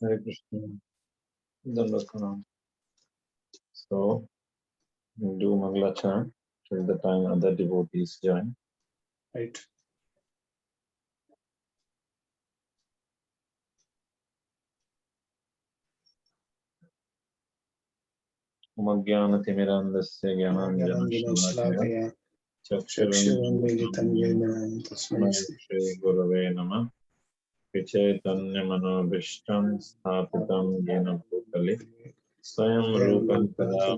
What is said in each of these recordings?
Hare Krishna. Dandavat Pranam. So, we'll do Mangalacharana till the time other devotees join. Right. Umagyanatimirandasya Gyananjana Chakshurunmilitam Shri Gurave Namah Vichaitanyamanobhishtam Sthapitam Yena Bhutale Swayam Rupam Kada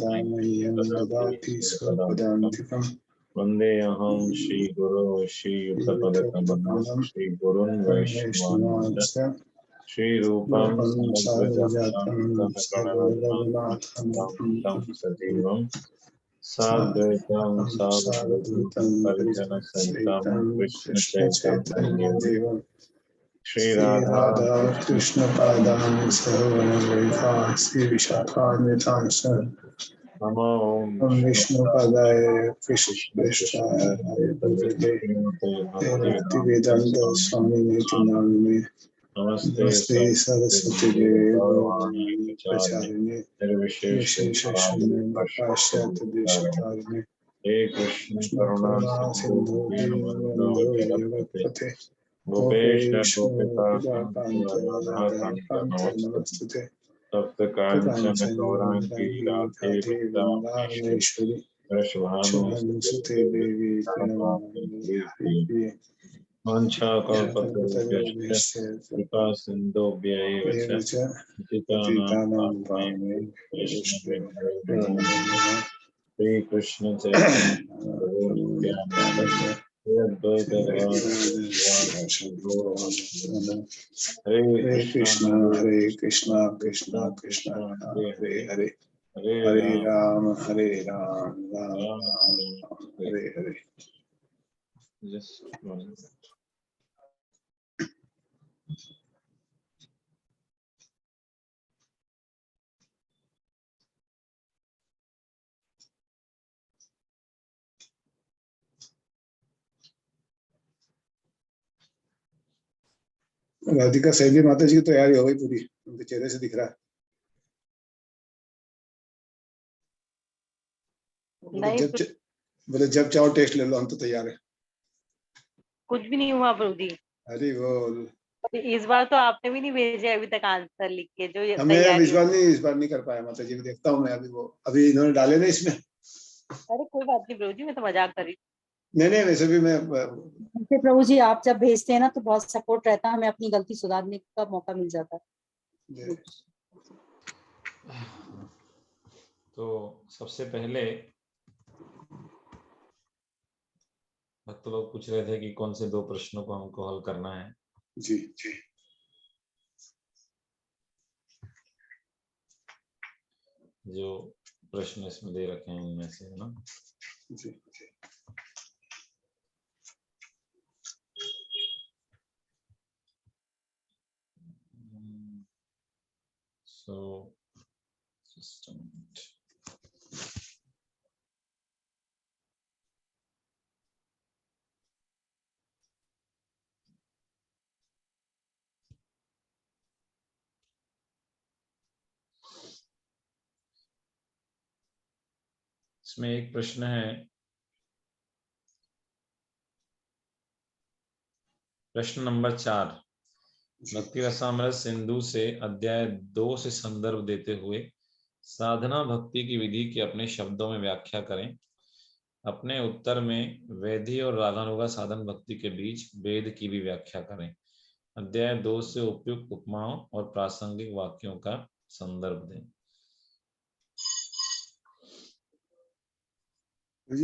Vande Aham Shri Guru Shri Yuttapadakamalam Shri Gurun Vaishnavananda Shri Rupam Samaggajatam Sajivam Sadvaitam Savadvaitam Parijana Sahitam Krishna Chaitanya Devam Shri Radha Krishna Padam Sarvana Sri Vishakhanyatansa Namo Om Vishnu Padaya Krishna Bhaktivedanta Swami Niti Namine Namaste Namaste Saraswati Devi Gauravani Pracharine Vishesha Shunyana Pashyata Deshatarine He Krishna Karuna Sindhu Deenabandhu Jagapate Gopesha Gopeshnu Gopika Kanta Radha Kanta Namaste Namastute Tapta Kanchana Kancana Gaurangi Radhe Radhe Vrindavaneshwari Vrindavaneshwari Vrishabhanusute Sute Devi Pranamami Pranamami Vancha Kalpatarubhyascha Kripa Sindhubhya eva cha Patitanam Pavanebhyo Vaishnavibhyo Shri Krishna Chaitanya Prabhu Nityananda Shri Advaita Gadadhara Hare Hare Krishna Hare Krishna Krishna Krishna Hare Hare Hare Hare Hare Hare Ram Hare Ram Ram Ram Ram Hare Hare. Just one minute. Radhika सैली माता जी की तैयारी हो गई पूरी, उनके चेहरे से दिख रहा है। बोले जब चाहो टेस्ट ले लो, हम तो तैयार है। कुछ भी नहीं हुआ प्रभु जी। अरे वो इस बार तो आपने भी नहीं भेजा अभी तक आंसर लिख के, जो हमें इस बार नहीं कर पाया माता जी को, देखता हूँ मैं अभी, वो अभी इन्होंने डाले ना इसमें। अरे कोई बात नहीं प्रभु जी, मैं तो मजाक कर रही। नहीं वैसे भी मैं प्रभु जी आप जब भेजते हैं ना तो बहुत सपोर्ट रहता है, हमें अपनी गलती सुधारने का मौका मिल जाता है। तो सबसे पहले भक्त लोग पूछ रहे थे कि कौन से दो प्रश्नों को हमको हल करना है। जी जी जो प्रश्न इसमें दे रखे हैं उनमें से, है ना। जी जी So just a minute. इसमें एक प्रश्न है, प्रश्न नंबर 4, भक्ति रसामृत सिंधु से अध्याय 2 से संदर्भ देते हुए साधना भक्ति की विधि की अपने शब्दों में व्याख्या करें। अपने उत्तर में वैधि और रागानुगा साधन भक्ति के बीच वेद की भी व्याख्या करें। अध्याय 2 से उपयुक्त उपमाओं और प्रासंगिक वाक्यों का संदर्भ दें।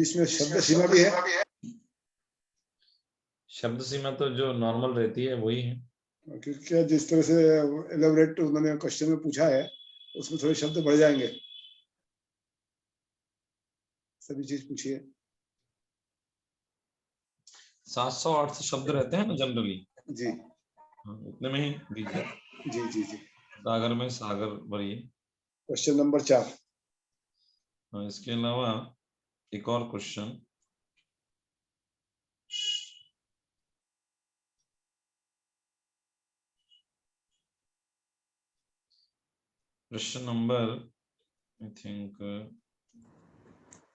इसमें शब्द सीमा भी है। शब्द सीमा तो जो नॉर्मल रहती है वही है, क्योंकि जिस तरह से एलाबोरेट उन्होंने क्वेश्चन में पूछा है उसमें थोड़े शब्द बढ़ जाएंगे। सभी चीज पूछिए। 700-800 शब्द रहते हैं ना जनरली जी। उतने में ही दीजिए। जी जी जी। सागर में सागर भरिए। Question number 4। इसके अलावा एक और क्वेश्चन, प्रश्न नंबर आई थिंक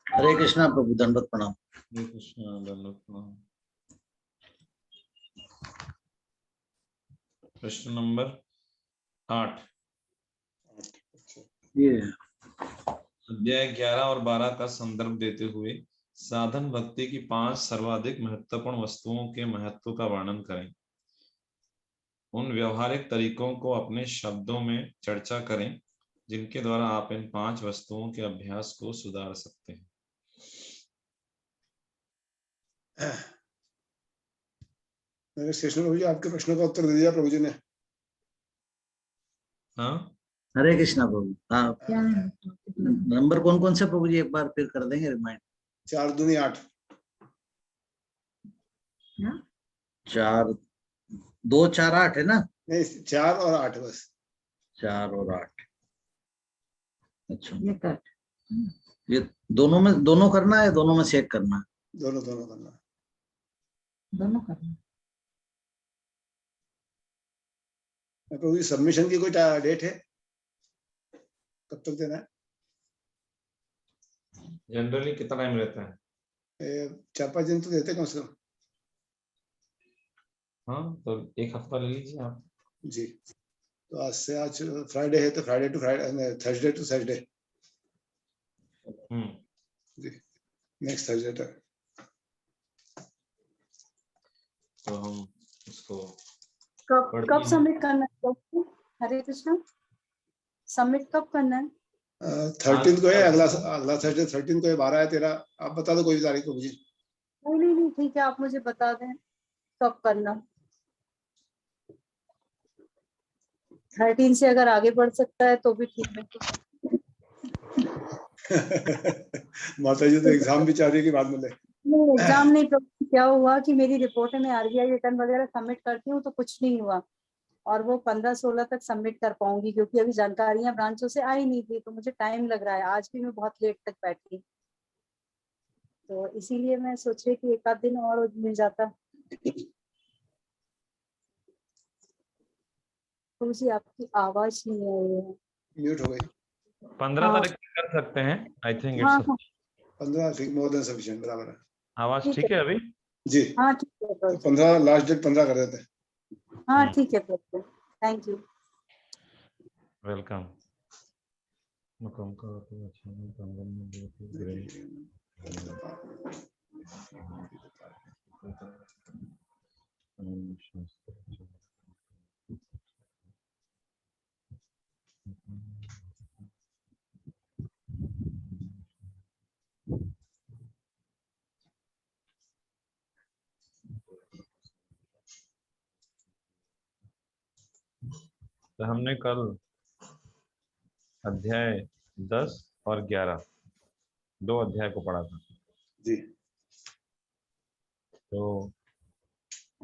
हरे कृष्णा प्रभु, दंडवत प्रणाम। हरे कृष्ण, दंडवत प्रणाम। प्रश्न नंबर 8, ये अध्याय 11 और 12 का संदर्भ देते हुए साधन भक्ति की 5 सर्वाधिक महत्वपूर्ण वस्तुओं के महत्व का वर्णन करें। उन व्यवहारिक तरीकों को अपने शब्दों में चर्चा करें जिनके द्वारा आप इन 5 वस्तुओं के अभ्यास को सुधार सकते हैं। मैंने कृष्ण प्रभु जी आपके प्रश्नों का उत्तर दे दिया प्रभु जी ने। हाँ, हरे कृष्णा प्रभु। हाँ, नंबर कौन कौन से प्रभु जी, एक बार फिर कर देंगे रिमाइंड। 4 दूनी 8। 4 2 4 8 है ना? नहीं, 4 और 8 बस। 4 और 8। अच्छा, ये दोनों में दोनों करना है, दोनों में से एक करना है? दोनों करना। दोनों करना। प्रभु जी सबमिशन की कोई डेट है, कब तक देना है? जनरली कितना टाइम रहता है? 4-5 दिन तो देते कम से कम। हाँ, तो एक हफ्ता ले लीजिए आप। जी, तो आज फ्राइडे है, तो Friday to Friday, Thursday to Thursday. जी, नेक्स्ट थर्सडे तक। तो हम इसको कब सबमिट करना है? हरे कृष्णा, सबमिट कब करना है? 13 को है, अगला थर्सडे 13 को है, 12 है, 13। आप बता दो कोई भी तारीख को मुझे। नहीं ठीक है, आप मुझे बता दें कब करना। 13 से अगर आगे बढ़ सकता है तो भी ठीक है। माता जी तो एग्जाम भी चाह रही है कि बाद में ले। नहीं, एग्जाम नहीं। क्या हुआ कि मेरी रिपोर्ट में आरबीआई रिटर्न वगैरह सबमिट करती हूँ तो कुछ नहीं हुआ, और वो 15-16 तक सबमिट कर पाऊंगी क्योंकि अभी जानकारियां ब्रांचों से आई नहीं थी, तो मुझे टाइम लग रहा है। आज भी मैं बहुत लेट तक बैठी, तो इसीलिए मैं सोच रही कि एक आध दिन और मिल जाता। तो जी आपकी आवाज नहीं आ रही है, म्यूट हो गई। 15 तारीख कर सकते हैं, आई थिंक हाँ इट्स 15 ठीक, मोर देन सफिशिएंट, बराबर है। आवाज ठीक है अभी? जी, हाँ ठीक है तो 15 लास्ट डेट 15 कर देते हैं। हाँ ठीक है, थैंक यू, वेलकम। मुकम का तो अच्छा नहीं, कंगन में बहुत ही ग्रेट। तो हमने कल अध्याय 10 और 11 दो अध्याय को पढ़ा था। जी, तो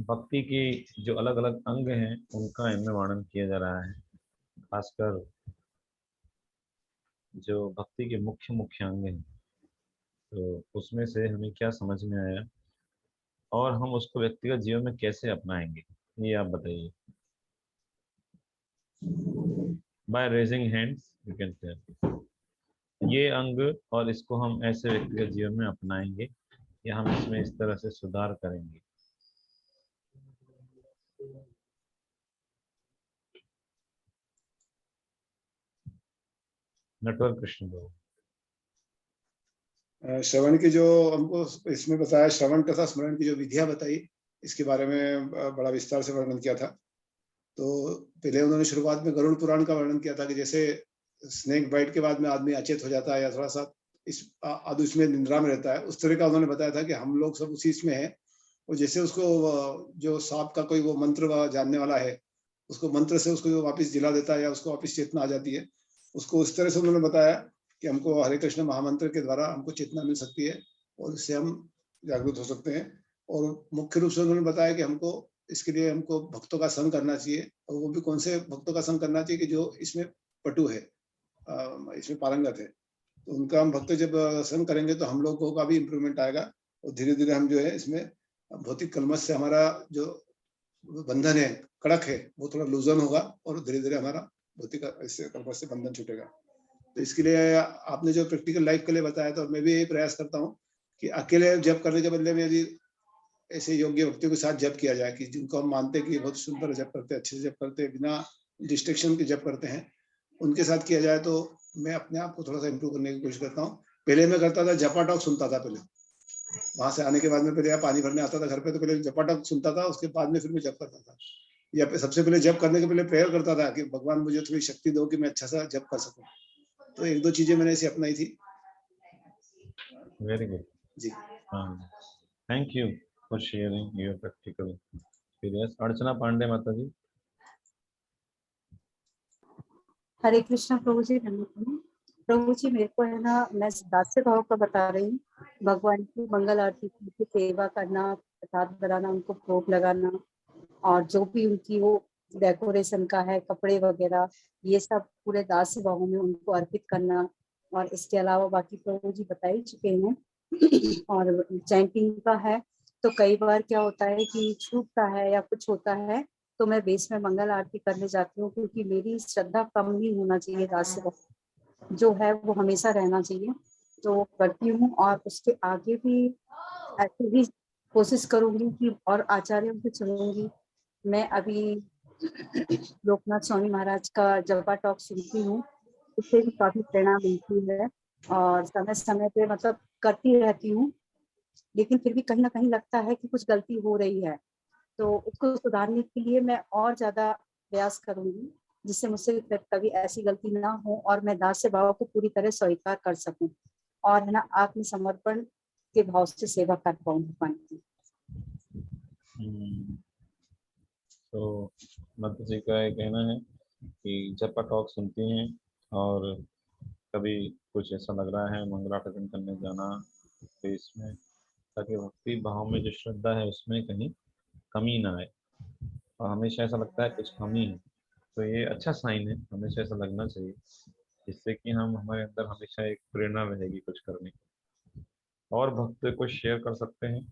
भक्ति की जो अलग अलग अंग हैं उनका इनमें वर्णन किया जा रहा है, खासकर जो भक्ति के मुख्य अंग हैं, तो उसमें से हमें क्या समझ में आया और हम उसको व्यक्तिगत जीवन में कैसे अपनाएंगे, ये आप बताइए। By raising hands you can tell ये अंग, और इसको हम ऐसे व्यक्तिगत जीवन में अपनाएंगे या हम इसमें इस तरह से सुधार करेंगे। नटवर कृष्ण बाबू। श्रवण की जो हमको इसमें बताया, श्रवण तथा स्मरण की जो विधियां बताई, इसके बारे में बड़ा विस्तार से वर्णन किया था। तो पहले उन्होंने शुरुआत में गरुड़ पुराण का वर्णन किया था कि जैसे स्नेक बाइट के बाद में आदमी अचेत हो जाता है या थोड़ा सा आदि उसमें निद्रा में रहता है, उस तरह का उन्होंने बताया था कि हम लोग सब उसी इसमें है। और जैसे उसको जो सांप का कोई वो मंत्र जानने वाला है, उसको मंत्र से उसको वापस जिला देता है या उसको वापस चेतना आ जाती है, उसको उस तरह से उन्होंने बताया कि हमको हरे कृष्ण महामंत्र के द्वारा हमको चेतना मिल सकती है और इससे हम जागरूक हो सकते हैं। और मुख्य रूप से उन्होंने बताया कि हमको इसके लिए हमको भक्तों का संग करना चाहिए, और वो भी कौन से भक्तों का संग करना चाहिए कि जो इसमें पटु है, इसमें पारंगत है। तो उनका हम भक्त जब संग करेंगे तो हम लोगों का भी इम्प्रूवमेंट आएगा और धीरे धीरे हम जो है इसमें भौतिक कलमश से हमारा जो बंधन है, कड़क है, वो थोड़ा लूजन होगा और धीरे धीरे हमारा भौतिक इससे कल्प से बंधन छूटेगा। तो इसके लिए आपने जो प्रैक्टिकल लाइफ के लिए बताया, तो मैं भी यही प्रयास करता हूँ कि अकेले जप करने के बदले में यदि ऐसे योग्य व्यक्तियों के साथ जप किया जाए कि जिनको हम मानते हैं कि बहुत सुंदर जप करते हैं, अच्छे से जप करते हैं, बिना डिस्ट्रैक्शन के जप करते हैं, उनके साथ किया जाए तो मैं अपने आप को थोड़ा सा इम्प्रूव करने की कोशिश करता हूँ। पहले मैं करता था, जपा टॉक सुनता था पहले, वहां से आने के बाद में पहले यहाँ पानी भरने आता था घर पे, तो पहले जपा टॉक सुनता था, उसके बाद में फिर मैं जप करता था, या सबसे पहले जप करने के पहले प्रेयर करता था कि भगवान मुझे थोड़ी शक्ति दो कि मैं अच्छा सा जप कर सकूं। तो एक दो चीजें मैंने ऐसी अपनाई थी। वेरी गुड जी, thank you for sharing your practical experience. Archana Pandey माता जी। हरे कृष्णा प्रभु जी, प्रभु जी मेरे को है ना, मैं दास्य भाव का बता रही हूँ। भगवान की मंगल आरती की सेवा करना, प्रसाद बनाना, उनको भोग लगाना, और जो भी उनकी वो डेकोरेशन का है, कपड़े वगैरह, ये सब पूरे दास्य भाव में उनको अर्पित करना। और इसके अलावा बाकी प्रभु जी बता ही चुके हैं। और चैंटिंग का है तो कई बार क्या होता है कि छूटता है या कुछ होता है, तो मैं बेस में मंगल आरती करने जाती हूँ, क्योंकि मेरी श्रद्धा कम नहीं होना चाहिए, दास्य जो है वो हमेशा रहना चाहिए। तो करती हूँ, और उसके आगे भी ऐसे ही कोशिश करूंगी कि और आचार्यों से सुनूंगी। मैं अभी लोकनाथ स्वामी महाराज का जपा टॉक सुनती हूँ, उससे भी काफी प्रेरणा मिलती है, और समय समय पे मतलब करती रहती हूँ। लेकिन फिर भी कहीं ना कहीं लगता है कि कुछ गलती हो रही है, तो उसको सुधारने के लिए मैं और ज्यादा प्रयास करूंगी, जिससे मुझसे फिर कभी ऐसी गलती ना हो, और मैं दास्य भाव को पूरी तरह स्वीकार कर सकूं, और है ना आत्मसमर्पण के भाव से सेवा कर पाऊँ भगवान की। तो माता जी का ये कहना है कि जपा टॉक सुनती हैं, और कभी कुछ ऐसा लग रहा है मंगलाचरण करने जाना, तो इसमें ताकि भक्ति भाव में जो श्रद्धा है उसमें कहीं कमी ना आए, और हमेशा ऐसा लगता है कुछ कमी है, तो ये अच्छा साइन है, हमेशा ऐसा लगना चाहिए, जिससे कि हम हमारे अंदर हमेशा एक प्रेरणा रहेगी कुछ करने की। और भक्त को शेयर कर सकते हैं।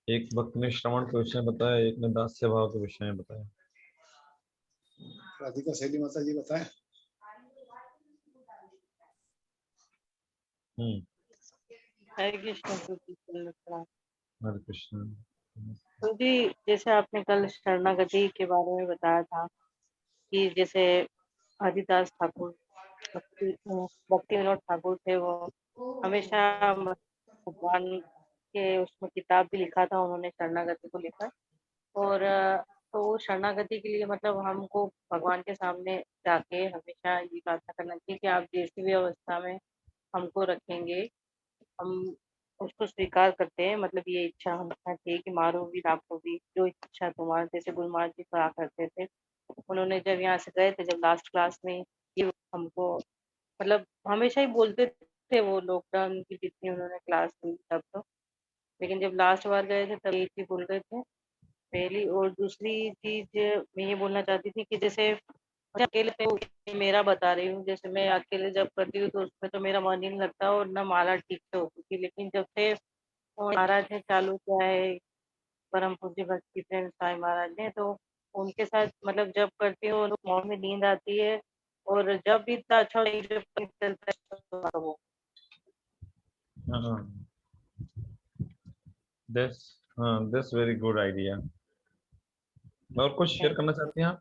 एक भक्त ने श्रवण के विषय में बताया, एक ने दास्य भाव के विषय में बताया। राधिका शैली माता जी बताएं। हरे कृष्ण प्रभु जी। हरे कृष्ण। तो जी, जैसे आपने कल शरणागति के बारे में बताया था कि जैसे हरिदास ठाकुर, भक्ति विनोद ठाकुर थे, वो हमेशा भगवान के उसमें किताब भी लिखा था उन्होंने शरणागति को लेकर। और तो वो शरणागति के लिए मतलब हमको भगवान के सामने जाके हमेशा ये प्रार्थना करना चाहिए कि आप जैसी भी अवस्था में हमको रखेंगे, हम उसको स्वीकार करते हैं। मतलब ये इच्छा हम रखना चाहिए कि मारो भी राखो भी, जो इच्छा तुम्हारी, जैसे गुरु महाराज जी कहा करते थे। उन्होंने जब यहाँ से गए थे, जब लास्ट क्लास में, ये हमको मतलब हमेशा ही बोलते थे वो, लॉकडाउन की जितनी उन्होंने क्लास ली तब तो, लेकिन जब लास्ट बार गए थे तब एक ही बोल रहे थे पहली। और दूसरी चीज मैं ये बोलना चाहती थी कि जैसे अकेले पे मेरा बता रही हूँ, जैसे मैं अकेले जब करती हूँ तो उसमें तो मेरा मन ही नहीं लगता और ना माला ठीक से होती थी। लेकिन जब से महाराज ने चालू किया है, परम पूज्य भक्ति प्रेम साई महाराज ने, तो उनके साथ मतलब जब करती हूँ तो मौन में नींद आती है, और जब भी इतना अच्छा जब चलता है वो। This very good idea. और कुछ शेयर करना चाहती हैं आप?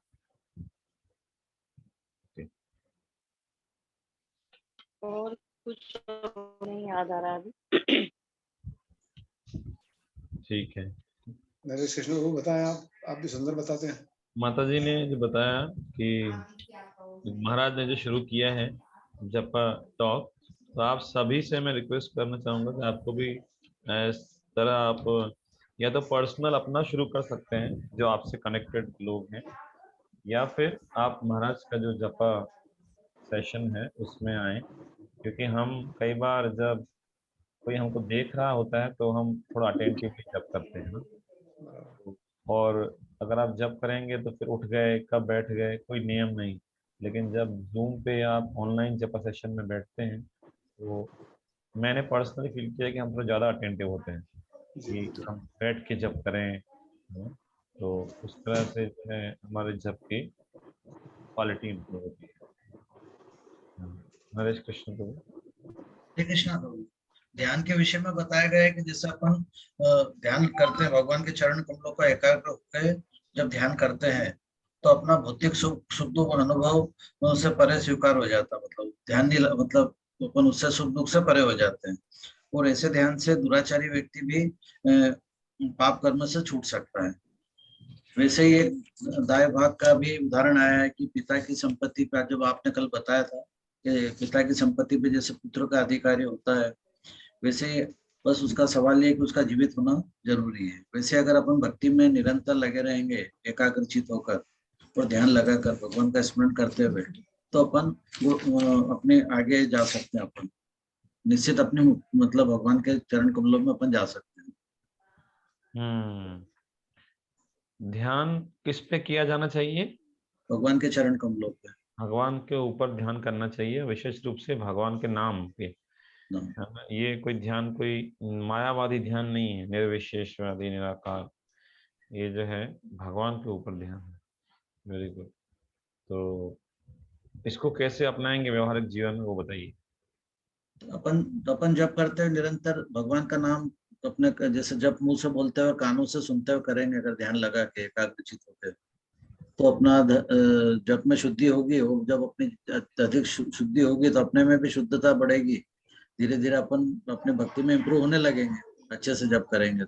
और कुछ नहीं याद आ रहा अभी। ठीक है। नरेश कृष्ण प्रभु बताएं, आप भी सुंदर बताते हैं। माता जी ने जो बताया कि महाराज ने जो शुरू किया है जपा टॉक, तो आप सभी से मैं रिक्वेस्ट करना चाहूंगा कि आपको भी इस तरह आप या तो पर्सनल अपना शुरू कर सकते हैं जो आपसे कनेक्टेड लोग हैं, या फिर आप महाराज का जो जपा सेशन है उसमें आए, क्योंकि हम कई बार जब कोई हमको देख रहा होता है तो हम थोड़ा अटेंटिवली जप करते हैं ना, और अगर आप जब करेंगे तो फिर उठ गए कब बैठ गए कोई नियम नहीं। लेकिन जब जूम पे आप ऑनलाइन जब सेशन में बैठते हैं तो मैंने पर्सनली फील किया कि हम थोड़ा ज़्यादा अटेंटिव होते हैं कि हम बैठ के जब करें, तो उस तरह से जो है हमारे जब की क्वालिटी इंप्रूव होती है। नरेश कृष्ण को हरे कृष्णा प्रभु। ध्यान के विषय में बताया गया है कि जैसे अपन ध्यान करते हैं, भगवान के चरण कमलों का एकाग्र होकर जब ध्यान करते हैं तो अपना भौतिक सुख दुख अनुभव से परे स्वीकार हो जाता है। मतलब ध्यान नहीं मतलब अपन उससे सुख दुख से परे हो जाते हैं। और ऐसे ध्यान से दुराचारी व्यक्ति भी पाप कर्म से छूट सकता है। वैसे ही एक दाय भाग का भी उदाहरण आया है कि पिता की संपत्ति का, जब आपने कल बताया था कि पिता की संपत्ति पे जैसे पुत्र का अधिकारी होता है, वैसे बस उसका सवाल ये है कि उसका जीवित होना जरूरी है। वैसे अगर अपन भक्ति में निरंतर लगे रहेंगे एकाग्रचित होकर और ध्यान लगाकर भगवान का स्मरण करते हुए, तो अपन अपने आगे जा सकते हैं। अपन निश्चित अपने मतलब भगवान के चरण कमलों में अपन जा सकते हैं। ध्यान किस पे किया जाना चाहिए? भगवान के चरण कमलों पे, भगवान के ऊपर ध्यान करना चाहिए, विशेष रूप से भगवान के नाम पे, है ना। ये कोई ध्यान कोई मायावादी ध्यान नहीं है, निर्विशेषवादी निराकार, ये जो है भगवान के ऊपर ध्यान है। Very good. तो इसको कैसे अपनाएंगे व्यवहारिक जीवन में, वो बताइए। अपन जब करते हैं निरंतर भगवान का नाम अपने जैसे जब मुंह से बोलते हुए कानों से सुनते हुए करेंगे, अगर ध्यान लगा के एकाग्रचित होकर, तो अपना जब में शुद्धि होगी, और जब अपनी अधिक शुद्धि होगी तो अपने में भी शुद्धता बढ़ेगी। धीरे धीरे अपन अपने भक्ति में इम्प्रूव होने लगेंगे अच्छे से जब करेंगे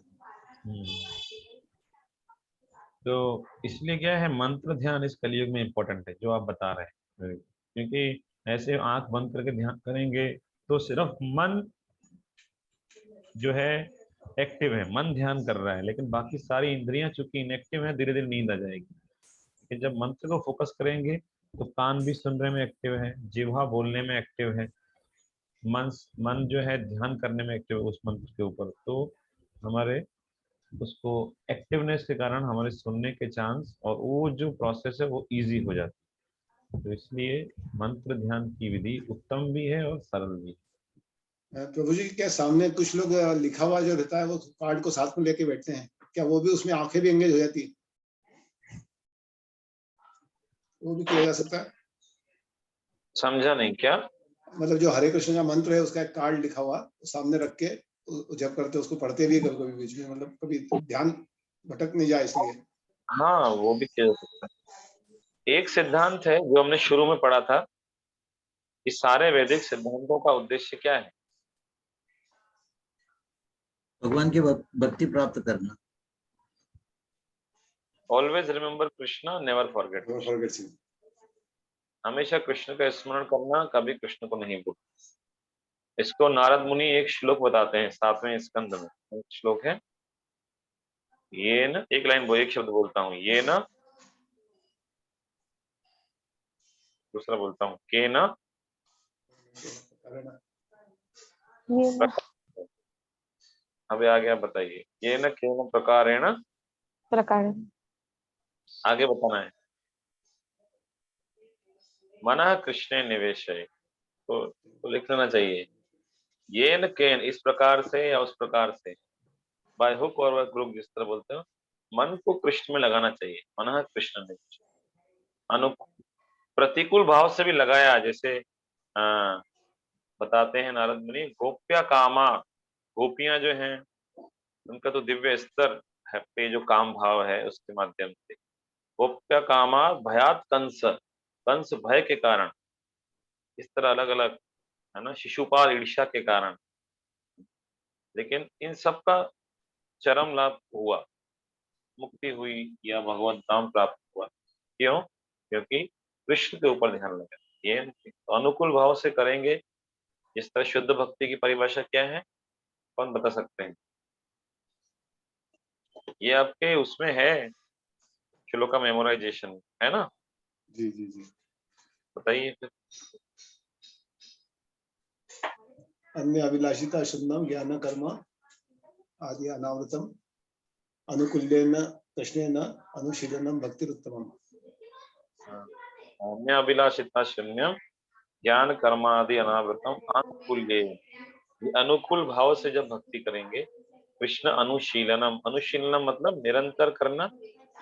तो इसलिए क्या है, मंत्र ध्यान इस कलयुग में इम्पोर्टेंट है जो आप बता रहे हैं। क्योंकि ऐसे आंख बंद करके ध्यान करेंगे तो सिर्फ मन जो है एक्टिव है, मन ध्यान कर रहा है, लेकिन बाकी सारी इंद्रियां चूंकि इनएक्टिव है, धीरे धीरे नींद आ जाएगी। कि जब मंत्र को फोकस करेंगे तो कान भी सुनने में एक्टिव है, जिह्वा बोलने में एक्टिव है, मन जो है ध्यान करने में एक्टिव है उस मंत्र के ऊपर। तो हमारे उसको एक्टिवनेस के कारण हमारे सुनने के चांस और वो जो प्रोसेस है वो इजी हो जाता है। तो इसलिए मंत्र ध्यान की विधि उत्तम भी है और सरल भी है। प्रभु जी, क्या सामने कुछ लोग लिखा हुआ जो रहता है वो कार्ड को साथ में लेके बैठते हैं, क्या वो भी उसमें आंखें भी एंगेज हो जाती है? वो भी किया जा सकता है? समझा नहीं, क्या मतलब जो हरे कृष्ण का मंत्र है उसका एक कार्ड लिखा हुआ सामने रख के जब करते उसको पढ़ते भी कभी कभी बीच में, मतलब कभी ध्यान भटक नहीं जाए इसलिए। हाँ, वो भी किया जा सकता है। एक सिद्धांत है जो हमने शुरू में पढ़ा था कि सारे वैदिक सिद्धांतों का उद्देश्य क्या है? भगवान की भक्ति प्राप्त करना। Always remember Krishna, never forget. हमेशा कृष्ण का स्मरण करना, कभी कृष्ण को नहीं भूलना। इसको नारद मुनि एक श्लोक बताते हैं 7वें स्कंद में। श्लोक है ये न, एक लाइन एक शब्द बोलता हूँ, ये न, दूसरा बोलता हूँ के न, अभी आगे आप बताइए। ये न के न प्रकारेण, आगे बताना है। मना कृष्णे निवेश है, तो लिख लेना चाहिए ये न केन, इस प्रकार से या उस प्रकार से, बाय हुक और बाय क्रूक, जिस तरह बोलते हो, मन को कृष्ण में लगाना चाहिए। मन कृष्ण निवेश। प्रतिकूल भाव से भी लगाया, जैसे बताते हैं नारद मुनि, गोप्या कामा, गोपियां जो हैं उनका तो दिव्य स्तर है पे जो काम भाव है उसके माध्यम से। गोप्या कामा भयात कंस, कंस भय के कारण, इस तरह अलग अलग है ना, शिशुपाल ईर्ष्या के कारण। लेकिन इन सब का चरम लाभ हुआ, मुक्ति हुई या भगवत धाम प्राप्त हुआ। क्यों? क्योंकि कृष्ण के ऊपर ध्यान लगा। ये तो अनुकूल भाव से करेंगे। इस तरह शुद्ध भक्ति की परिभाषा क्या है, कौन बता सकते हैं? ये आपके उसमें है, श्लोक का मेमोराइजेशन है ना। जी जी जी, बताइए फिर। अन्य अभिलाषिता शुद्धम ज्ञान कर्म आदि अनावृतम अनुकूल्येन कृष्णेन अनुशीलनम भक्तिरुत्तमम। अन्य अभिलाषिता शून्य ज्ञान कर्मादि अनावृतम अनुकूल्य। अनुकूल भाव से जब भक्ति करेंगे, कृष्ण अनुशीलनम, अनुशीलनम मतलब निरंतर करना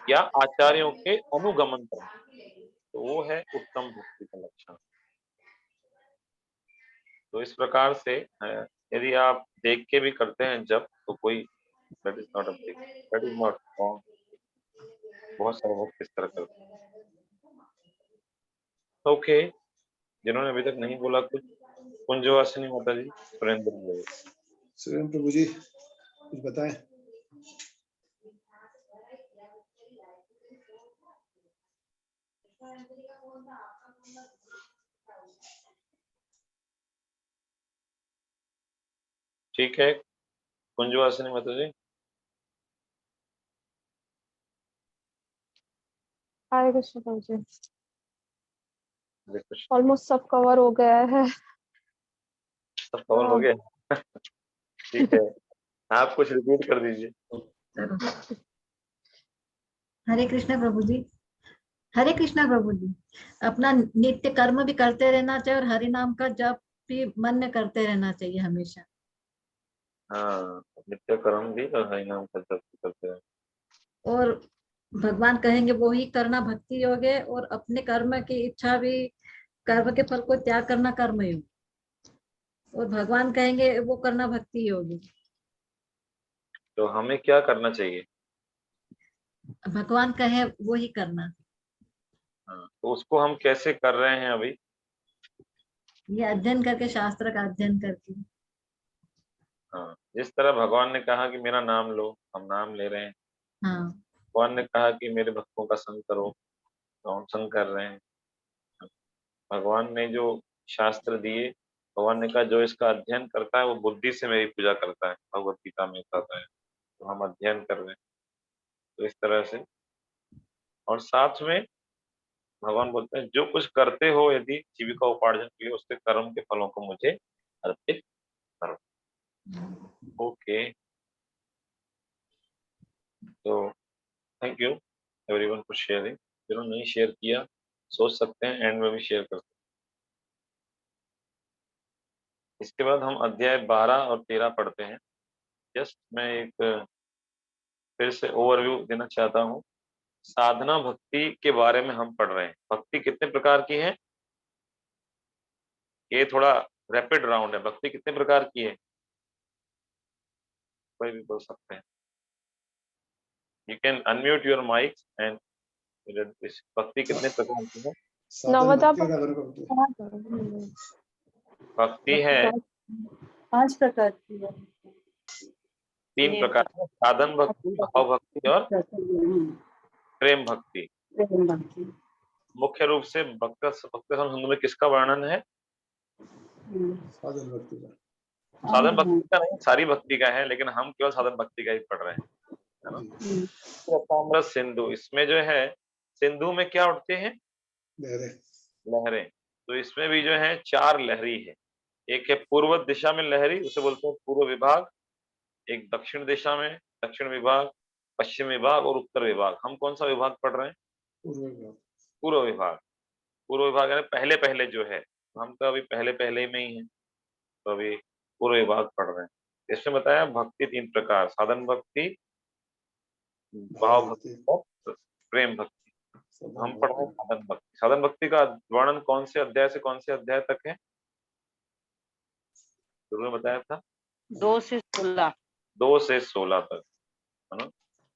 या आचार्यों के अनुगमन करना। तो वो है उत्तम भक्ति का लक्षण। तो इस प्रकार से यदि आप देख के भी करते हैं जब, तो कोई that is not a big, that is not wrong. बहुत सारे भक्त इस तरह करते हैं। ओके, जिन्होंने अभी तक नहीं बोला कुछ, कुंजवासिनी माता जी, सुरेंद्र जी। सुरेंद्र प्रभु जी कुछ बताएं। ठीक है, कुंजवासिनी माता जी। हरे कृष्ण प्रभु जी। हरे कृष्ण। ऑलमोस्ट सब कवर हो गया है। सब कवर हो गया। ठीक है, आप कुछ रिपीट कर दीजिए। हरे कृष्णा प्रभु जी। हरे कृष्णा प्रभु जी, अपना नित्य कर्म भी करते रहना चाहिए और हरि नाम का जप भी मन में करते रहना चाहिए हमेशा। हाँ, नित्य कर्म भी और हरि नाम का जप भी करते हैं। और भगवान कहेंगे वो ही करना भक्ति योग है, और अपने कर्म की इच्छा भी, कर्म के फल को त्याग करना कर्म योग, और भगवान कहेंगे वो करना भक्ति योग है। तो हमें क्या करना चाहिए? भगवान कहे वो ही करना। हाँ, तो उसको हम कैसे कर रहे हैं अभी? ये अध्ययन करके, शास्त्र का अध्ययन करके। हाँ, जिस तरह भगवान ने कहा कि मेरा नाम लो, हम नाम ले रहे हैं। हाँ, भगवान ने कहा कि मेरे भक्तों का संग करो, तो हम संग कर रहे हैं। भगवान ने जो शास्त्र दिए, भगवान ने कहा जो इसका अध्ययन करता है वो बुद्धि से मेरी पूजा करता है, भगवत गीता में कहता है। तो हम अध्ययन कर रहे हैं, तो इस तरह से। और साथ में भगवान बोलते हैं जो कुछ करते हो यदि जीविका उपार्जन के लिए, उसके कर्म के फलों को मुझे अर्पित करो। ओके, तो thank you everyone for sharing. जिन्होंने नहीं शेयर किया सोच सकते हैं एंड में भी शेयर कर सकते हैं। इसके बाद हम अध्याय 12 और 13 पढ़ते हैं। जस्ट मैं एक फिर से ओवरव्यू देना चाहता हूँ। साधना भक्ति के बारे में हम पढ़ रहे हैं। भक्ति कितने प्रकार की है? ये थोड़ा रैपिड राउंड है। भक्ति कितने प्रकार की है? कोई भी बोल सकते हैं। You can unmute your mics and भक्ति कितने प्रकार की है? साधन नवदा भक्ति और अगर भक्ति। भक्ति है 5 प्रकार की है। 3 प्रकार है, साधन भक्ति, भाव भक्ति और प्रेम भक्ति। प्रेम भक्ति। मुख्य रूप से भक्त संबंध में किसका वर्णन है? साधन भक्ति का। साधन भक्ति का नहीं, सारी भक्ति का है, लेकिन हम केवल साधन भक्ति का ही पढ़ रहे हैं, है ना? रसामृत सिंधु, इसमें जो है सिंधु में क्या उठते हैं? लहरें। तो इसमें भी जो है 4 लहरी है। एक है पूर्व दिशा में लहरी, उसे बोलते हैं पूर्व विभाग। एक दक्षिण दिशा में दक्षिण विभाग, पश्चिम विभाग और उत्तर विभाग। हम कौन सा विभाग पढ़ रहे हैं? पूर्व विभाग। पूर्व विभाग यानी पहले पहले जो है, हम तो अभी पहले पहले में ही हैं, तो अभी पूर्व विभाग पढ़ रहे हैं। इसमें बताया भक्ति 3 प्रकार, साधन भक्ति, भाव भक्ति और प्रेम भक्ति। हम पढ़ रहे हैं साधन भक्ति। साधन भक्ति का वर्णन कौन से अध्याय से कौन से अध्याय तक है? शुरू में बताया था 2 से 16। 2 से 16 तक, है ना?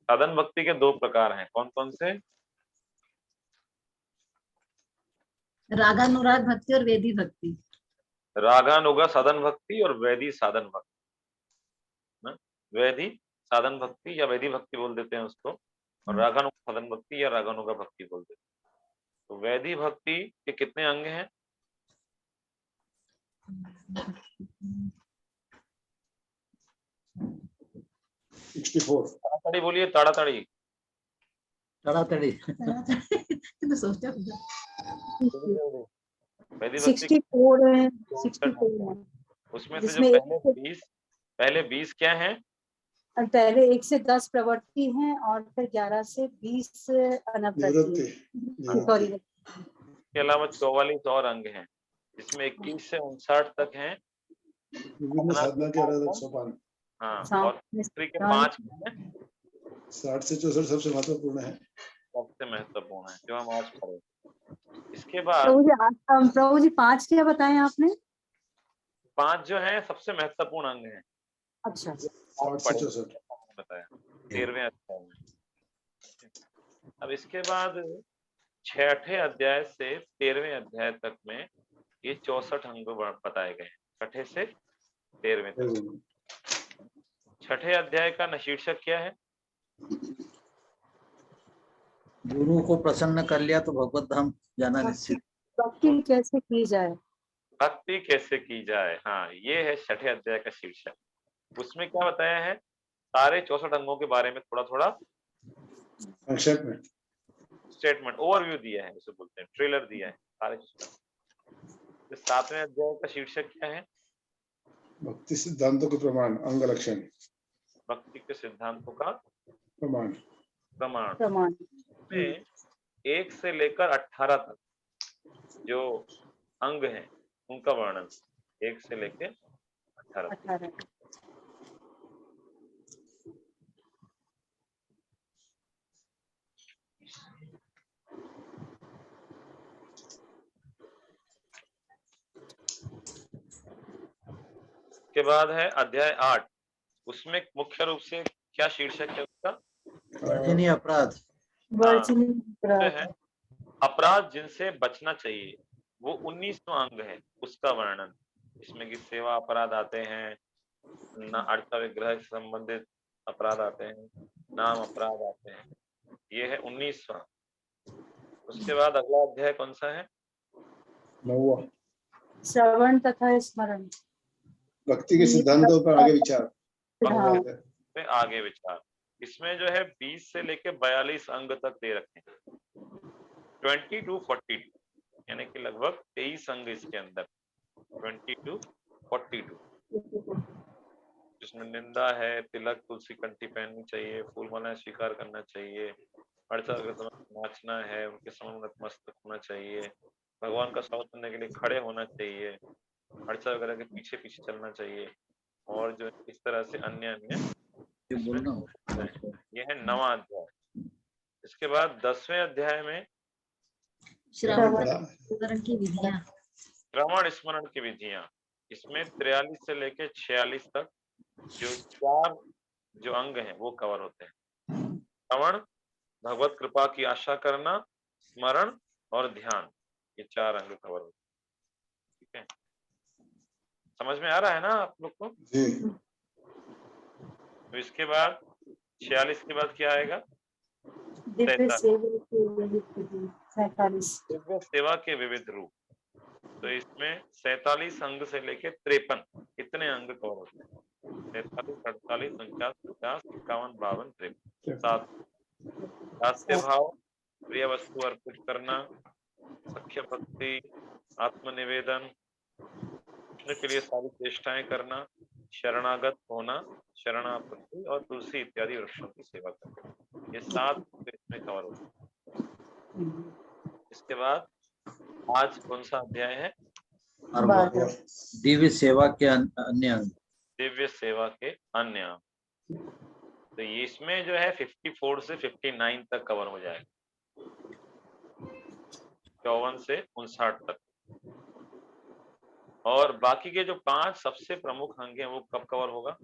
साधन भक्ति के 2 प्रकार हैं, कौन कौन से? रागानुराग भक्ति और वेदी भक्ति। रागानुगा साधन भक्ति और वैदी साधन भक्ति। वैदी साधन भक्ति या वैदी भक्ति बोल देते हैं उसको, और रागानुगा साधन भक्ति या रागानुगा भक्ति बोल देते हैं। तो वैदी भक्ति के कितने अंग हैं? 64। ताड़ाताड़ी बोलिए, ताड़ाताड़ी। तड़ातड़ी। तो सोचते वैदी भक्ति 64 है, 64 है। उसमें से जो जिसमें पहले 20 क्या हैं? पहले 1 से 10 प्रवृत्ति हैं और फिर 11 से 20 अनवृत्ति। सॉरी, के अलावा 44 और अंग हैं, जिसमें 21 से 59 तक हैं विभिन्न साधना के अलग-अलग सोपान। हाँ, और स्त्री के 5 हैं 60 से 64 सबसे महत्वपूर्ण है। सबसे महत्वपूर्ण है जो हम आज पढ़े। इसके बाद प्रभु जी 5 क्या बताए आपने? 5 जो है सबसे महत्वपूर्ण अंग है। अच्छा, 60 से 64 बताया 13वें अध्याय में। अब इसके बाद 6ठे अध्याय से 13वें अध्याय तक में ये 64 अंग बताए गए, 6ठे से 13वें तक। 6ठे अध्याय का शीर्षक क्या है? गुरु को प्रसन्न कर लिया तो भगवत धाम जाना निश्चित। भक्ति कैसे की जाए? भक्ति कैसे की जाए, हाँ ये है 6ठे अध्याय का शीर्षक। उसमें क्या बताया है? सारे 64 अंगों के बारे में थोड़ा थोड़ा संक्षेप में स्टेटमेंट, ओवरव्यू दिया है, उसे बोलते हैं ट्रेलर दिया है सारे। तो 7वें अध्याय का शीर्षक क्या है? भक्ति सिद्धांतों के प्रमाण, अंग लक्षण। भक्ति के सिद्धांतों का प्रमाण। प्रमाण में 1 से लेकर 18 तक जो अंग हैं उनका वर्णन, 1 से लेकर 18 तक। 18 के बाद है अध्याय 8, उसमें मुख्य रूप से क्या शीर्षक है उसका? वर्जनीय अपराध। वर्जनीय जो है अपराध जिनसे बचना चाहिए, वो 19वां अंग है, उसका वर्णन। इसमें की सेवा अपराध आते हैं, अर्थ विग्रह से संबंधित अपराध आते हैं, नाम अपराध आते हैं, ये है 19वां। उसके बाद अगला अध्याय कौन सा है? 9वां, श्रवण तथा स्मरण। भक्ति के सिद्धांतों पर आगे विचार। हाँ। पे आगे विचार। इसमें जो है 20 से लेके 42 अंग तक दे रखे हैं, 20 to 42, यानी कि लगभग 23 अंग इसके अंदर, 20 to 42। जिसमें निंदा है, तिलक तुलसी कंठी पहननी चाहिए, फूल मालाएं स्वीकार करना चाहिए, अर्चा के समय नाचना है, उनके समय नतमस्तक होना चाहिए, भगवान का स्वागत करने के लिए खड़े होना चाहिए, अर्चा वगैरह के पीछे पीछे चलना चाहिए, और जो इस तरह से अन्य यह है 9वां अध्याय। इसके बाद 10वें अध्याय में श्रवण की विधियां, श्रवण स्मरण की विधियां। इसमें 43 से लेके 46 तक जो 4 जो अंग हैं वो कवर होते हैं। श्रवण, भगवत कृपा की आशा करना, स्मरण और ध्यान, ये 4 अंग कवर होते हैं। ठीक है, समझ में आ रहा है ना आप लोग को? तो इसके बाद 46 के बाद क्या आएगा? दिव्य सेवा के विविध रूप। तो इसमें 47 अंग से लेके 53 इतने अंग कवर होते हैं। 43, 48, 49, 50, 51, 52, 53, 7। दास्य भाव, प्रिय वस्तु अर्पित करना, सख्य भक्ति, आत्मनिवेदन, कृष्ण के लिए सारी चेष्टाएं करना, शरणागत होना, शरणापत्ति और तुलसी इत्यादि वृक्षों की सेवा करना, ये 7 इसमें कवर होते हैं। इसके बाद आज कौन सा अध्याय है? दिव्य सेवा के अन्य अंग। दिव्य सेवा के अन्य अंग। तो ये इसमें जो है 54 से 59 तक कवर हो जाएगा, 54 से 59 तक। और बाकी के जो 5 सबसे प्रमुख अंग हैं वो कब कवर होगा?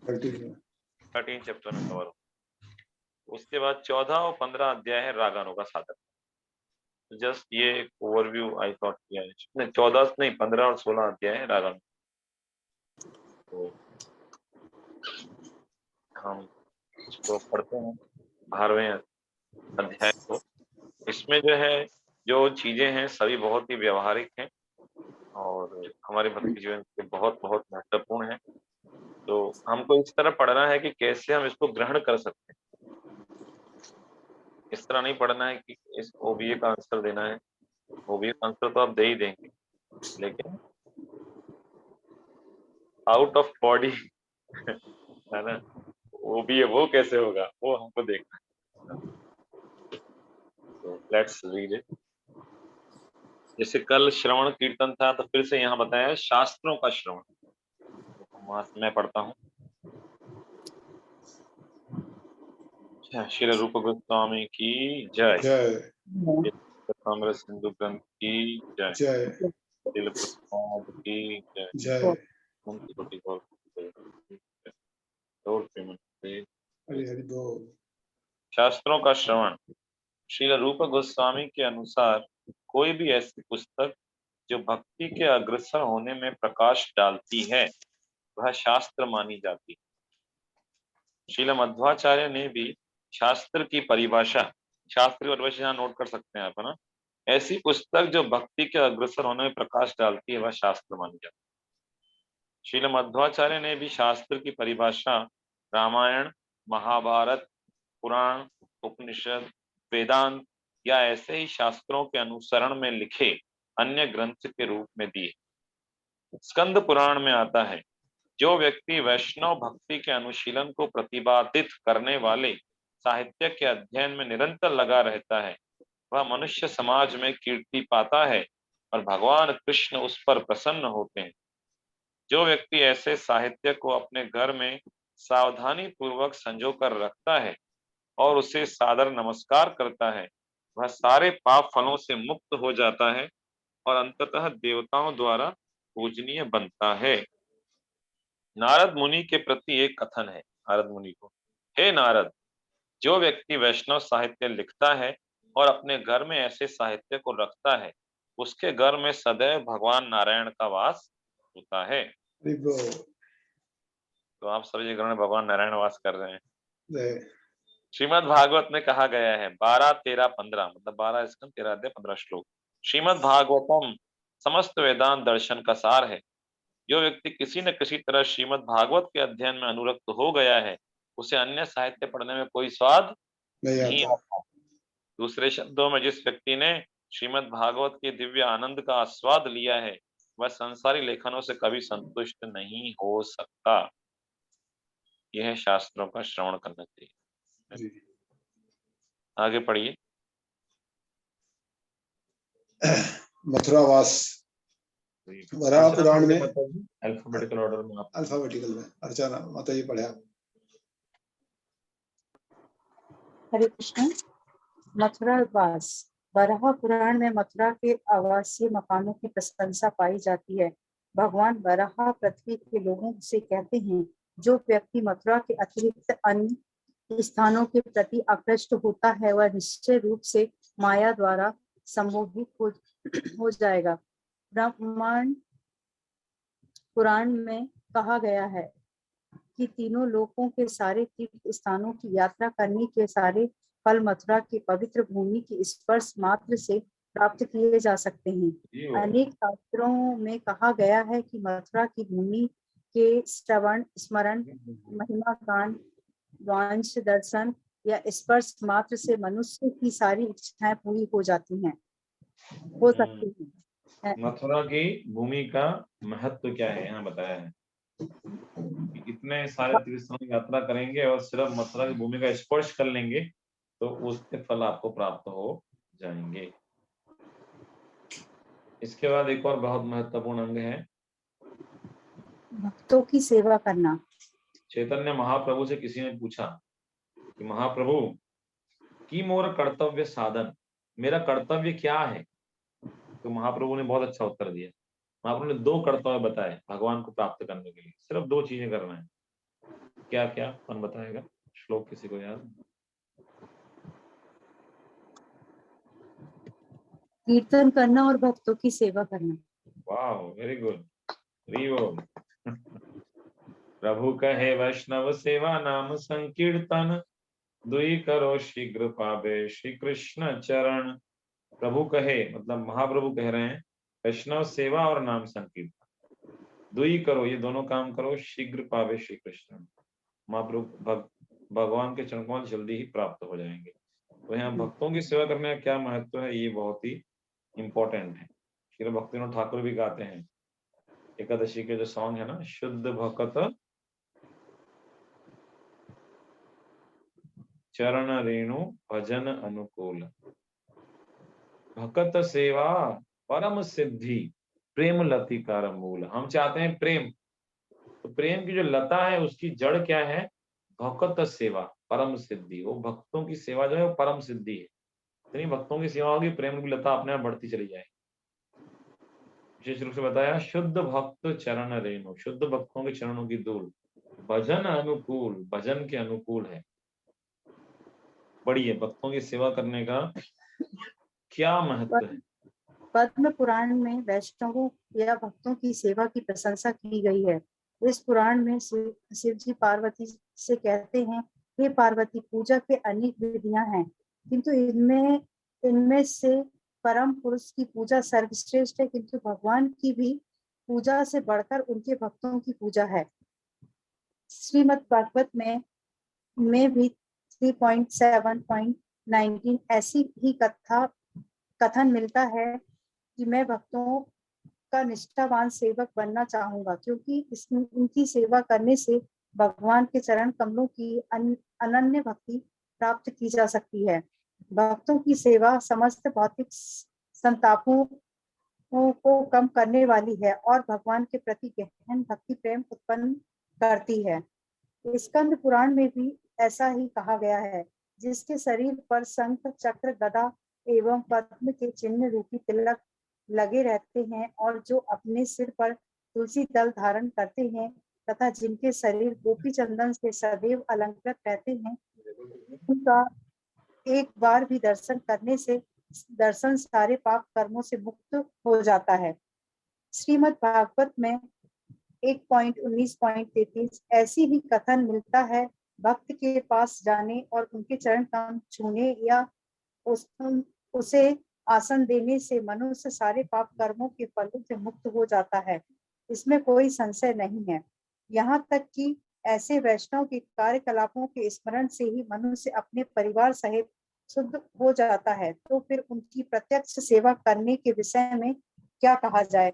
13 चैप्टर में कवर होगा। उसके बाद 14 और 15 अध्याय है रागानों का साधन। जस्ट ये एक ओवरव्यू आई थॉट किया है। नहीं 14 नहीं 15 और 16 अध्याय है रागानों। तो हम इसको पढ़ते हैं 12वें अध्याय को। इसमें जो है जो चीजें हैं सभी बहुत ही व्यवहारिक हैं और हमारे भक्ति जीवन के बहुत बहुत महत्वपूर्ण है। तो हमको इस तरह पढ़ना है कि कैसे हम इसको ग्रहण कर सकते हैं। इस तरह नहीं पढ़ना है कि इस ओबीए का आंसर देना है, ओबीए का आंसर तो आप दे ही देंगे, लेकिन आउट ऑफ बॉडी है ना, ओबीए वो कैसे होगा वो हमको देखना है। तो लेट्स रीड इट। जैसे कल श्रवण कीर्तन था तो फिर से यहाँ बताया शास्त्रों का श्रवण। मैं पढ़ता हूँ। श्री रूप गोस्वामी की जय। कथामृत सिंधु ग्रंथ की जय। जय श्रील प्रभुपाद की जय। जय। हरि हरि बोल। शास्त्रों का श्रवण। श्रील रूप गोस्वामी के अनुसार कोई भी ऐसी पुस्तक जो भक्ति के अग्रसर होने में प्रकाश डालती है वह शास्त्र मानी जाती है। श्रील मध्वाचार्य ने भी शास्त्र की परिभाषा, शास्त्र की परिभाषा यहाँ नोट कर सकते हैं आप, है ना। ऐसी पुस्तक जो भक्ति के अग्रसर होने में प्रकाश डालती है वह शास्त्र मानी जाती है। श्रील मध्वाचार्य ने भी शास्त्र की परिभाषा रामायण, महाभारत, पुराण, उपनिषद, वेदांत या ऐसे ही शास्त्रों के अनुसरण में लिखे अन्य ग्रंथ के रूप में दी है। स्कंद पुराण में आता है, जो व्यक्ति वैष्णव भक्ति के अनुशीलन को प्रतिपादित करने वाले साहित्य के अध्ययन में निरंतर लगा रहता है वह मनुष्य समाज में कीर्ति पाता है और भगवान कृष्ण उस पर प्रसन्न होते हैं। जो व्यक्ति ऐसे साहित्य को अपने घर में सावधानी पूर्वक संजो कर रखता है और उसे सादर नमस्कार करता है वह सारे पाप फलों से मुक्त हो जाता है और अंततः देवताओं द्वारा पूजनीय बनता है। नारद मुनि के प्रति एक कथन है नारद मुनि को, हे नारद, जो व्यक्ति वैष्णव साहित्य लिखता है और अपने घर में ऐसे साहित्य को रखता है उसके घर में सदैव भगवान नारायण का वास होता है। हरि बोल। तो आप सभी घर में भगवान नारायण वास कर रहे हैं। जय। श्रीमद् भागवत में कहा गया है 12, 13, 15 मतलब 12 स्कंद 13 अध्याय 15 श्लोक। श्रीमद् भागवतम समस्त वेदांत दर्शन का सार है। जो व्यक्ति किसी न किसी तरह श्रीमद् भागवत के अध्ययन में अनुरक्त हो गया है उसे अन्य साहित्य पढ़ने में कोई स्वाद नहीं आता। दूसरे शब्दों में जिस व्यक्ति ने श्रीमद् भागवत के दिव्य आनंद का आस्वाद लिया है वह संसारी लेखनों से कभी संतुष्ट नहीं हो सकता। यह शास्त्रों का श्रवण करना चाहिए। आगे पढ़िए। मथुरावास वराह पुराण में अल्फाबेटिकल ऑर्डर में अल्फाबेटिकल में अर्चना माता जी पढ़े आप। हरे कृष्ण। मथुरावास वराह पुराण में मथुरा के आवासीय मकानों की प्रशंसा पाई जाती है। भगवान वराह पृथ्वी के लोगों से कहते हैं, जो व्यक्ति मथुरा के अतिरिक्त अन्य स्थानों के प्रति आकृष्ट होता है वह निश्चय रूप से माया द्वारा सम्मोहित हो जाएगा। ब्रह्मांड पुराण में कहा गया है कि तीनों लोकों के सारे तीर्थ स्थानों की यात्रा करने के सारे फल मथुरा की पवित्र भूमि की स्पर्श मात्र से प्राप्त किए जा सकते हैं। अनेक शास्त्रों में कहा गया है कि मथुरा की भूमि के श्रवण, स्मरण, महिमा गान, वांछ दर्शन या स्पर्श मात्र से मनुष्य की सारी इच्छाएं पूरी हो जाती हैं, हो सकती हैं। मथुरा की भूमि का महत्व क्या है यहाँ बताया है। इतने सारे तीर्थों की यात्रा करेंगे और सिर्फ मथुरा की भूमि का स्पर्श कर लेंगे तो उसके फल आपको प्राप्त हो जाएंगे। इसके बाद एक और बहुत महत्वपूर्ण अंग है भक्तों की सेवा करना। चैतन्य महाप्रभु से किसी ने पूछा कि महाप्रभु की मोर कर्तव्य साधन, मेरा कर्तव्य क्या है। तो महाप्रभु ने बहुत अच्छा उत्तर दिया। महाप्रभु ने 2 कर्तव्य बताए भगवान को प्राप्त करने के लिए। सिर्फ 2 चीजें करना है। क्या क्या कौन बताएगा? श्लोक किसी को याद? कीर्तन करना और भक्तों की सेवा करना। वाह, वेरी गुड। प्रभु कहे वैष्णव सेवा नाम संकीर्तन, दुई करो शीघ्र पावे श्री कृष्ण चरण। प्रभु कहे मतलब महाप्रभु कह रहे हैं वैष्णव सेवा और नाम संकीर्तन, दुई करो, ये दोनों काम करो, शीघ्र पावे श्री कृष्ण। महाप्रभु भगवान के चरण कमल जल्दी ही प्राप्त हो जाएंगे। तो यहाँ भक्तों की सेवा करने का क्या महत्व है, ये बहुत ही इम्पोर्टेंट है। श्री भक्तिविनोद ठाकुर भी गाते हैं एकादशी के जो सॉन्ग है ना, शुद्ध भक्त चरण रेणु भजन अनुकूल, भक्त सेवा परम सिद्धि, प्रेम लतिकार मूल। हम चाहते हैं प्रेम, तो प्रेम की जो लता है उसकी जड़ क्या है? भक्त सेवा परम सिद्धि। वो भक्तों की सेवा जो है वो परम सिद्धि है। इतनी भक्तों की सेवा होगी, प्रेम की लता अपने आप बढ़ती चली जाए। विशेष रूप से बताया शुद्ध भक्त चरण रेणु, शुद्ध भक्तों के चरणों की धूल भजन अनुकूल, भजन के अनुकूल है। बढ़िए, भक्तों की सेवा करने का क्या महत्व है? पद्म पुराण में वैष्णवों या भक्तों की सेवा की प्रशंसा की गई है। इस पुराण में शिव जी पार्वती से कहते हैं, हे पार्वती, पूजा के अनेक विधियां हैं, किंतु इनमें इनमें से परम पुरुष की पूजा सर्वश्रेष्ठ है, किंतु भगवान की भी पूजा से बढ़कर उनके भक्तों की पूजा है। श्रीमद् भागवत में भी 3.7.19 ऐसी ही कथन मिलता है कि मैं भक्तों का निष्ठावान सेवक बनना चाहूंगा, क्योंकि इनकी सेवा करने से भगवान के चरण कमलों की अनन्य भक्ति प्राप्त की जा सकती है। भक्तों की सेवा समस्त भौतिक संतापों को कम करने वाली है और भगवान के प्रति गहन भक्ति प्रेम उत्पन्न करती है। स्कंद पुराण में भी ऐसा ही कहा गया है, जिसके शरीर पर शंख चक्र गदा एवं पद्म के चिन्ह रूपी तिलक लगे रहते हैं और जो अपने सिर पर तुलसी दल धारण करते हैं तथा जिनके शरीर गोपी चंदन से सदैव अलंकृत रहते हैं, उनका एक बार भी दर्शन सारे पाप कर्मों से मुक्त हो जाता है। श्रीमद् भागवत में 1.19.33 ऐसी ही कथन मिलता है, भक्त के पास जाने और उनके चरण कमल छूने या उसे आसन देने से मनुष्य सारे पाप कर्मों के फलों से मुक्त हो जाता है। इसमें कोई संशय नहीं है। यहाँ तक कि ऐसे वैष्णव के कार्यकलापों के स्मरण से ही मनुष्य अपने परिवार सहित शुद्ध हो जाता है, तो फिर उनकी प्रत्यक्ष सेवा करने के विषय में क्या कहा जाए।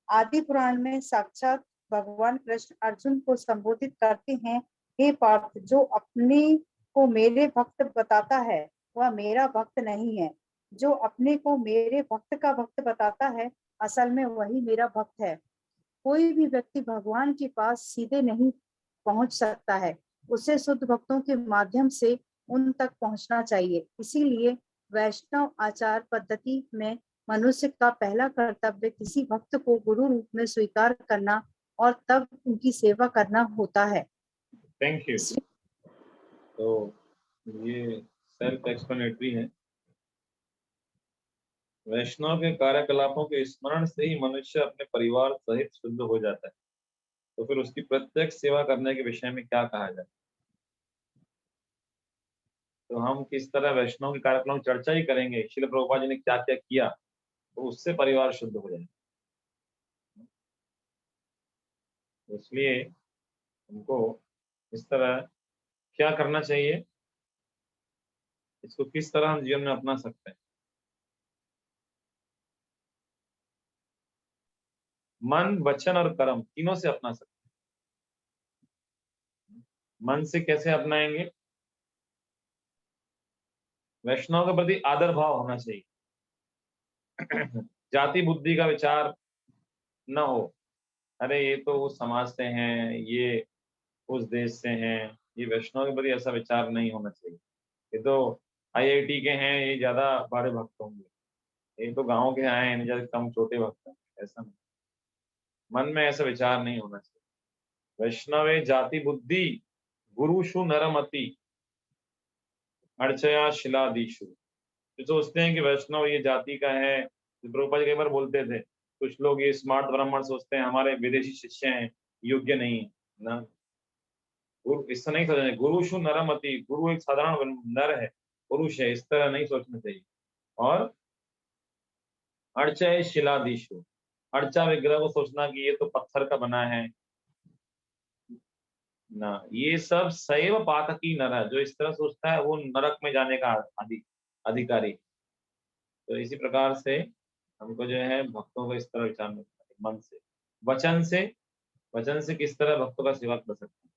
आदि पुराण में साक्षात भगवान कृष्ण अर्जुन को संबोधित करते हैं, हे पार्थ, जो अपने को मेरे भक्त बताता है वह मेरा भक्त नहीं है, जो अपने को मेरे भक्त का भक्त बताता है असल में वही मेरा भक्त है। कोई भी व्यक्ति भगवान के पास सीधे नहीं पहुंच सकता है, उसे शुद्ध भक्तों के माध्यम से उन तक पहुंचना चाहिए। इसीलिए वैष्णव आचार पद्धति में मनुष्य का पहला कर्तव्य किसी भक्त को गुरु रूप में स्वीकार करना और तब उनकी सेवा करना होता है। Thank you. तो ये सेल्फ एक्सप्लेनेटरी है। वैष्णव के कार्यकलापों के स्मरण से ही मनुष्य अपने परिवार सहित शुद्ध हो जाता है, तो फिर उसकी प्रत्यक्ष सेवा करने के विषय में क्या कहा जाए। तो हम किस तरह वैष्णव के कार्यक्रम चर्चा ही करेंगे, श्रील प्रभुपाद जी ने क्या क्या किया, तो उससे परिवार शुद्ध हो जाए। इसलिए हमको इस तरह क्या करना चाहिए, इसको किस तरह हम जीवन में अपना सकते हैं। मन, वचन और कर्म तीनों से अपना सकते हैं। मन से कैसे अपनाएंगे? वैष्णव के प्रति आदर भाव होना चाहिए। जाति बुद्धि का विचार न हो, अरे ये तो उस समाज से हैं, ये उस देश से हैं, ये वैष्णव के प्रति ऐसा विचार नहीं होना चाहिए। ये तो IIT के हैं, ये ज्यादा बड़े भक्त होंगे, ये तो गांव के आए हैं, ज्यादा कम छोटे भक्त हैं, ऐसा नहीं। मन में ऐसा विचार नहीं होना चाहिए। वैष्णवे जाति बुद्धि गुरुषु नरमति अर्चया शिलादीशु। जो सोचते हैं कि वैष्णव ये जाति का है, प्रभुपाद जी कई बार बोलते थे, कुछ लोग ये स्मार्ट ब्राह्मण सोचते हैं हमारे विदेशी शिष्य हैं, योग्य नहीं है ना। गुरु इससे नहीं सोचना, गुरुषु नरमति, गुरु एक साधारण नर है, पुरुष है, इस तरह नहीं सोचना चाहिए। और अर्चय शिलादीशु, अर्चा विग्रह को सोचना कि ये तो पत्थर का बना है ना, ये सब शैव पातकी नर है। जो इस तरह सोचता है वो नरक में जाने का अधिकारी। तो इसी प्रकार से हमको जो है भक्तों को इस तरह विचार में मन से, वचन से किस तरह भक्तों का सेवा कर सकते हैं।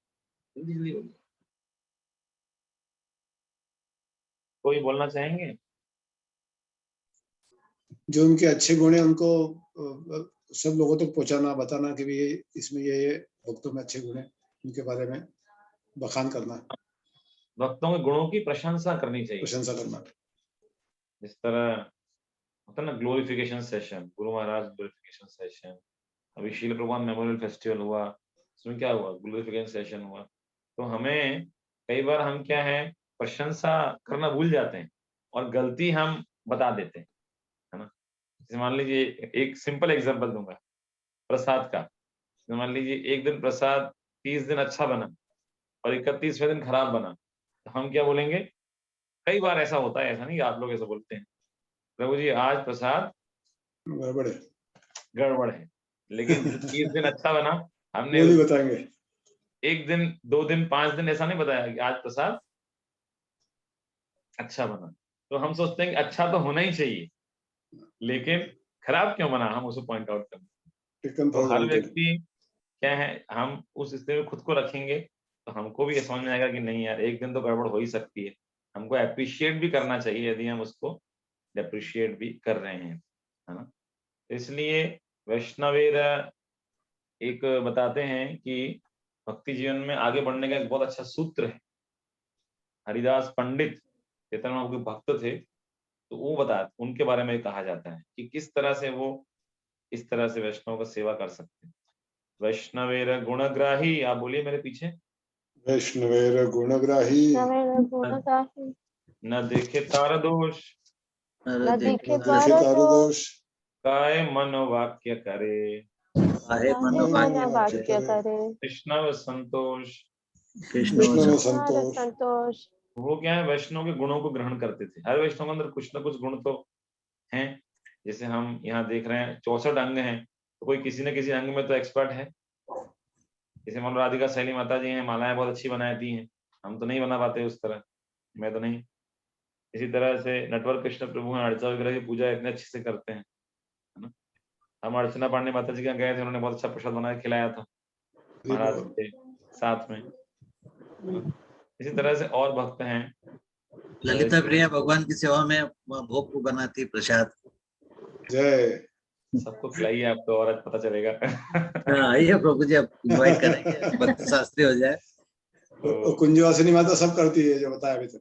जल्दी बोलिए, कोई बोलना चाहेंगे? जो उनके अच्छे गुण है उनको सब लोगों तक पहुंचाना, बताना कि भी इसमें ये भक्तों में अच्छे गुण है, उनके बारे में बखान करना, भक्तों के गुणों की प्रशंसा करनी चाहिए। प्रशंसा करना। जिस तरह होता है ना glorification session, Guru Maharaj glorification session, अभी शील प्रभुपाद मेमोरियल फेस्टिवल हुआ, उसमें क्या हुआ, ग्लोरिफिकेशन सेशन हुआ। तो हमें कई बार हम क्या है, प्रशंसा करना भूल जाते हैं और गलती हम बता देते हैं, है ना। जैसे मान लीजिए एक सिंपल एग्जांपल दूंगा प्रसाद का। तो मान लीजिए एक दिन प्रसाद 30 दिन अच्छा बना और 31वें दिन खराब बना, तो हम क्या बोलेंगे? कई बार ऐसा होता है, ऐसा नहीं कि आप लोग ऐसा बोलते हैं, प्रभु जी आज प्रसाद गड़बड़ है, गड़बड़ है। लेकिन जो 30 दिन अच्छा बना, हमने वो नहीं बताएंगे। एक दिन, 2 दिन, 5 दिन ऐसा नहीं बताया कि आज प्रसाद अच्छा बना। तो हम सोचते हैं कि अच्छा तो होना ही चाहिए, लेकिन खराब क्यों बना, हम उसे पॉइंट आउट करते हैं। टिकन तो फॉर हर ग्रांटेड। व्यक्ति क्या है, हम उस स्थिति में खुद को रखेंगे तो हमको भी ये समझ में आएगा कि नहीं यार, एक दिन तो गड़बड़ हो ही सकती है। हमको एप्रिशिएट भी करना चाहिए यदि हम उसको डेप्रिशिएट भी कर रहे हैं, है ना। इसलिए वैष्णवेर एक बताते हैं कि भक्ति जीवन में आगे बढ़ने का एक बहुत अच्छा सूत्र है। हरिदास पंडित चैतन्य महाप्रभु के भक्त थे, तो वो बता, उनके बारे में कहा जाता है कि किस तरह से वो इस तरह से वैष्णव का सेवा कर सकते हैं। वैष्णवेर गुणग्राही, आप बोलिए मेरे पीछे। वैष्णवेर गुणग्राही नवें गुणग्राही, न देखे तार दोष, न दिखे न देखे तारु दोष, काय मन वाक्य करे, काहे काहे मन मन वाक्य वाक्य करे, वैष्णव संतोष। कृष्ण कृष्ण में हमार संतोष। संतोष। वो क्या है, वैष्णव के गुणों को ग्रहण करते थे। हर वैष्णव के अंदर कुछ ना कुछ गुण तो हैं। जैसे हम यहाँ देख रहे हैं 64 अंग हैं, तो कोई किसी न किसी अंग में तो एक्सपर्ट है। जैसे मान लो राधिका शैली माता जी हैं, मालाएं बहुत अच्छी बनाती हैं, हम तो नहीं बना पाते उस तरह, मैं तो नहीं। इसी तरह से नटवर कृष्ण प्रभु हैं, अर्चा वगैरह की पूजा इतने अच्छे से करते हैं, है ना। हम अर्चना पांडे माता जी के यहाँ गए थे, उन्होंने बहुत अच्छा प्रसाद बना के खिलाया था महाराज के साथ में, है ना। इसी तरह से और भक्त हैं। ललिता प्रिया भगवान की सेवा में भोग को बनाती प्रसाद। जय। सबको खिलाइए आप तो और पता चलेगा। हाँ आइए प्रभु जी, आप इनवाइट करेंगे, भक्ति शास्त्री हो जाए। और कुंजवासिनी माता सब करती है जो बताया अभी तक।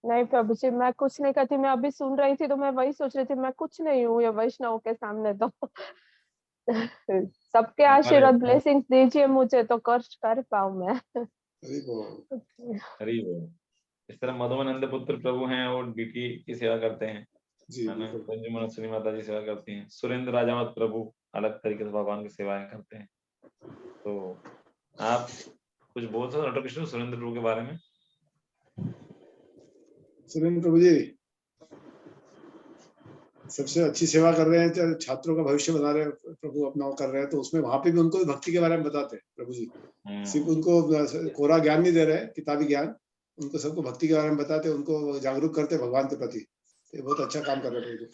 नहीं प्रभु जी, मैं कुछ नहीं करती, मैं अभी सुन रही थी तो मैं वही सोच रही थी, मैं कुछ नहीं हूँ ये वैष्णव के सामने तो। सबके आशीर्वाद ब्लेसिंग्स दीजिए मुझे तो कर पाऊँ मैं। हरि बोल। हरि बोल। इस तरह मधुमानंद पुत्र प्रभु हैं, वो डीटी की सेवा करते हैं, जी है ना। बिल्कुल। कुंजमनस्विनी माता जी सेवा करती हैं। सुरेंद्र राजावत प्रभु अलग तरीके से भगवान की सेवाएं करते हैं। तो आप कुछ बोल सकते डॉक्टर कृष्ण सुरेंद्र प्रभु के बारे में? सुरेंद्र प्रभु जी सबसे अच्छी सेवा कर रहे हैं, छात्रों का भविष्य बना रहे हैं प्रभु, अपना कर रहे हैं, तो उसमें वहां पे भी उनको भक्ति के बारे में बताते हैं प्रभु जी। सिर्फ उनको कोरा ज्ञान नहीं दे रहे, किताबी ज्ञान, उनको सबको भक्ति के बारे में बताते, उनको जागरूक करते भगवान के प्रति। ये बहुत अच्छा काम कर रहे हैं।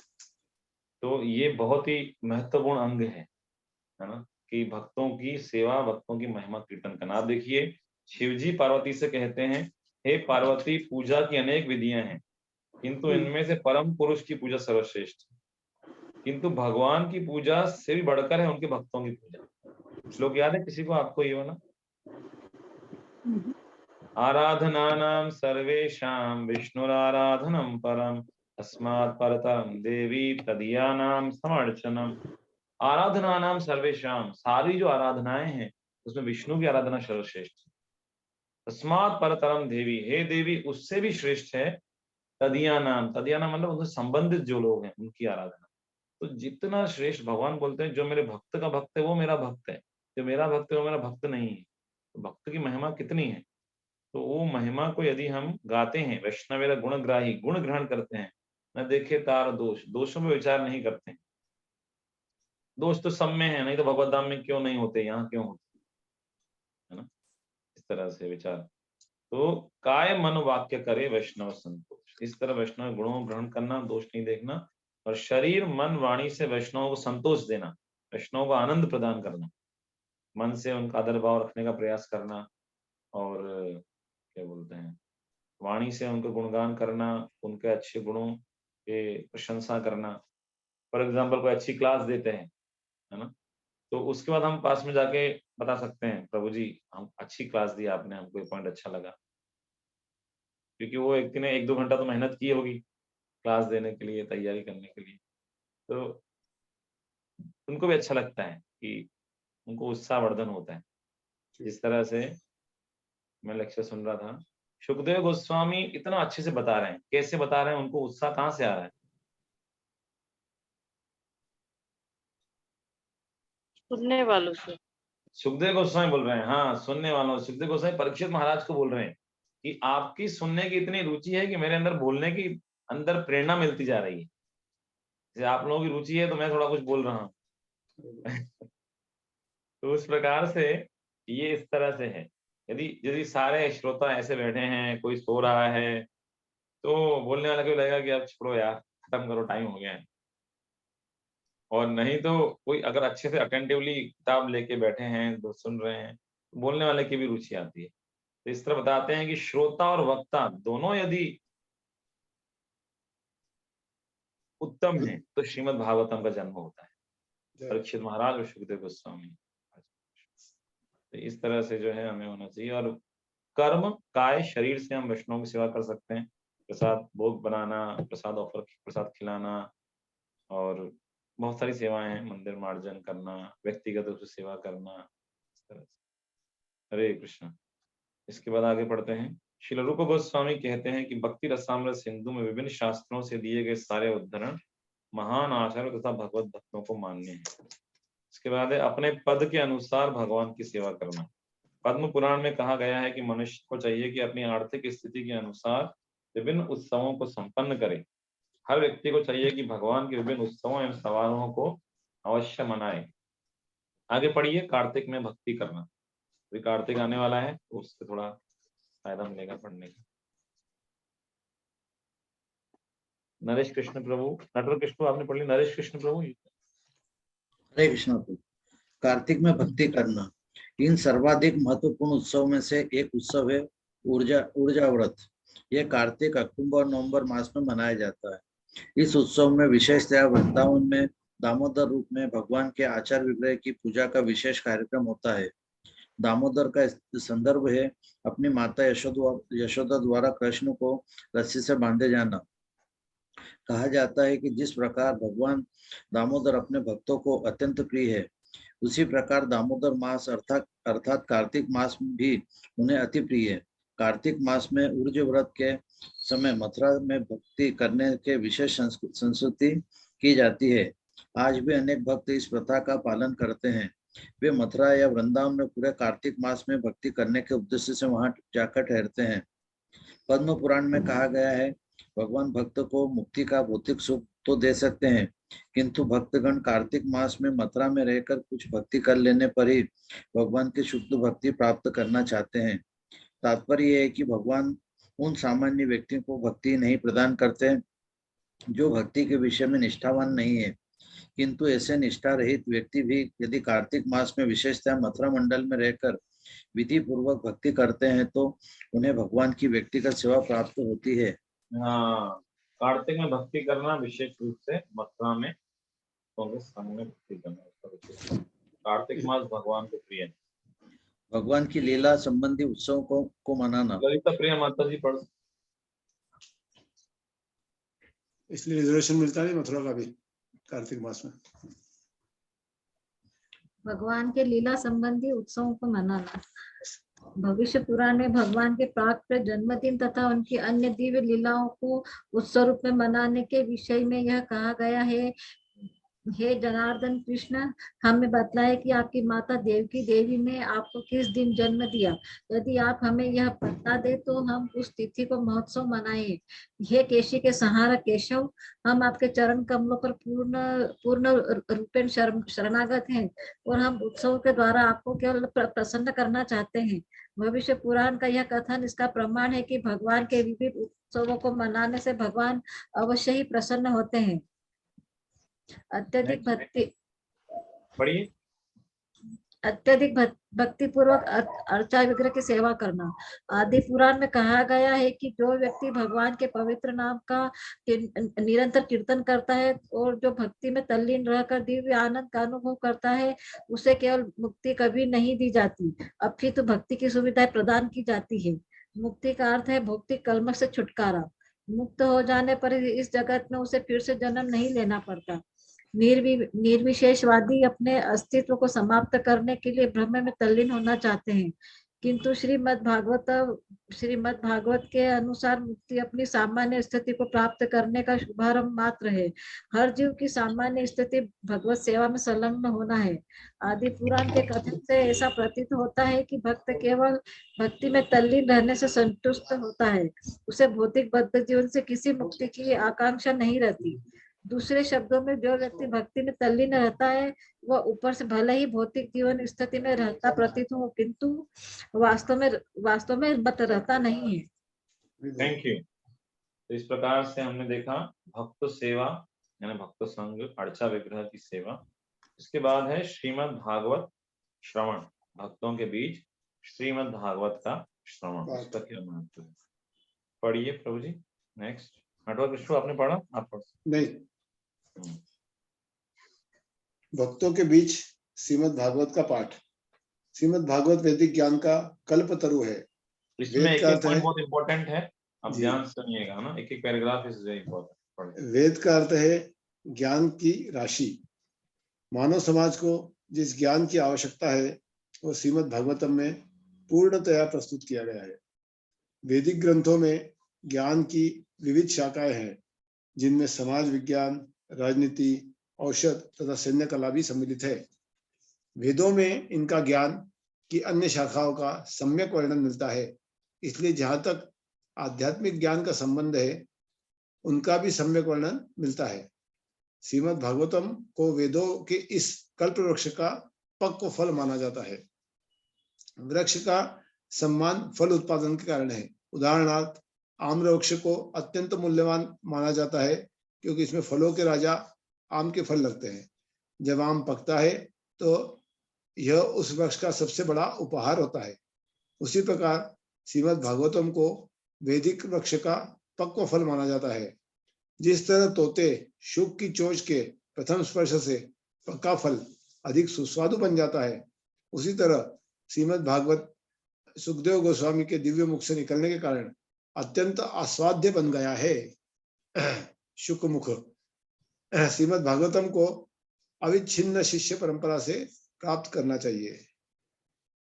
तो ये बहुत ही महत्वपूर्ण अंग है ना, कि भक्तों की सेवा, भक्तों की महिमा कीर्तन करना। आप देखिए शिव जी पार्वती से कहते हैं, हे पार्वती पूजा की अनेक विधियां हैं, किंतु इनमें से परम पुरुष की पूजा सर्वश्रेष्ठ, किंतु भगवान की पूजा से भी बढ़कर है उनके भक्तों की पूजा। श्लोक याद है किसी को, आपको ये वाला? आराधनानां सर्वेषां विष्णुराराधनं परम, अस्मात् परतरं देवी तदीयानां समर्चनम। आराधनानां सर्वेषां, सारी जो आराधनाएं हैं उसमें विष्णु की आराधना सर्वश्रेष्ठ। अस्मात् परतरम देवी, हे देवी उससे भी श्रेष्ठ है। तदीयानाम, तदीयानाम मतलब उनसे संबंधित जो लोग हैं उनकी आराधना। तो जितना श्रेष्ठ, भगवान बोलते हैं जो मेरे भक्त का भक्त है वो मेरा भक्त है, जो मेरा भक्त है वो मेरा भक्त नहीं है। तो भक्त की महिमा कितनी है, तो वो महिमा को यदि हम गाते हैं, वैष्णवेर गुणग्राही, गुण ग्रहण करते हैं, न देखे तार दोष, दोषों में विचार नहीं करते हैं। दोष तो सब में है, नहीं तो भगवत धाम में क्यों नहीं होते, यहाँ क्यों होते, है ना। इस तरह से विचार। तो काय मन वाक्य करे वैष्णव संतोष, इस तरह वैष्णव गुणों को ग्रहण करना, दोष नहीं देखना, और शरीर मन वाणी से वैष्णव को संतोष देना, वैष्णव को आनंद प्रदान करना, मन से उनका आदर भाव रखने का प्रयास करना, और क्या बोलते हैं, वाणी से उनको गुणगान करना, उनके अच्छे गुणों के प्रशंसा करना। फॉर एग्जाम्पल कोई अच्छी क्लास देते हैं, है ना, तो उसके बाद हम पास में जाके बता सकते हैं, प्रभु जी हम अच्छी क्लास दी आपने, हमको ये पॉइंट अच्छा लगा, क्योंकि वो व्यक्ति ने 1-2 घंटा तो मेहनत की होगी, क्लास देने के लिए, तैयारी करने के लिए, तो उनको भी अच्छा लगता है कि उनको उत्साहवर्धन होता है। जिस तरह से मैं लेक्चर सुन रहा था, सुखदेव गोस्वामी इतना अच्छे से बता रहे हैं, कैसे बता रहे हैं, उनको उत्साह कहाँ से आ रहा है? सुनने वालों से। सुखदेव गोस्वामी बोल रहे हैं, हाँ, सुनने वालों, सुखदेव गोस्वामी परीक्षित महाराज को बोल रहे हैं कि आपकी सुनने की इतनी रुचि है कि मेरे अंदर बोलने की अंदर प्रेरणा मिलती जा रही है। जैसे आप लोगों की रुचि है तो मैं थोड़ा कुछ बोल रहा हूँ। तो उस प्रकार से ये इस तरह से है। यदि यदि सारे श्रोता ऐसे बैठे हैं, कोई सो रहा है, तो बोलने वाले को लगेगा कि अब छोड़ो यार, खत्म करो, टाइम हो गया है। और नहीं तो कोई अगर अच्छे से अटेंटिवली किताब लेके बैठे हैं, तो सुन रहे हैं, तो बोलने वाले की भी रुचि आती है। तो इस तरह बताते हैं कि श्रोता और वक्ता दोनों यदि उत्तम है तो श्रीमद् भागवतम का जन्म होता है। परीक्षित महाराज और सुखदेव गोस्वामी। तो इस तरह से जो है हमें होना चाहिए। और कर्म काय शरीर से हम वैष्णव की सेवा कर सकते हैं, प्रसाद भोग बनाना, प्रसाद ऑफर, प्रसाद खिलाना, और बहुत सारी सेवाएं हैं, मंदिर मार्जन करना, व्यक्तिगत रूप से सेवा करना, इस तरह से। हरे कृष्ण। इसके बाद आगे पढ़ते हैं। श्रील रूप गोस्वामी कहते हैं कि भक्ति रसामृत सिंधु में विभिन्न शास्त्रों से दिए गए सारे उद्धरण महान आचार्य तथा भगवत भक्तों को मान्य है। इसके बाद है अपने पद के अनुसार भगवान की सेवा करना। पद्म पुराण में कहा गया है कि मनुष्य को चाहिए कि अपनी आर्थिक स्थिति के अनुसार विभिन्न उत्सवों को संपन्न करे। हर व्यक्ति को चाहिए कि भगवान के विभिन्न उत्सवों एवं समारोहों को अवश्य मनाए। आगे पढ़िए, कार्तिक में भक्ति करना। अभी कार्तिक आने वाला है तो उससे थोड़ा फायदा मिलेगा पढ़ने का। नरेश कृष्ण प्रभु, नटर कृष्ण आपने पढ़ ली, नरेश कृष्ण प्रभु। हरे कृष्ण प्रभु। कार्तिक में भक्ति करना। इन सर्वाधिक महत्वपूर्ण उत्सव में से एक उत्सव है ऊर्जा व्रत। यह कार्तिक, अक्टूबर, नवंबर मास में मनाया जाता है। इस उत्सव में विशेषतया वृंदावन में दामोदर रूप में भगवान के आचार विग्रह की पूजा का विशेष कार्यक्रम होता है। दामोदर का संदर्भ है अपनी माता यशोदा द्वारा कृष्ण को रस्सी से बांधे जाना। कहा जाता है कि जिस प्रकार भगवान दामोदर अपने भक्तों को अत्यंत प्रिय है, उसी प्रकार दामोदर मास अर्थात कार्तिक मास भी उन्हें अति प्रिय है। कार्तिक मास में ऊर्जा व्रत के समय मथुरा में भक्ति करने के विशेष संस्कृति की जाती है। आज भी अनेक भक्त इस प्रथा का पालन करते हैं। वे मथुरा या वृंदावन में पूरे कार्तिक मास में भक्ति करने के उद्देश्य से वहां जाकर ठहरते हैं। पद्म पुराण में कहा गया है, भगवान भक्त को मुक्ति का भौतिक सुख तो दे सकते हैं, किंतु भक्तगण कार्तिक मास में मथुरा में रहकर कुछ भक्ति कर लेने पर ही भगवान की शुद्ध भक्ति प्राप्त करना चाहते हैं। तात्पर्य यह है कि भगवान उन सामान्य व्यक्तियों को भक्ति नहीं प्रदान करते जो भक्ति के विषय में निष्ठावान नहीं है, किंतु ऐसे निष्ठा रहित व्यक्ति भी यदि कार्तिक मास में विशेषतः मथुरा मंडल में रहकर विधि पूर्वक भक्ति करते हैं तो उन्हें भगवान की व्यक्तिगत सेवा प्राप्त होती है। हाँ, कार्तिक में भक्ति करना, विशेष रूप से मथुरा में सामने भक्ति करना। कार्तिक मास भगवान को प्रिय है। भगवान की लीला संबंधी उत्सवों को मनाना। ललिता प्रिया माता जी पढ़। इसलिए रिजर्वेशन मिलता है मथुरा का भी कार्तिक मास में। भगवान के लीला संबंधी उत्सवों को मनाना। भविष्य पुराण में भगवान के प्राक जन्मदिन तथा उनकी अन्य दिव्य लीलाओं को उत्सव रूप में मनाने के विषय में यह कहा गया है, हे जनार्दन कृष्ण, हमें बतलाए कि आपकी माता देवकी देवी ने आपको किस दिन जन्म दिया। यदि आप हमें यह बता दे तो हम उस तिथि को महोत्सव मनाएं। हे केशी के सहारा केशव, हम आपके चरण कमलों पर पूर्ण रूपेण शरणागत हैं और हम उत्सव के द्वारा आपको केवल प्रसन्न करना चाहते हैं। भविष्य पुराण का यह कथन इसका प्रमाण है कि भगवान के विविध उत्सवों को मनाने से भगवान अवश्य ही प्रसन्न होते हैं। अत्यधिक भक्ति पूर्वक अर्चा विग्रह की सेवा करना। आदि पुराण में कहा गया है कि जो व्यक्ति भगवान के पवित्र नाम का निरंतर कीर्तन करता है और जो भक्ति में तल्लीन रहकर दिव्य आनंद का अनुभव करता है, उसे केवल मुक्ति कभी नहीं दी जाती, अपितु भक्ति की सुविधाएं प्रदान की जाती है। मुक्ति का अर्थ है भौतिक कलमश से छुटकारा। मुक्त हो जाने पर इस जगत में उसे फिर से जन्म नहीं लेना पड़ता। निर्विशेषवादी अपने अस्तित्व को समाप्त करने के लिए ब्रह्म में तल्लीन होना चाहते हैं, किंतु श्रीमद् भागवत के अनुसार मुक्ति अपनी सामान्य स्थिति को प्राप्त करने का शुभारंभ मात्र है। हर जीव की सामान्य स्थिति भगवत सेवा में संलग्न होना है। आदि पुराण के कथन से ऐसा प्रतीत होता है कि भक्त केवल भक्ति में तल्लीन रहने से संतुष्ट होता है, उसे भौतिक बद्ध जीवन से किसी मुक्ति की आकांक्षा नहीं रहती। दूसरे शब्दों में जो व्यक्ति भक्ति में तल्लीन रहता है वह ऊपर से भले ही भौतिक जीवन स्थिति में रहता प्रतीत हो, किंतु वास्तव में मत रहता नहीं है। Thank you. तो इस प्रकार से हमने देखा भक्त सेवा यानी भक्त संग, अर्चा विग्रह की सेवा। इसके बाद है श्रीमद् भागवत श्रवण, भक्तों के बीच श्रीमद् भागवत का श्रवण, इसका क्या महत्व है? पढ़िए प्रभु जी। नेक्स्ट नटवर कृष्ण, आपने पढ़ा? आप पढ़ नहीं। भक्तों के बीच श्रीमद् भागवत का पाठ। श्रीमद् भागवत वैदिक ज्ञान का कल्पतरु है। इसमें एक एक पॉइंट बहुत इंपॉर्टेंट है, आप ध्यान से सुनिएगा ना, एक एक पैराग्राफ इज वेरी इंपॉर्टेंट। वेद का अर्थ है ज्ञान की राशि। मानव समाज को जिस ज्ञान की आवश्यकता है वो श्रीमद् भागवतम में पूर्णतया प्रस्तुत किया गया है। वैदिक ग्रंथों में ज्ञान की विविध शाखाएं हैं, जिनमें समाज विज्ञान, राजनीति, औषध तथा सैन्य कला भी सम्मिलित है। वेदों में इनका ज्ञान की अन्य शाखाओं का सम्यक वर्णन मिलता है, इसलिए जहां तक आध्यात्मिक ज्ञान का संबंध है उनका भी सम्यक वर्णन मिलता है। श्रीमद् भागवतम को वेदों के इस कल्प वृक्ष का पक्व फल माना जाता है। वृक्ष का सम्मान फल उत्पादन के कारण है। उदाहरणार्थ आम्र वृक्ष को अत्यंत मूल्यवान माना जाता है क्योंकि इसमें फलों के राजा आम के फल लगते हैं। जब आम पकता है तो यह उस वृक्ष का सबसे बड़ा उपहार होता है। उसी प्रकार श्रीमद् भागवतम को वैदिक वृक्ष का पक्व फल माना जाता है। जिस तरह तोते शुक की चोंच के प्रथम स्पर्श से पक्का फल अधिक सुस्वादु बन जाता है, उसी तरह श्रीमद् भागवत सुखदेव गोस्वामी के दिव्य मुख से निकलने के कारण अत्यंत आस्वाद्य बन गया है। शुक मुख। श्रीमद् भागवतम को अविच्छिन्न शिष्य परंपरा से प्राप्त करना चाहिए।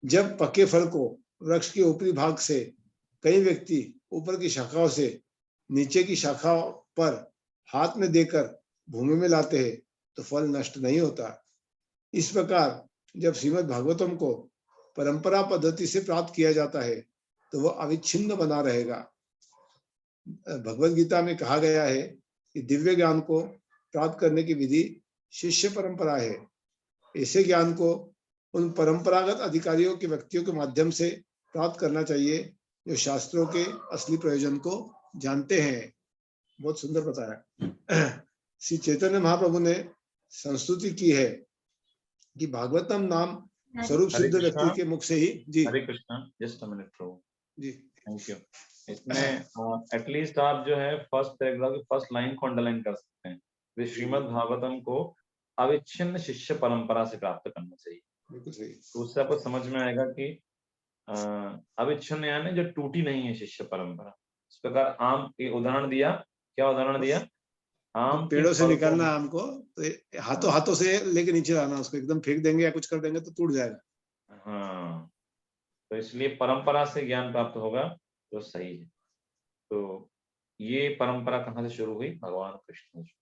जब पके फल को वृक्ष के ऊपरी भाग से कई व्यक्ति ऊपर की शाखाओं से नीचे की शाखाओं पर हाथ में देकर भूमि में लाते हैं तो फल नष्ट नहीं होता। इस प्रकार जब श्रीमद् भागवतम को परंपरा पद्धति से प्राप्त किया जाता है तो वह अविच्छिन्न बना रहेगा। भगवद गीता में कहा गया है कि दिव्य ज्ञान को प्राप्त करने की विधि शिष्य परंपरा है। ऐसे ज्ञान को उन परंपरागत अधिकारियों के व्यक्तियों के माध्यम से प्राप्त करना चाहिए जो शास्त्रों के असली प्रयोजन को जानते हैं। बहुत सुंदर बताया। श्री चैतन्य महाप्रभु ने संस्तुति की है कि भागवतम नाम स्वरूप सिद्ध व्यक्ति के मुख से ही। जी Hare Krishna, just a minute प्रभु जी, थैंक यू। इसमें एटलीस्ट आप जो है फर्स्ट पैराग्राफ की फर्स्ट लाइन को अंडरलाइन कर सकते हैं। वे श्रीमद् भागवतम को अविच्छिन्न शिष्य परंपरा से प्राप्त करना चाहिए। बिल्कुल सही। तो उससे आपको समझ में आएगा कि अविच्छिन्न यानी जो टूटी नहीं है शिष्य परंपरा। इस प्रकार आम के उदाहरण दिया, क्या उदाहरण दिया? आम पेड़ों से निकालना आम को तो हाथों से लेके नीचे लाना, उसको एकदम फेंक देंगे या कुछ कर देंगे तो टूट जाएगा। हाँ, तो इसलिए परंपरा से ज्ञान प्राप्त होगा तो सही है। तो ये परंपरा कहाँ से शुरू हुई? भगवान कृष्ण से।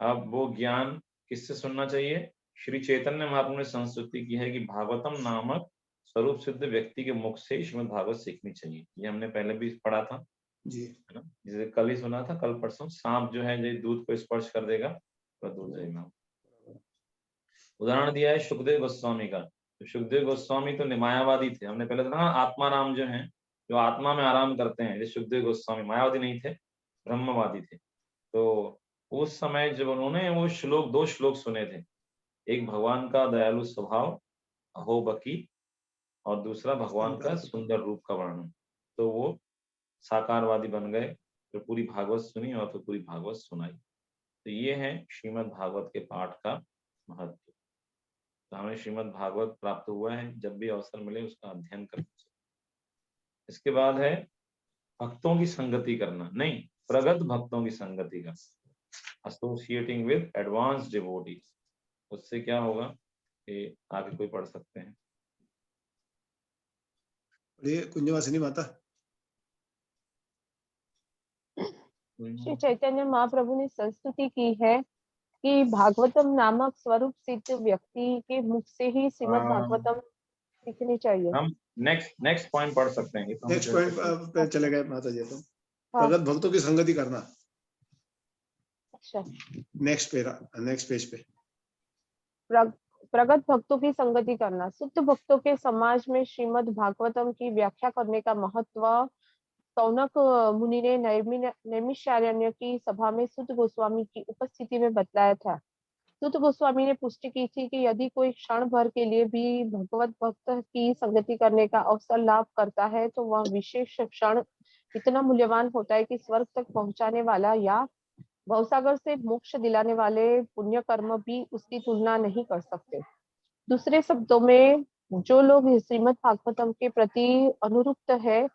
अब वो ज्ञान किससे सुनना चाहिए? श्री चैतन्य महाप्रभु ने संस्तुति की है कि भागवतम नामक स्वरूप सिद्ध व्यक्ति के मुख से श्रीमद् भागवत सीखनी चाहिए। ये हमने पहले भी पढ़ा था जी, है ना, जैसे कल ही सुना था, कल परसों। सांप जो है जो दूध को स्पर्श कर देगा तो दूध जाएगा। उदाहरण दिया है सुखदेव गोस्वामी का। तो सुखदेव गोस्वामी तो मायावादी थे। हमने पहले देखा आत्माराम जो है, जो आत्मा में आराम करते हैं, जैसे सुखदेव गोस्वामी मायावादी नहीं थे, ब्रह्मवादी थे। तो उस समय जब उन्होंने वो श्लोक, 2 श्लोक सुने थे, एक भगवान का दयालु स्वभाव अहो बकी और दूसरा भगवान का सुंदर रूप का वर्णन, तो वो साकारवादी बन गए। तो पूरी भागवत सुनी और फिर पूरी भागवत सुनाई। तो ये है श्रीमद् भागवत के पाठ का महत्व। तो हमें श्रीमद् भागवत प्राप्त हुआ है, जब भी अवसर मिले उसका अध्ययन करना चाहिए। इसके बाद है भक्तों की संगति करना नहीं, प्रगत भक्तों की संगति करना, एसोसिएटिंग विद एडवांस डिवोटी। उससे क्या होगा कि आगे कोई पढ़ सकते हैं। ये कुंजवासिनी माता। श्री चैतन्य महाप्रभु ने संस्तुति की है कि भागवतम नामक स्वरूप सिद्ध व्यक्ति के मुख से ही श्रीमद् भागवतम सीखनी चाहिए। हम नेक्स्ट पॉइंट पढ़ सकते हैं। नेक्स्ट पॉइंट पे चले गए माता जी। तो हाँ। प्रगत भक्तों की संगति करना। अच्छा, नेक्स्ट पेज पे प्रगत भक्तों की संगति करना। शुद्ध भक्तों के समाज में श्रीमद् भागवतम की व्याख्या करने का महत्व सौनक मुनि ने नैमिषारण्य की सभा में शुद्ध गोस्वामी की उपस्थिति में बतलाया था। शुद्ध गोस्वामी ने पुष्टि की थी कि यदि कोई क्षण भर के लिए भी भगवत भक्त की संगति करने का अवसर लाभ करता है तो वह विशेष क्षण इतना मूल्यवान होता है कि स्वर्ग तक पहुंचाने वाला या भवसागर से मोक्ष दिलाने वाले पुण्य कर्म भी उसकी तुलना नहीं कर सकते। दूसरे शब्दों में, जो लोग श्रीमद् भागवतम के प्रति अनुरुक्त है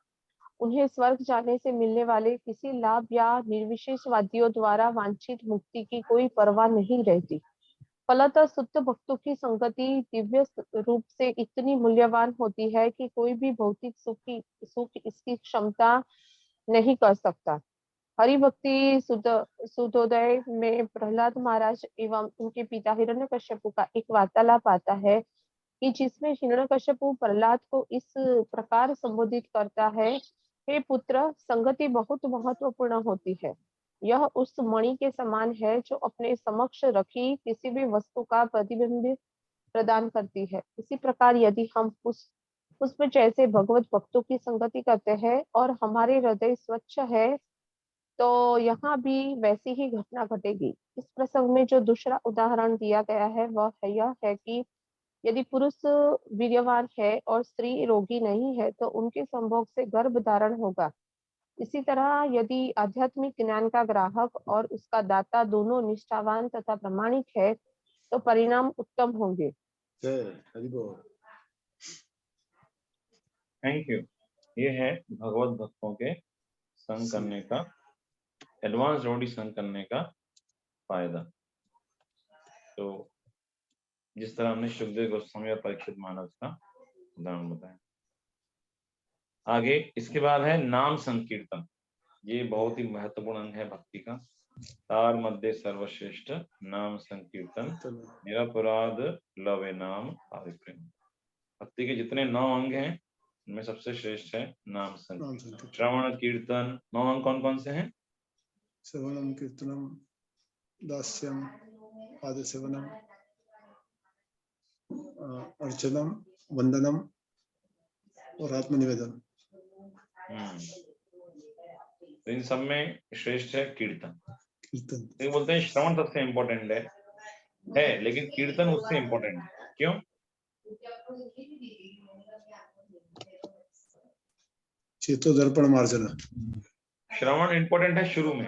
उन्हें स्वर्ग जाने से मिलने वाले किसी लाभ या निर्विशेषवादियों द्वारा वांछित मुक्ति की कोई परवाह नहीं रहती। फलतः शुद्ध भक्तों की संगति दिव्य रूप से इतनी मूल्यवान होती है कि कोई भी भौतिक सुख इसकी क्षमता नहीं कर सकता। हरि भक्ति सुधोदय में प्रहलाद महाराज एवं उनके पिता हिरण्यकश्यपु का एक वार्तालाप आता है कि जिसमें हिरण्यकश्यपु प्रहलाद को इस प्रकार संबोधित करता है, हे पुत्र, संगति बहुत महत्वपूर्ण होती है। यह उस मणि के समान है जो अपने समक्ष रखी किसी भी वस्तु का प्रतिबिंब प्रदान करती है। इसी प्रकार यदि हम पुष्प जैसे भगवत भक्तों की संगति करते हैं और हमारे हृदय स्वच्छ है तो यहाँ भी वैसी ही घटना घटेगी। इस प्रसंग में जो दूसरा उदाहरण दिया गया है वह यह है कि यदि पुरुष वीर्यवान है और स्त्री रोगी नहीं है तो उनके संभोग से गर्भ धारण होगा। इसी तरह यदि आध्यात्मिक ज्ञान का ग्राहक और उसका दाता दोनों निष्ठावान तथा प्रामाणिक है तो परिणाम उत्तम होंगे। Thank you. ये है भगवत भक्तों के संग करने का, एडवांस डिवोटी संग करने का फायदा। तो जिस तरह हमने सुखदेव गोस्वामी और परीक्षित महाराज का उदाहरण बताया। आगे इसके बाद है नाम संकीर्तन। ये बहुत ही महत्वपूर्ण अंग है भक्ति का। तार मध्य सर्वश्रेष्ठ नाम संकीर्तन, निरपराध लवे नाम प्रेम। भक्ति के जितने 9 अंग हैं उनमें सबसे श्रेष्ठ है नाम संकीर्तन। श्रवण कीर्तन 9 अंग कौन कौन से हैं? श्रवणम कीर्तनम दास्यम पादसेवनम अर्चनम वंदनम और आत्मनिवेदन। तो इन सब में श्रेष्ठ है कीर्तन। तो बोलते हैं श्रवण सबसे इम्पोर्टेंट है लेकिन कीर्तन उससे इम्पोर्टेंट है। क्यों? चेतो दर्पण मार्जना। श्रवण इम्पोर्टेंट है शुरू में।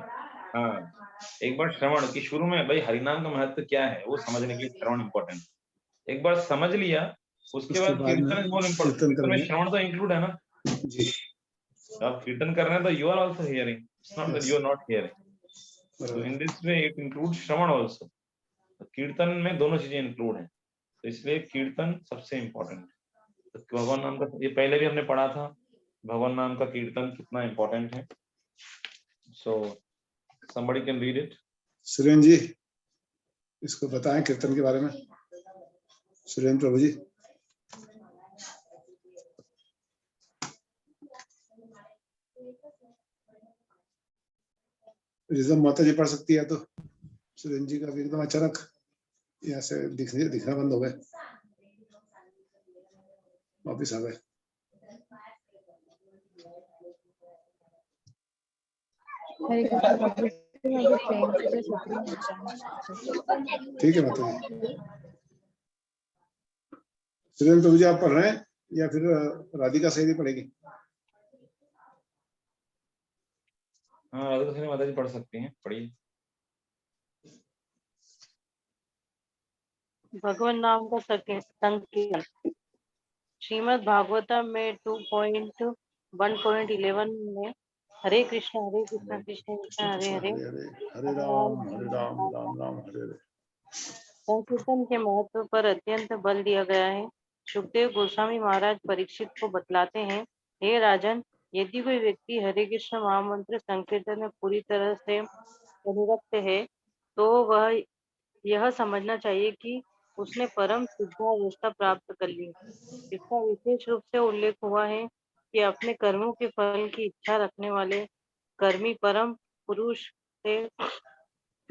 हाँ, एक बार श्रवण की शुरू में भाई हरिनाम का महत्व क्या है वो समझने के लिए श्रवण इम्पोर्टेंट। एक बार समझ लिया उसके बाद कीर्तन इज मोर इम्पोर्टेंट। कीर्तन में श्रवण तो इंक्लूड है ना जी। आप कीर्तन कर रहे हैं तो you are also hearing, it's not that you are not hearing. So in this way it includes shravan also. कीर्तन में दोनों चीजें इंक्लूड हैं, तो इसलिए कीर्तन सबसे इम्पोर्टेंट है। तो भगवान नाम का ये पहले भी हमने पढ़ा था, भगवान नाम का कीर्तन कितना इम्पोर्टेंट है। सो somebody can read it. Surendra जी इसको बताएं कीर्तन के बारे में। सुरेंद्र प्रभु जी। रिजम माता जी पढ़ सकती है तो। सुरेंद्र जी का भी एकदम अचानक यहाँ से दिखना बंद हो गए, वापिस आ गए। ठीक है माता जी। सुरेंद्र प्रभु जी आप पढ़ रहे हैं या फिर राधिका सही पढ़ेगी? हाँ, राधिका सही माता जी पढ़ सकती हैं, पढ़िए। भगवान नाम का संकीर्तन श्रीमद् भागवतम में 2.1.11 में हरे कृष्ण कृष्ण कृष्ण हरे हरे, हरे राम राम राम हरे हरे। संकीर्तन के महत्व पर अत्यंत बल दिया गया है। सुखदेव गोस्वामी महाराज परीक्षित को बतलाते हैं, हे राजन, यदि कोई व्यक्ति हरे कृष्ण महामंत्र संकीर्तन में पूरी तरह से अनुरक्त है तो वह यह समझना चाहिए कि उसने परम सिद्धावस्था प्राप्त कर ली। इसका विशेष रूप से उल्लेख हुआ है कि अपने कर्मों के फल की इच्छा रखने वाले कर्मी परम पुरुष से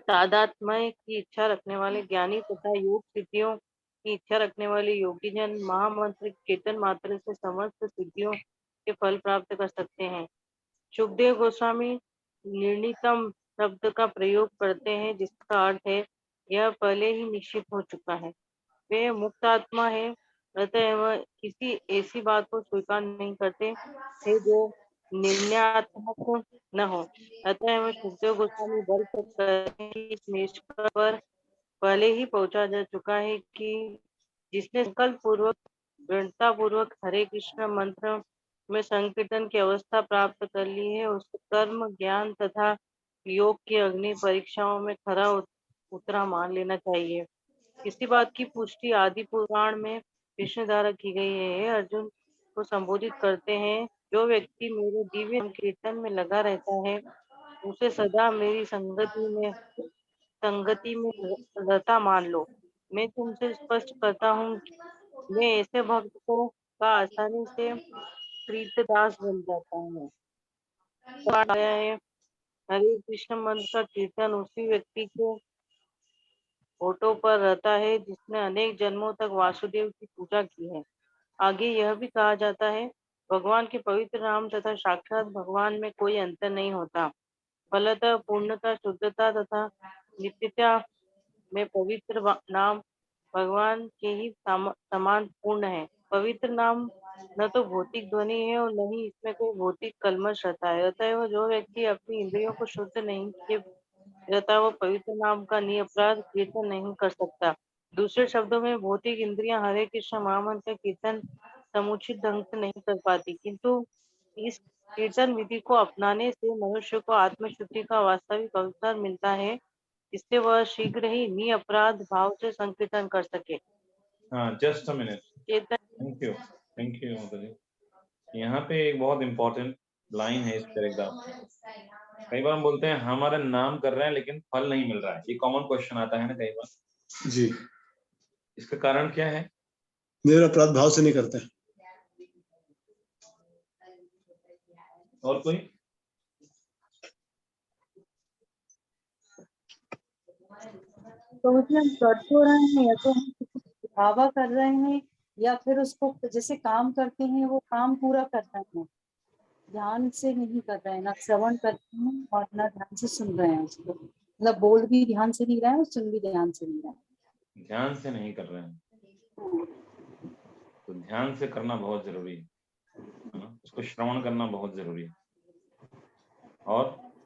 तादात्म्य की इच्छा रखने वाले ज्ञानी तथा योग सिद्धियों की इच्छा रखने वाले योगी जन महामंत्र कीर्तन मात्र से समस्त सिद्धियों के फल प्राप्त कर सकते हैं। सुखदेव गोस्वामी निर्णीतम शब्द का प्रयोग करते हैं, जिसका अर्थ है यह पहले ही निश्चित हो चुका है। वे मुक्त आत्मा है, अतः वह किसी ऐसी बात को स्वीकार नहीं करते थे जो निर्णयात्मक न हो। अतः वह सुखदेव गोस्वामी बल कर इस निष्कर्ष पर पहले ही पहुंचा जा चुका है कि जिसने संकल्प पूर्वक दृढ़ता पूर्वक हरे कृष्ण मंत्र में संकीर्तन की अवस्था प्राप्त कर ली है, उसको कर्म ज्ञान तथा योग की अग्नि परीक्षाओं में खरा उतरा मान लेना चाहिए। इसी बात की पुष्टि आदि पुराण में विष्णु द्वारा की गई है। अर्जुन को संबोधित करते हैं, जो व्यक्ति मेरे दिव्य कीर्तन में लगा रहता है उसे सदा मेरी संगति में रहता मान लो। मैं तुमसे स्पष्ट करता हूँ, मैं ऐसे भक्त को का आसानी से कृतदास बन जाता हूँ। आया है, हरे कृष्ण मंत्र का कीर्तन उसी व्यक्ति के होठों पर रहता है जिसने अनेक जन्मों तक वासुदेव की पूजा की है। आगे यह भी कहा जाता है, भगवान के पवित्र नाम तथा साक्षात भगवान में कोई अंतर नहीं होता। फलतः पूर्णता शुद्धता तथा नित्यता में पवित्र नाम भगवान के ही समान पूर्ण है। पवित्र नाम न तो भौतिक ध्वनि है और न ही इसमें कोई भौतिक कल्मश रहता है। अतः जो व्यक्ति अपनी इंद्रियों को शुद्ध नहीं किए रहता वो पवित्र नाम का निरपराध कीर्तन नहीं कर सकता। दूसरे शब्दों में भौतिक इंद्रियां हरे कृष्ण महामंत्र का कीर्तन समुचित ढंग से नहीं कर पाती, किंतु इस कीर्तन विधि को अपनाने से मनुष्य को आत्मशुद्धि का वास्तविक अवसर मिलता है, जिससे वह शीघ्र ही निरपराध भाव से संकीर्तन कर सके। हाँ, just a minute. Thank you माता। यहाँ पे एक बहुत इंपॉर्टेंट लाइन है इस पैराग्राफ में। कई बार हम बोलते हैं हमारा नाम कर रहे हैं लेकिन फल नहीं मिल रहा है। ये कॉमन क्वेश्चन आता है ना कई बार। जी, इसका कारण क्या है? निरपराध भाव से नहीं करते। और कोई? तो उसमें हम कर तो रहे हैं या तो हम दिखावा कर रहे हैं या फिर उसको जैसे काम करते हैं वो काम पूरा कर रहे हैं, ध्यान से नहीं कर रहे हैं, ना श्रवण करते हैं और ना ध्यान से सुन रहे हैं उसको। मतलब बोल भी ध्यान से नहीं रहे हैं और सुन भी ध्यान से नहीं रहे हैं। ध्यान से नहीं कर रहे हैं तो ध्यान से करना बहुत जरूरी है ना, उसको श्रवण करना बहुत जरूरी है। और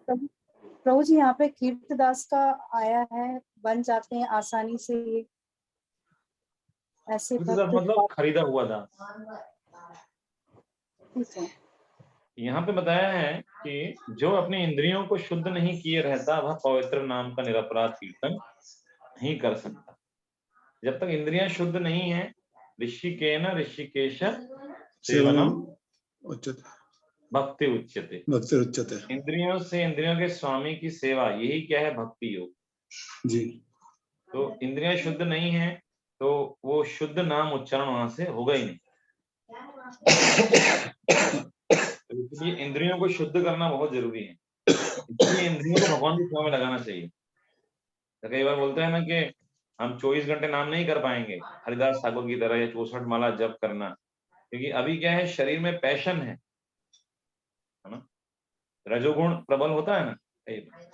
प्रभु जी यहाँ पे कीर्तदास का आया है, बन जाते हैं आसानी से ऐसे भक्त। मतलब खरीदा हुआ था। यहाँ पे बताया है कि जो अपनी इंद्रियों को शुद्ध नहीं किए रहता वह पवित्र नाम का निरपराध कीर्तन नहीं कर सकता। जब तक इंद्रियां शुद्ध नहीं है, ऋषिकेन ऋषिकेश सेवनम भक्ति उच्यते। इंद्रियों से इंद्रियों के स्वामी की सेवा, यही क्या है? भक्ति योग जी। तो इंद्रियां शुद्ध नहीं है तो वो शुद्ध नाम उच्चारण वहां से होगा ही नहीं। तो इसलिए इंद्रियों को शुद्ध करना बहुत जरूरी है। इसलिए इंद्रियों को भगवान की सेवा में लगाना चाहिए। तो कई बार बोलते हैं ना कि हम 24 घंटे नाम नहीं कर पाएंगे हरिदास ठाकुर की तरह या 64 माला जप करना, क्योंकि अभी क्या है, शरीर में पैशन है ना, रजोगुण प्रबल होता है ना कई बार।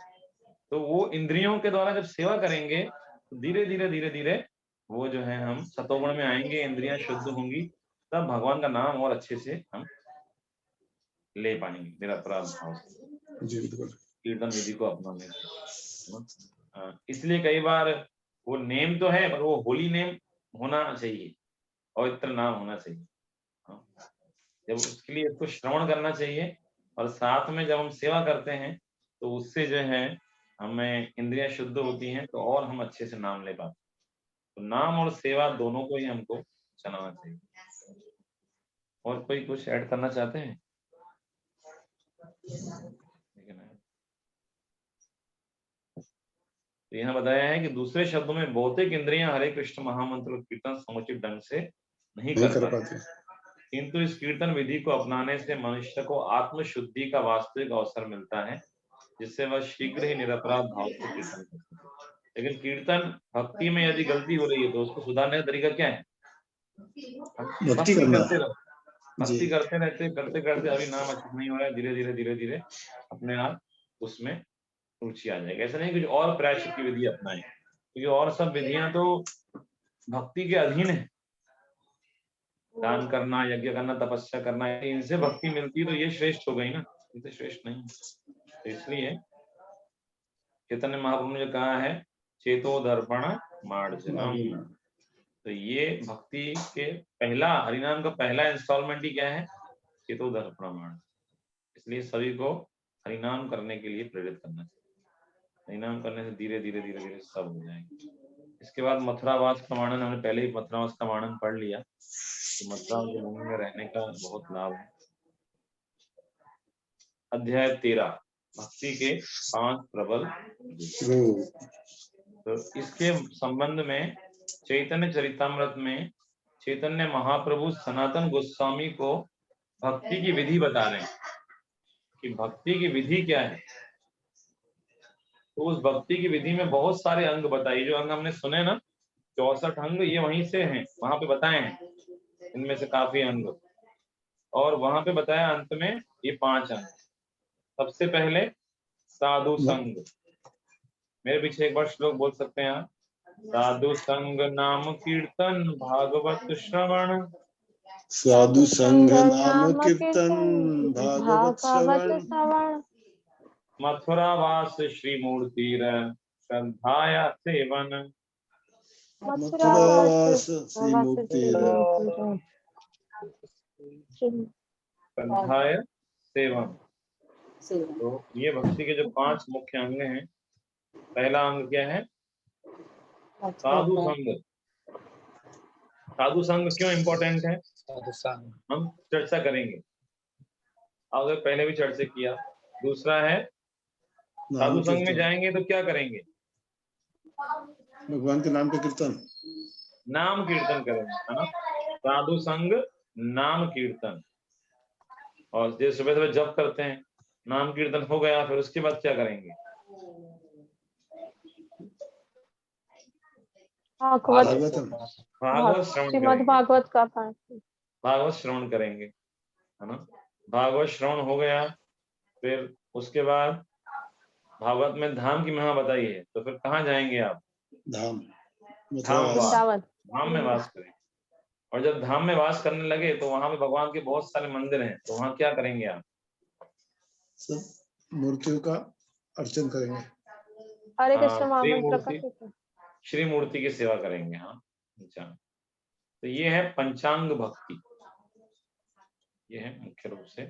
तो वो इंद्रियों के द्वारा जब सेवा करेंगे तो धीरे धीरे वो जो है हम सतोगुण में आएंगे, इंद्रियां शुद्ध होंगी, तब भगवान का नाम और अच्छे से हम ले पाएंगे निरपराध भाव से कीर्तन विधि को अपनाने से। इसलिए कई बार वो नेम तो है पर वो होली नेम होना चाहिए, पवित्र नाम होना चाहिए। जब उसके लिए इसको श्रवण करना चाहिए और साथ में जब हम सेवा करते हैं तो उससे जो है हमें इंद्रियां शुद्ध होती हैं, तो और हम अच्छे से नाम ले पाते हैं। तो नाम और सेवा दोनों को ही हमको चलाना चाहिए। और कोई कुछ ऐड करना चाहते हैं? तो यहाँ बताया है कि दूसरे शब्दों में भौतिक इंद्रियां हरे कृष्ण महामंत्र कीर्तन समुचित ढंग से नहीं नहीं कर कर पाती, पाते। किंतु इस कीर्तन विधि को अपनाने से मनुष्य को आत्मशुद्धि का वास्तविक अवसर मिलता है, जिससे वह शीघ्र ही निरपराध भाव से कीर्तन कर सके। लेकिन कीर्तन भक्ति में यदि गलती हो रही है तो उसको सुधारने का तरीका क्या है? भक्ति करना करते रहो, जी। भक्ति करते रहते करते करते अभी नाम अच्छा नहीं हो रहा है, धीरे धीरे अपने आप उसमें रुचि आ जाएगी। ऐसा नहीं कुछ और प्रायश्चित की विधि अपनाएं, क्योंकि और सब विधियां तो भक्ति के अधीन है। दान करना, यज्ञ करना, तपस्या करना, इनसे भक्ति मिलती है तो ये श्रेष्ठ हो गई ना, इनसे श्रेष्ठ नहीं। तो इसलिए चैतन्य महाप्रभु ने जो कहा है चेतो दर्पण मार्जनम, तो ये भक्ति के पहला हरिनाम का पहला इंस्टॉलमेंट ही क्या है? चेतो दर्पण मार्जनम। इसलिए सभी को हरिनाम करने के लिए प्रेरित करना चाहिए। हरिनाम करने से धीरे धीरे सब हो जाएंगे। इसके बाद मथुरावास का वर्णन, हमने पहले ही मथुरावास का वर्णन पढ़ लिया। तो मथुरा के भूमि में रहने का बहुत लाभ है। अध्याय 13 भक्ति के 5 प्रबल। तो इसके संबंध में चैतन्य चरितामृत में चैतन्य महाप्रभु सनातन गोस्वामी को भक्ति की विधि बता रहे हैं कि भक्ति की विधि क्या है। तो उस भक्ति की विधि में बहुत सारे अंग बताइए। जो अंग हमने सुने ना 64 अंग, ये वहीं से हैं, वहां पे बताए हैं इनमें से काफी अंग। और वहां पे बताया अंत में ये 5 अंग। सबसे पहले साधु संग। मेरे पीछे एक बार श्लोक बोल सकते हैं आप? साधु संग नाम कीर्तन भागवत श्रवण। साधु संग नाम कीर्तन भागवत श्रवण। मथुरावास श्री मूर्तिर श्रद्धाया सेवन। मथुरावास श्री मूर्तिर श्रद्धाया सेवन। तो ये भक्ति के जो 5 मुख्य अंग हैं। पहला अंग क्या है? साधु संग। साधु संग क्यों इम्पोर्टेंट है हम चर्चा करेंगे, आगे पहले भी चर्चा किया। दूसरा है साधु संग में जाएंगे तो क्या करेंगे? भगवान के नाम का कीर्तन, नाम कीर्तन करेंगे, है ना। साधु संग नाम कीर्तन। और जैसे सुबह सुबह जप करते हैं, नाम कीर्तन हो गया, फिर उसके बाद क्या करेंगे? भागवत श्रवण, भागवत का पाठ, भागवत श्रवण करेंगे, है ना। भागवत श्रवण हो गया, फिर उसके बाद भागवत में धाम की महिमा बताई है, तो फिर कहाँ जाएंगे आप? धाम में वास करें। और जब धाम में वास करने लगे तो वहां पे भगवान के बहुत सारे मंदिर हैं, तो वहां क्या करेंगे आप? सब मूर्तियों का अर्चन करेंगे। हरे कृष्ण महामंत्र का श्री मूर्ति की सेवा करेंगे। हाँ, अच्छा। तो ये है पंचांग भक्ति। ये है मुख्य रूप से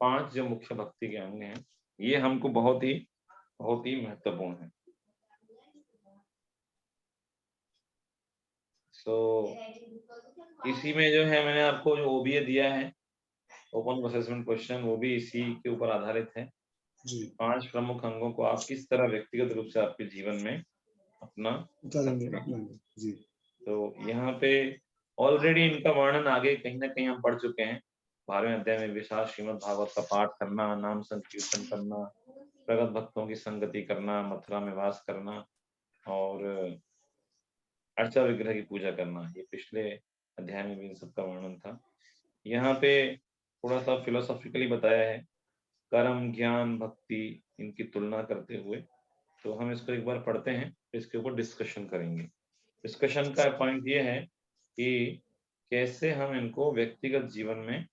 5 जो मुख्य भक्ति के अंग हैं। ये हमको बहुत ही महत्वपूर्ण है। इसी में जो है मैंने आपको जो ओबीए दिया है, ओपन असेसमेंट क्वेश्चन, वो भी इसी के ऊपर आधारित है जी। 5 प्रमुख अंगों को आप किस तरह व्यक्तिगत रूप से आपके जीवन में अपना जी। तो यहाँ पे ऑलरेडी इनका वर्णन आगे कहीं ना कहीं हम पढ़ चुके हैं। 12वें अध्याय में विशाल श्रीमद् भागवत का पाठ करना, नाम संकीर्तन करना, प्रगत भक्तों की संगति करना, मथुरा में वास करना और अर्चा विग्रह की पूजा करना, ये पिछले अध्याय में भी इन सबका वर्णन था। यहाँ पे थोड़ा सा फिलोसॉफिकली बताया है, कर्म, ज्ञान, भक्ति, इनकी तुलना करते हुए। तो हम इसको एक बार पढ़ते हैं, इसके ऊपर डिस्कशन करेंगे। डिस्कशन का पॉइंट ये है कि कैसे हम इनको व्यक्तिगत जीवन में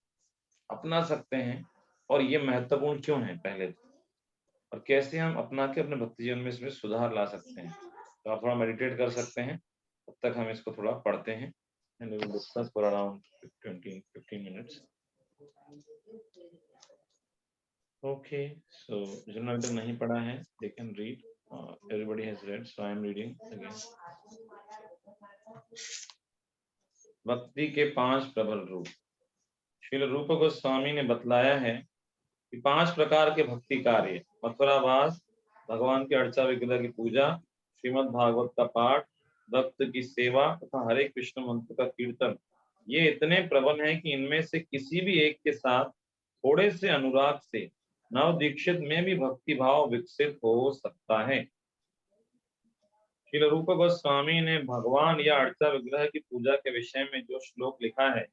अपना सकते हैं और ये महत्वपूर्ण क्यों है पहले तो, और कैसे हम अपना के अपने भक्ति जीवन में इसमें सुधार ला सकते हैं। तो आप थोड़ा मेडिटेट कर सकते हैं, तब तक हम इसको थोड़ा पढ़ते हैं। and we will discuss for around 15 minutes. Okay, so जिन्होंने अभी तक नहीं पढ़ा है, they can read. Everybody has read, so I am reading again. भक्ति के 5 प्रबल रूप। श्रील रूप गोस्वामी ने बतलाया है कि 5 प्रकार के भक्ति कार्य, मथुरावास, भगवान के अर्चा विग्रह की पूजा, श्रीमद् भागवत का पाठ, भक्त की सेवा तथा हरे कृष्ण मंत्र का कीर्तन, ये इतने प्रबल हैं कि इनमें से किसी भी एक के साथ थोड़े से अनुराग से नव दीक्षित में भी भक्ति भाव विकसित हो सकता है। श्रील रूप गोस्वामी ने भगवान या अर्चा विग्रह की पूजा के विषय में जो श्लोक लिखा है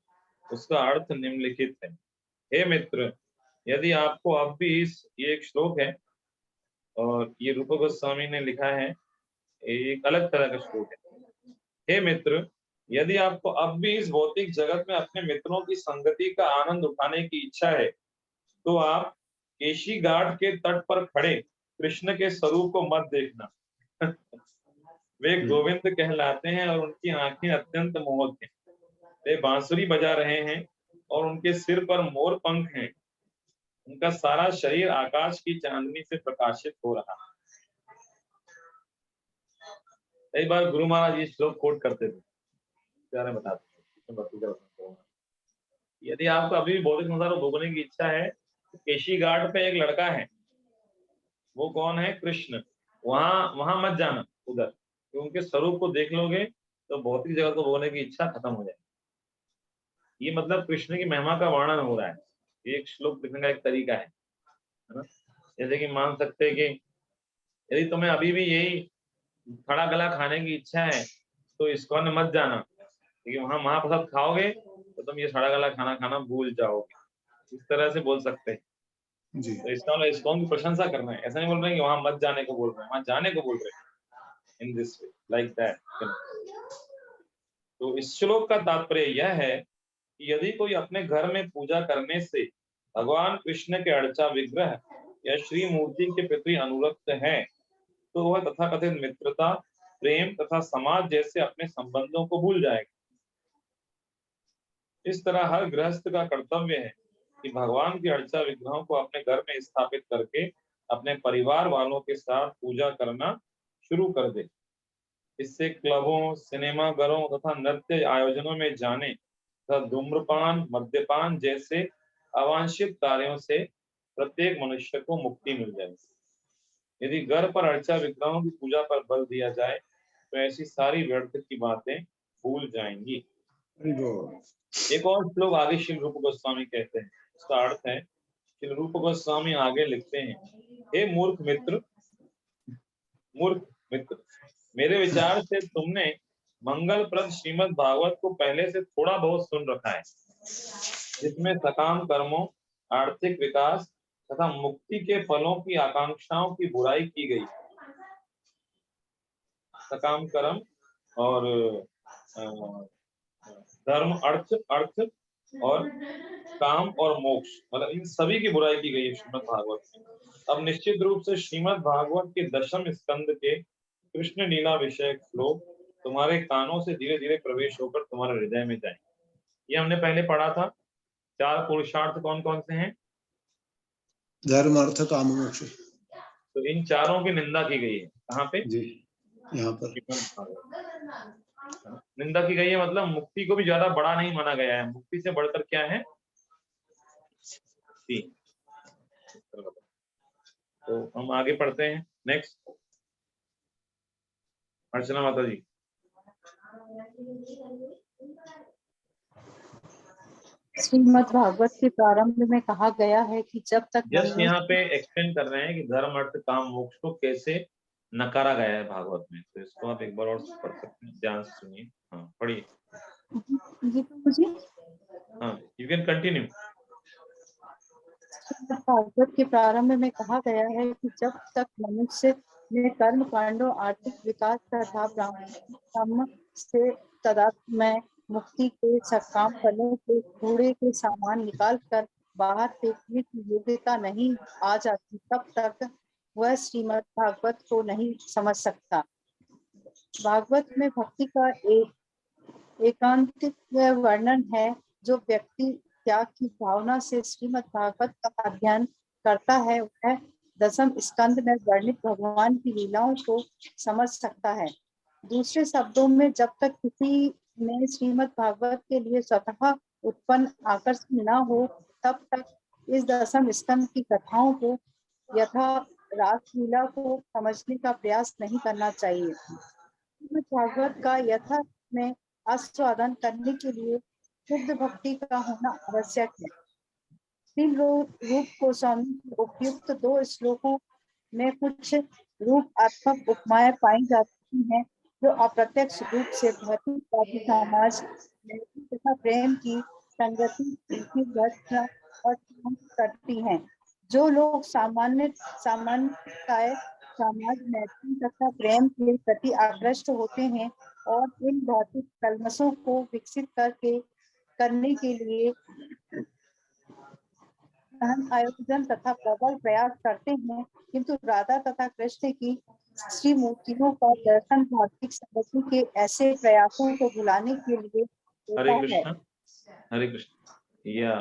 उसका अर्थ निम्नलिखित है। हे मित्र, यदि आपको अब भी ये एक श्लोक है और ये रूप गोस्वामी ने लिखा है, एक अलग तरह का श्लोक है। हे मित्र, यदि आपको अब भी इस भौतिक जगत में अपने मित्रों की संगति का आनंद उठाने की इच्छा है तो आप केशी घाट के तट पर खड़े कृष्ण के स्वरूप को मत देखना। वे गोविंद कहलाते हैं और उनकी आंखें अत्यंत मोहक हैं। वे बांसुरी बजा रहे हैं और उनके सिर पर मोर पंख हैं। उनका सारा शरीर आकाश की चांदनी से प्रकाशित हो रहा है। कई बार गुरु महाराज ये श्लोक कोट करते थे, बताते थे। यदि आपको अभी भी भौतिक संसार को भोगने की इच्छा है तो केशी घाट पे एक लड़का है, वो कौन है? कृष्ण। वहां मत जाना उधर, तो उनके स्वरूप को देख लोगे तो भौतिक जगत को भोगने की इच्छा खत्म हो जाएगी। ये मतलब कृष्ण की महिमा का वर्णन हो रहा है। ये एक श्लोक लिखने का एक तरीका है ना। जैसे कि मान सकते हैं कि यदि तुम्हें अभी भी यही खड़ा गला खाने की इच्छा है तो इस्कॉन में मत जाना, क्योंकि वहां महाप्रसाद खाओगे तो तुम ये सड़ा गला खाना खाना भूल जाओगे। इस तरह से बोल सकते हैं जी। तो इस्कॉन की प्रशंसा करना है, ऐसा नहीं बोल रहे हैं कि वहां मत जाने को बोल रहे हैं, वहां जाने को बोल रहे हैं। इन दिस वे, लाइक दैट। तो इस श्लोक का तात्पर्य यह है कि यदि कोई अपने घर में पूजा करने से भगवान कृष्ण के अर्चा विग्रह या श्री मूर्ति के प्रति अनुरक्त है तो वह तथाकथित मित्रता, प्रेम तथा समाज जैसे अपने संबंधों को भूल जाएगा। इस तरह हर गृहस्थ का कर्तव्य है कि भगवान की अर्चा विग्रहों को अपने घर में स्थापित करके अपने परिवार वालों के साथ पूजा करना शुरू कर दे। इससे क्लबों, सिनेमा घरों तथा नृत्य आयोजनों में जाने तथा धूम्रपान, मद्यपान जैसे अवांछित कार्यों से प्रत्येक मनुष्य को मुक्ति मिल जाएगी। यदि घर पर अर्चा विग्रहों की पूजा पर बल दिया जाए तो ऐसी सारी व्यर्थ की बातें भूल जाएंगी। एक और श्लोक आगे श्री रूप गोस्वामी कहते हैं, उसका अर्थ है, श्री रूप गोस्वामी आगे लिखते हैं, हे मूर्ख मित्र, मेरे विचार से तुमने मंगलप्रद श्रीमद् भागवत को पहले से थोड़ा बहुत सुन रखा है, जिसमें सकाम कर्मों, आर्थिक विकास तथा मुक्ति के फलों की आकांक्षाओं की बुराई की गई। सकाम कर्म और धर्म, अर्थ और काम और मोक्ष, मतलब इन सभी की बुराई की गई है श्रीमद् भागवत में। अब निश्चित रूप से श्रीमद् भागवत के 10वें स्कंद के कृष्ण लीला विषयक श्लोक तुम्हारे कानों से धीरे धीरे प्रवेश होकर तुम्हारे हृदय में जाएंगे। ये हमने पहले पढ़ा था। 4 पुरुषार्थ कौन कौन से हैं? धर्म, अर्थ, काम, मोक्ष। तो इन चारों की निंदा की गई है। कहाँ पे? जी, यहाँ पर निंदा की गई है। मतलब मुक्ति को भी ज्यादा बड़ा नहीं माना गया है। मुक्ति से बढ़कर क्या है? तो हम आगे पढ़ते हैं। नेक्स्ट, अर्चना माता जी। श्रीमद् भागवत के प्रारंभ में कहा गया है कि जब तक जस्ट यहाँ पे एक्सप्लेन कर रहे हैं कि धर्म, अर्थ, काम, मोक्ष को कैसे नकारा गया है भागवत में। तो इसको आप एक बार और पढ़ सकते हैं, ध्यान से सुनिए। हाँ, पढ़िए। हाँ, यू कैन कंटिन्यू। भागवत के प्रारंभ में कहा गया है कि जब तक मनुष्य ने कर्म कांडों, आर्थिक विकास तथा ब्रह्म से तदात्म में मुक्ति के सकाम फलों के कूड़े के सामान निकाल कर बाहर फेंकने की योग्यता नहीं आ जाती, तब तक वह श्रीमद् भागवत को नहीं समझ सकता। भागवत में भक्ति का एक एकांतिक वर्णन है। जो व्यक्ति त्याग की भावना से श्रीमद् भागवत का अध्ययन करता है वह दसम स्कंद में वर्णित भगवान की लीलाओं को समझ सकता है। दूसरे शब्दों में, जब तक किसी में श्रीमद् भागवत के लिए स्वतः उत्पन्न आकर्षण न हो, तब तक इस दसम स्कंद की कथाओं को यथा रासलीला को समझने का प्रयास नहीं करना चाहिए। श्रीमद् भागवत का यथा में आस्वादन करने के लिए शुद्ध भक्ति का होना आवश्यक है। श्री रूप गोस्वामी के उपयुक्त 2 श्लोकों में कुछ रूपात्मक उपमाएं पाई जाती हैं, जो अप्रत्यक्ष रूप से भौतिकवादी समाज तथा प्रेम की संगति की रचना और करती हैं। जो लोग सामान्यतः समाज मैत्री तथा प्रेम के प्रति आकृष्ट होते हैं और इन भौतिक कलमशों को विकसित करने के लिए आयोजन तथा प्रबल प्रयास करते हैं, किंतु राधा तथा कृष्ण की श्री मूर्तियों का दर्शन भौतिक संगति के ऐसे प्रयासों को भुलाने के लिए हरे होता है। कृष्ण, हरे कृष्ण। या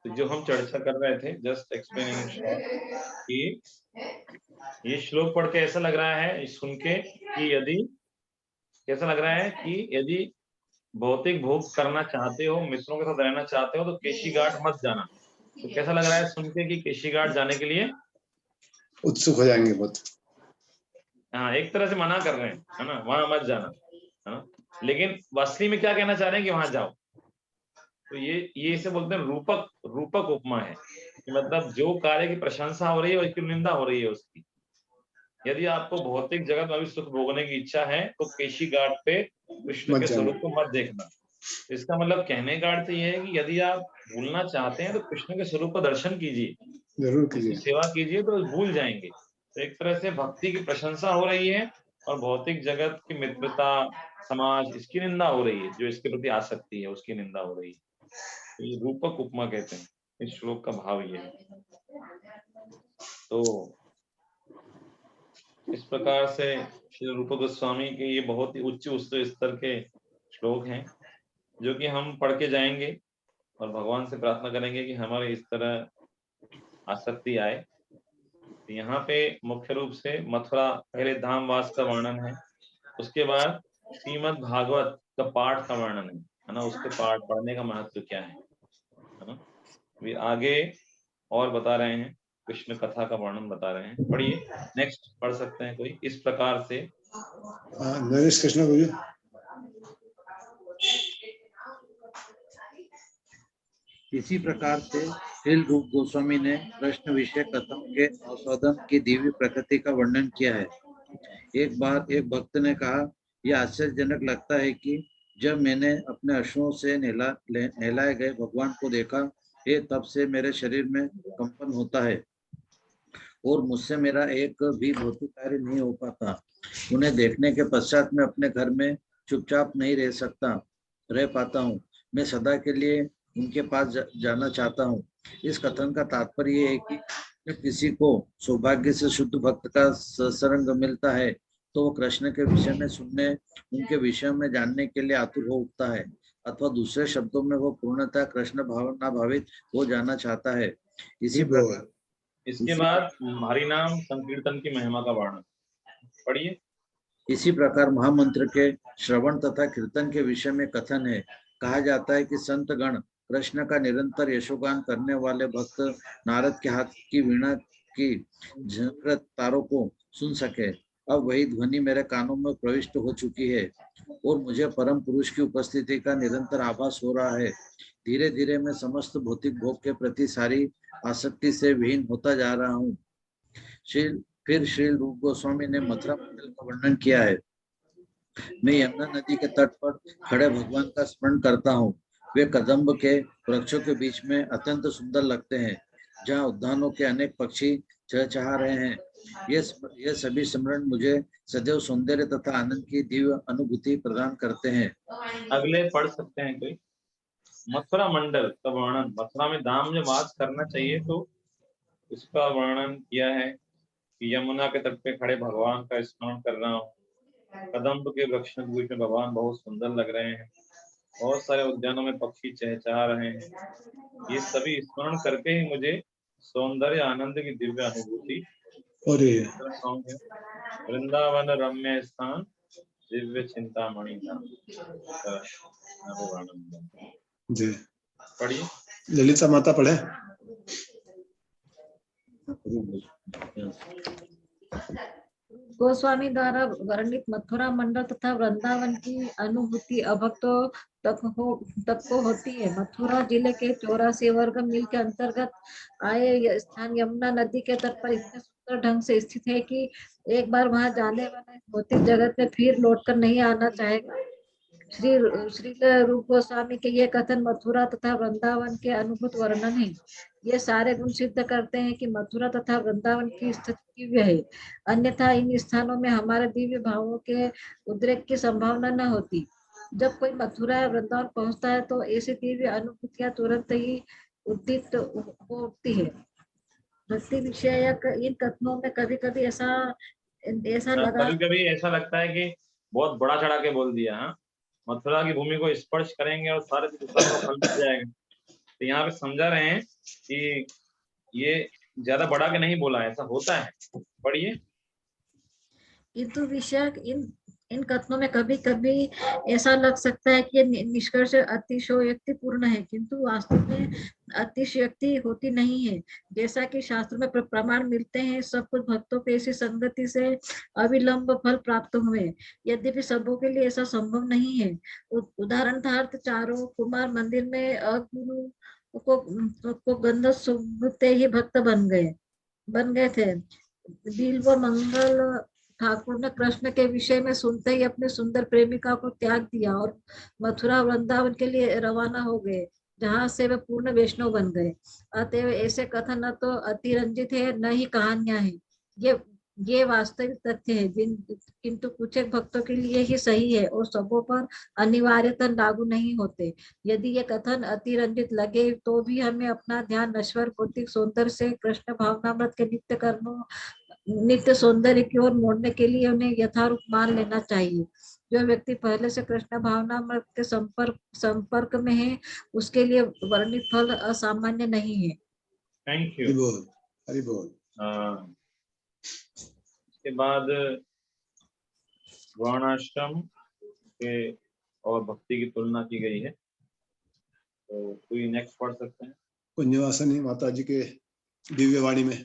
तो जो हम चर्चा कर रहे थे, जस्ट एक्सप्लेनिंग कि ये श्लोक पढ़ के ऐसा लग रहा है, सुन के, कि यदि कैसा लग रहा है कि यदि भौतिक भोग करना चाहते हो, मित्रों के साथ रहना चाहते हो, तो केशी घाट मत जाना। तो कैसा लग रहा है सुन के कि केशी घाट जाने के लिए उत्सुक हो जाएंगे बहुत। हाँ, एक तरह से मना कर रहे हैं, है ना, वहां मत जाना, है ना। लेकिन असली में क्या कहना चाह रहे हैं कि वहां जाओ। तो ये इसे बोलते हैं रूपक उपमा है, कि मतलब जो कार्य की प्रशंसा हो रही है और उसकी निंदा हो रही है उसकी। यदि आपको भौतिक जगत में अभी सुख भोगने की इच्छा है, तो केशी घाट पे कृष्ण के स्वरूप को मत देखना। इसका मतलब कहने का अर्थ ये है कि यदि आप भूलना चाहते हैं तो कृष्ण के स्वरूप का दर्शन कीजिए, जरूर उसकी कीजिए। सेवा कीजिए, तो भूल जाएंगे। तो एक तरह से भक्ति की प्रशंसा हो रही है और भौतिक जगत की मित्रता, समाज, इसकी निंदा हो रही है। जो इसके प्रति आसक्ति है उसकी निंदा हो रही है। तो ये रूपक उपमा कहते हैं। इस श्लोक का भाव ये है। तो इस प्रकार से श्री रूप गोस्वामी के ये बहुत ही उच्च स्तर के श्लोक हैं, जो कि हम पढ़ के जाएंगे और भगवान से प्रार्थना करेंगे कि हमारे इस तरह आसक्ति आए। तो यहाँ पे मुख्य रूप से मथुरा पहले धामवास का वर्णन है, उसके बाद श्रीमद् भागवत का पाठ का वर्णन है ना, उसके पाठ पढ़ने का महत्व क्या है ना। भी आगे और बता रहे हैं, कृष्ण कथा का वर्णन बता रहे हैं। पढ़िए, नेक्स्ट पढ़ सकते हैं कोई। इस प्रकार से नरेश कृष्ण बोलिए। इसी प्रकार से श्री रूप गोस्वामी ने कृष्ण विषय कथाओं के आस्वादन की दिव्य प्रकृति का वर्णन किया है। एक बार एक भक्त ने कहा, यह आश्चर्यजनक लगता है कि जब मैंने अपने अश्रुओं से नहलाए गए भगवान को देखा, ये तब से मेरे शरीर में कंपन होता है और मुझसे मेरा एक भी भौतिक कार्य नहीं हो पाता। उन्हें देखने के पश्चात मैं अपने घर में चुपचाप नहीं रह पाता हूँ। मैं सदा के लिए उनके पास जाना चाहता हूँ। इस कथन का तात्पर्य ये है कि जब किसी को सौभाग्य से शुद्ध भक्त का सत्संग मिलता है, तो वो कृष्ण के विषय में सुनने, उनके विषय में जानने के लिए आतुर हो उठता है, अथवा दूसरे शब्दों में वो पूर्णतः कृष्ण भावना भावित हो जाना चाहता है। इसी प्रकार इसके बाद हरिनाम संकीर्तन की महिमा का वर्णन पढ़िए। इसी प्रकार महामंत्र के श्रवण तथा कीर्तन के विषय में कथन है। कहा जाता है कि संत गण कृष्ण का निरंतर यशोगान करने वाले भक्त नारद के हाथ की वीणा की झंकृत तारों को सुन सके। अब वही ध्वनि मेरे कानों में प्रविष्ट हो चुकी है और मुझे परम पुरुष की उपस्थिति का निरंतर आभास हो रहा है। धीरे धीरे मैं समस्त भौतिक भोग के प्रति सारी आसक्ति से विहीन होता जा रहा हूँ। फिर श्री रूप गोस्वामी ने मथुरा मंडल का वर्णन किया है। मैं यमुना नदी के तट पर खड़े भगवान का स्मरण करता हूँ। वे कदम्ब के वृक्षों के बीच में अत्यंत सुंदर लगते हैं, जहाँ उद्यानों के अनेक पक्षी चहचहा रहे हैं। ये सभी स्मरण मुझे सदैव सौंदर्य तथा आनंद की दिव्य अनुभूति प्रदान करते हैं। अगले पढ़ सकते हैं कोई। मथुरा मंडल का वर्णन, मथुरा में धाम में वास करना चाहिए तो उसका वर्णन किया है कि यमुना के तट पे खड़े भगवान का स्मरण कर रहा हूँ। कदम्ब के वृक्षों के बीच में भगवान बहुत सुंदर लग रहे हैं। बहुत सारे उद्यानों में पक्षी चहचहा रहे हैं। ये सभी स्मरण करके ही मुझे सौंदर्य आनंद की दिव्य अनुभूति। और ये दूसरा सॉन्ग है वृंदावन रम्य स्थान दिव्य चिंतामणि धाम। आनंद जी पढ़िए। ललिता माता पढ़े। गोस्वामी द्वारा वर्णित मथुरा मंडल तथा वृंदावन की अनुभूति अभक्तों तक को होती है। मथुरा जिले के 84 वर्ग मील के अंतर्गत आए यह स्थान यमुना नदी के तट पर इतने सुंदर ढंग से स्थित है कि एक बार वहां जाने वाला भौतिक जगत में फिर लौटकर नहीं आना चाहेगा। श्री रूप गोस्वामी के ये कथन मथुरा तथा वृंदावन के अनुभूत वर्णन है। ये सारे गुण सिद्ध करते हैं कि मथुरा तथा वृंदावन की स्थिति दिव्य है, अन्यथा इन स्थानों में हमारे दिव्य भावों के उद्रेक की संभावना न होती। जब कोई मथुरा या वृंदावन पहुंचता है तो ऐसी दिव्य अनुभूतियां तुरंत ही उद्दीप्त हो उठती है। भक्ति विषयक इन कथनों में कभी कभी ऐसा लगा, कभी कभी ऐसा लगता है कि बहुत बड़ा चढ़ा के बोल दिया। हाँ, मथुरा की भूमि को स्पर्श करेंगे और सारे तीर्थों को फल मिल जाएगा। तो यहाँ पे समझा रहे हैं कि ये ज्यादा बढ़ा के नहीं बोला, ऐसा होता है। पढ़िए। किंतु विषय इन कथनों में कभी कभी ऐसा लग सकता है कि ये निष्कर्ष अतिशयोक्तिपूर्ण है, किंतु वास्तव में अतिशयोक्ति होती नहीं है। जैसा कि शास्त्रों में प्रमाण मिलते हैं, सब कुछ भक्तों को ऐसी संगति से अविलंब फल प्राप्त हुए। यद्यपि सबों के लिए ऐसा संभव नहीं है। उदाहरणार्थ चारों कुमार मंदिर में अगुरु को गंध सुनते ही भक्त बन गए थे। बिल्व मंगल ठाकुर ने कृष्ण के विषय में सुनते ही अपने सुंदर प्रेमिका को त्याग दिया और मथुरा वृंदावन के लिए रवाना हो गए, जहाँ से वे पूर्ण वैष्णव बन गए। अतएव ऐसे कथन न तो अतिरंजित है, न ही कहानियां हैं। ये वास्तविक तथ्य है, किंतु कुछ एक भक्तों के लिए ही सही है और सबों पर अनिवार्यतः लागू नहीं होते। यदि ये कथन अतिरंजित लगे तो भी हमें अपना ध्यान नश्वर भौतिक सौंदर्य से कृष्ण भावनामृत के नित्य सौंदर्य की ओर मोड़ने के लिए उन्हें यथारूप मान लेना चाहिए। जो व्यक्ति पहले से कृष्ण भावनामृत के संपर्क में है, उसके लिए वर्णित फल असामान्य नहीं है। Thank you. हरि बोल। इसके बाद वर्णाश्रम के और भक्ति की तुलना की गई है, तो कोई नेक्स्ट पढ़ सकते हैं। पुण्यवासिनी माता जी के दिव्य वाणी में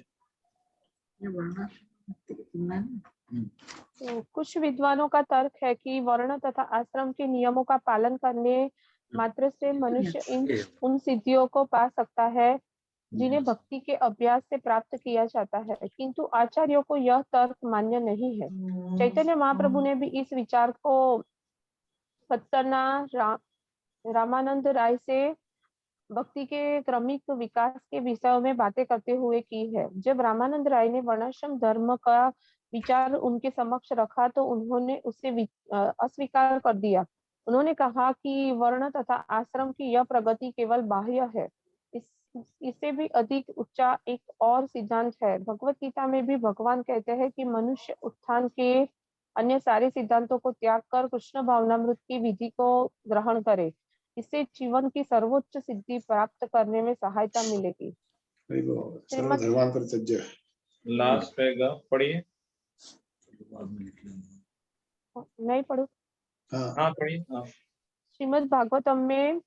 तो कुछ विद्वानों का तर्क है कि वर्ण तथा आश्रम के नियमों का पालन करने मात्र से मनुष्य उन सिद्धियों को पा सकता है जिन्हें भक्ति के अभ्यास से प्राप्त किया जाता है, किंतु आचार्यों को यह तर्क मान्य नहीं है। चैतन्य महाप्रभु ने भी इस विचार को सत्तरना रामानंद राय से भक्ति के क्रमिक विकास के विषय में बातें करते हुए की है। जब रामानंद राय ने वर्णाश्रम धर्म का विचार उनके समक्ष रखा तो उन्होंने उसे अस्वीकार कर दिया। उन्होंने कहा कि वर्ण तथा आश्रम की यह प्रगति केवल बाह्य है, इससे भी अधिक ऊंचा एक और सिद्धांत है। भगवत गीता में भी भगवान कहते हैं कि मनुष्य उत्थान के अन्य सारे सिद्धांतों को त्याग कर कृष्ण भावनामृत की विधि को ग्रहण करे, इससे जीवन की सर्वोच्च सिद्धि प्राप्त करने में सहायता मिलेगी। लास्ट पैराग्राफ पढ़िए। नहीं पढ़ो? हाँ पढ़िए। श्रीमद् भागवतम में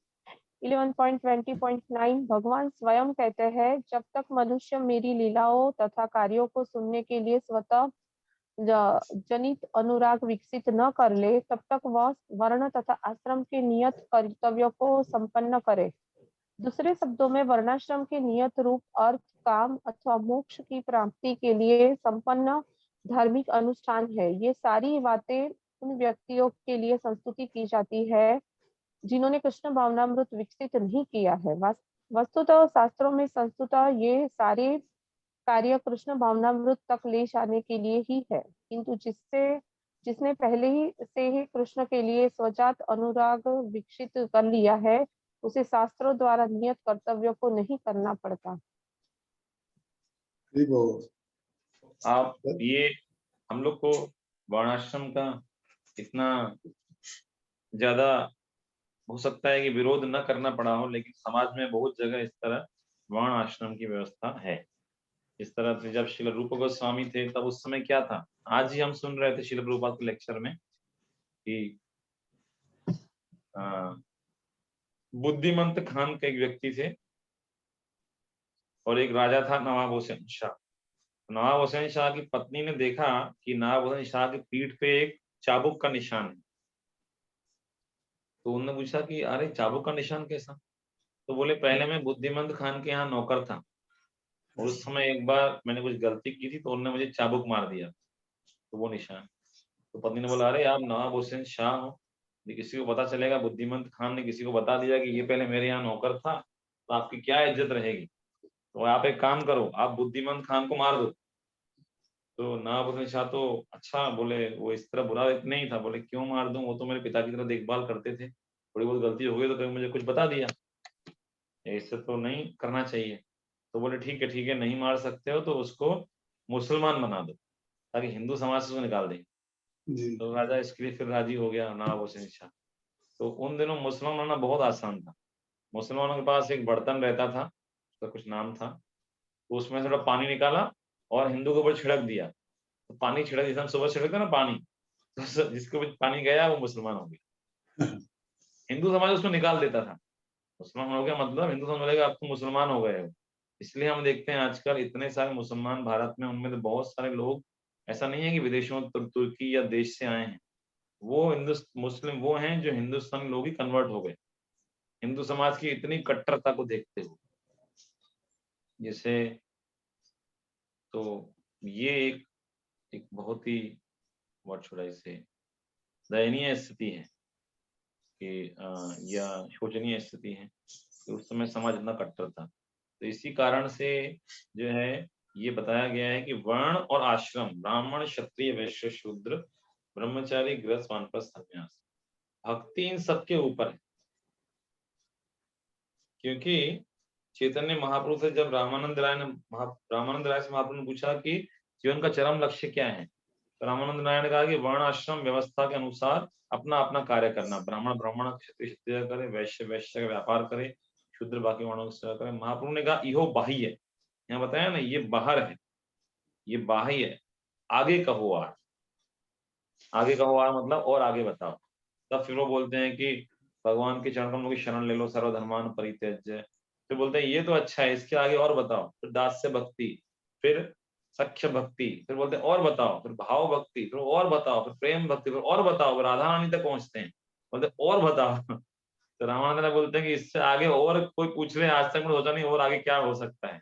11.20.9 भगवान स्वयं कहते हैं, जब तक मनुष्य मेरी लीलाओं तथा कार्यों को सुनने के लिए स्वतः जनित अनुराग विकसित न कर ले, तब तक वह वर्ण तथा आश्रम के नियत कर्तव्यों को संपन्न करे। दूसरे शब्दों में वर्णाश्रम के नियत रूप अर्थ, काम अथवा मोक्ष की प्राप्ति के लिए संपन्न धार्मिक अनुष्ठान है। ये सारी बातें उन व्यक्तियों के लिए संस्तुति की जाती है जिन्होंने कृष्ण भावनामृत विकसित नहीं किया है। वस्तुतः शास्त्रों में संस्तुतः ये सारे कार्य कृष्ण भावनामृत तक ले जाने के लिए ही है, किंतु जिसने पहले ही से ही कृष्ण के लिए स्वजात अनुराग विकसित कर लिया है, उसे शास्त्रों द्वारा नियत कर्तव्यों को नहीं करना पड़ता। आप ये हम लोग को वर्णाश्रम का इतना ज्यादा हो सकता है कि विरोध न करना पड़ा हो, लेकिन समाज में बहुत जगह इस तरह वर्ण आश्रम की व्यवस्था है। इस तरह से जब श्रील रूप गोस्वामी थे तब उस समय क्या था, आज ही हम सुन रहे थे श्रील प्रभुपाद के लेक्चर में कि बुद्धिमंत खान के एक व्यक्ति थे और एक राजा था नवाब हुसैन शाह। नवाब हुसैन शाह की पत्नी ने देखा कि नवाब हुसैन शाह की पीठ पे एक चाबुक का निशान है, तो उन्होंने पूछा कि अरे चाबुक का निशान कैसा? तो बोले पहले मैं बुद्धिमंत खान के यहाँ नौकर था और उस समय एक बार मैंने कुछ गलती की थी तो उन्होंने मुझे चाबुक मार दिया, तो वो निशान। तो पत्नी ने बोला अरे आप नवाब हुसैन शाह हो, ये किसी को पता चलेगा, बुद्धिमंत खान ने किसी को बता दिया कि ये पहले मेरे यहाँ नौकर था, तो आपकी क्या इज्जत रहेगी? तो आप एक काम करो, आप बुद्धिमंत खान को मार दो। तो नवाब हुसैन शाह तो अच्छा बोले, वो इस तरह बुरा नहीं था, बोले क्यों मार दूं, वो तो मेरे पिता की तरह देखभाल करते थे, थोड़ी बहुत गलती हो गई तो कभी मुझे कुछ बता दिया, ऐसे तो नहीं करना चाहिए। तो बोले ठीक है नहीं मार सकते हो तो उसको मुसलमान बना दो ताकि हिंदू समाज से उसको निकाल दें। तो राजा इसके लिए फिर राजी हो गया नवाब हुसैन शाह। तो उन दिनों मुसलमान बनना बहुत आसान था। मुसलमानों के पास एक बर्तन रहता था, उसका कुछ नाम था, तो उसमें थोड़ा पानी निकाला और हिंदू के ऊपर छिड़क दिया, तो पानी छिड़क, जैसे हम सुबह छिड़कते ना पानी, तो जिसके ऊपर पानी गया वो मुसलमान हो गया। हिंदू समाज उसको निकाल देता था। मुसलमान हो गया मतलब हिंदू समाज बोलेगा आप तो मुसलमान हो गए हो। इसलिए हम देखते हैं आजकल इतने सारे मुसलमान भारत में, उनमें तो बहुत सारे लोग ऐसा नहीं है कि विदेशों तुर्की या देश से आए हैं, वो हिंदू मुस्लिम वो हैं जो हिंदुस्तानी लोग ही कन्वर्ट हो गए हिंदू समाज की इतनी कट्टरता को देखते हुए। जैसे तो ये एक बहुत ही व्हाट शुड आई से दयनीय स्थिति है कि या शोचनीय स्थिति है कि उस समय समाज इतना कट्टर था। तो इसी कारण से जो है ये बताया गया है कि वर्ण और आश्रम, ब्राह्मण क्षत्रिय वैश्य शूद्र ब्रह्मचारी गृहस्थ वानप्रस्थ सन्यास, भक्ति इन सबके ऊपर है। क्योंकि चैतन्य महाप्रभु से जब रामानंद राय से महाप्रभु ने पूछा कि जीवन का चरम लक्ष्य क्या है, तो रामानंद राय ने कहा कि वर्ण आश्रम व्यवस्था के अनुसार अपना अपना कार्य करना, ब्राह्मण ब्राह्मण, क्षत्रिय क्षत्रिय करे, वैश्य वैश्य का व्यापार करे, शूद्र बाकी वर्णों की सेवा करे। महाप्रभु ने कहा इहो बाह्य, यहाँ बताया ना ये बाहर है, ये बाह्य है, आगे कहो आर, आगे कहो आर मतलब और आगे बताओ। तब फिर वो बोलते हैं कि भगवान के चरण कमलों की शरण ले लो, सर्वधर्मान परित्यज्य। फिर बोलते हैं ये तो अच्छा है, इसके आगे और बताओ। फिर दास्य भक्ति, फिर सख्य भक्ति, फिर बोलते हैं और बताओ, फिर भाव भक्ति, फिर और बताओ, फिर प्रेम भक्ति, फिर और बताओ, फिर राधा रानी तक पहुंचते हैं, बोलते और बताओ। तो रामानंद बोलते हैं कि इससे आगे और कोई पूछ ले, आज तक मुझे सोचा नहीं और आगे क्या हो सकता है।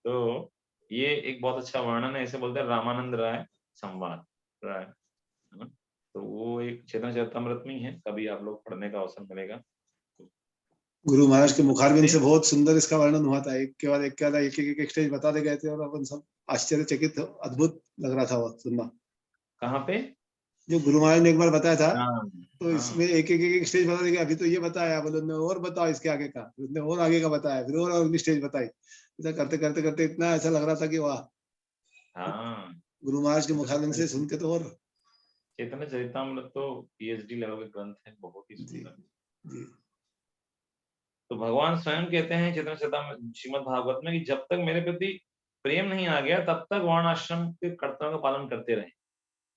तो ये एक बहुत अच्छा वर्णन है, इसे बोलते हैं रामानंद राय संवाद राय, है ना। तो वो एक चेतन चरितमृत में ही है, कभी आप लोग पढ़ने का अवसर मिलेगा। गुरु महाराज के मुखारबिंद से बहुत सुंदर इसका वर्णन हुआ था, एक के बाद एक क्या था, एक स्टेज बताते गए थे और अपन सब आश्चर्यचकित, अद्भुत लग रहा था वो सुनना। कहाँ पे? जो गुरु महाराज ने एक बार बताया था, हाँ, तो इसमें एक स्टेज बता देंगे, अभी तो ये बताया, बोले और बताओ इसके आगे का, उसने और आगे का बताया, फिर और अगली स्टेज बताई, ऐसा करते करते करते इतना ऐसा लग रहा था कि वाह। हाँ, गुरु महाराज के मुखारबिंद से सुन के तो और चैतन्य चरितमृत तो पीएचडी लेवल के ग्रंथ है, बहुत ही सुंदर। तो भगवान स्वयं कहते हैं चैतन्य चरितमृत श्रीमद् भागवत में कि जब तक मेरे प्रति प्रेम नहीं आ गया तब तक वर्ण आश्रम के कर्तव्यों का पालन करते रहे।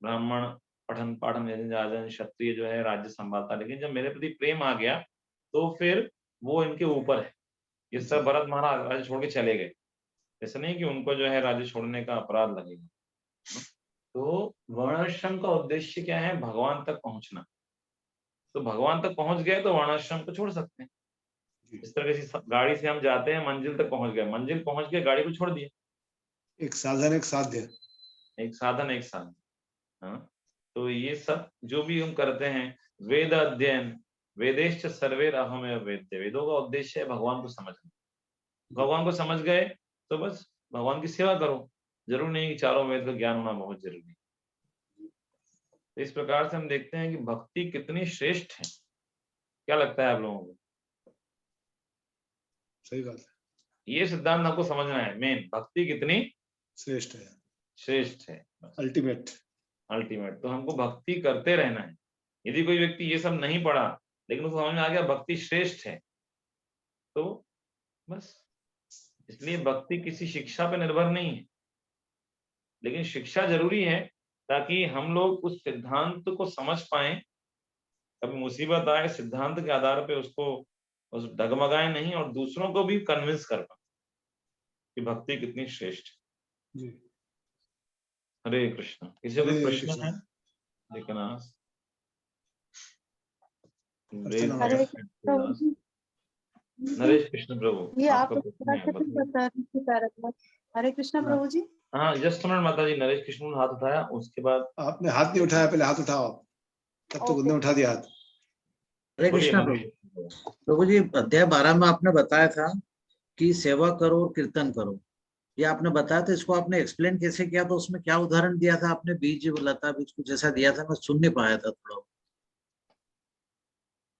ब्राह्मण पठन पाठन यजन, क्षत्रिय जो है राज्य संभालता, लेकिन जब मेरे प्रति प्रेम आ गया तो फिर वो इनके ऊपर है। इस तरह भरत महाराज राज्य छोड़ के चले गए, ऐसा नहीं कि उनको जो है राज्य छोड़ने का अपराध लगेगा। तो वर्णाश्रम का उद्देश्य क्या है? भगवान तक पहुंचना। तो भगवान तक पहुंच गए तो वर्णाश्रम को छोड़ सकते हैं। इस तरह से गाड़ी से हम जाते हैं, मंजिल तक पहुंच गए, मंजिल पहुंच गए, गाड़ी को छोड़ दिए। एक साधन एक साध्य, एक साधन एक साधन। हाँ, तो ये सब जो भी हम करते हैं, वेद अध्ययन, वेदेश्च सर्वेर अहमेव वेद्य, वेदों का उद्देश्य है भगवान को समझना। भगवान को समझ गए तो बस भगवान की सेवा करो, जरूर नहीं कि चारों वेद का ज्ञान होना बहुत जरूरी है। तो इस प्रकार से हम देखते हैं कि भक्ति कितनी श्रेष्ठ है। क्या लगता है आप लोगों को? सही बात है, ये सिद्धांत आपको समझना है, मेन भक्ति कितनी श्रेष्ठ है, श्रेष्ठ है, अल्टीमेट। अल्टीमेट। तो हमको भक्ति करते रहना है। यदि कोई व्यक्ति ये सब नहीं पढ़ा लेकिन उसको समझ में आ गया भक्ति श्रेष्ठ है, तो बस इसलिए भक्ति किसी शिक्षा पे निर्भर नहीं है, लेकिन शिक्षा जरूरी है ताकि हम लोग उस सिद्धांत को समझ पाए। कभी मुसीबत आए, सिद्धांत के आधार पे उसको उस डगमगाए नहीं और दूसरों को भी कन्विंस कर पाए कि भक्ति कितनी श्रेष्ठ है। जी। हरे कृष्ण। किसी को कोई हरे प्रश्न कृष्ण। है? लेकिन हरे कृष्ण। नरेश कृष्ण प्रभु, ये आपका आप प्रश्न है, बताइए। हरे कृष्ण प्रभु जी। हाँ, जस्ट मिनट माता जी। नरेश कृष्ण ने हाथ उठाया, उसके बाद आपने हाथ नहीं उठाया, पहले हाथ उठाओ, तब तक उन्होंने उठा दिया हाथ। हरे बोलिए कृष्णा नरेश प्रभु। प्रभु जी, अध्याय 12 में आपने बताया था कि सेवा करो और कीर्तन करो, ये आपने बताया था। इसको आपने एक्सप्लेन कैसे किया? तो उसमें क्या उदाहरण दिया था आपने? बीज, लता बीज कुछ ऐसा दिया था, मैं सुन नहीं पाया था थोड़ा।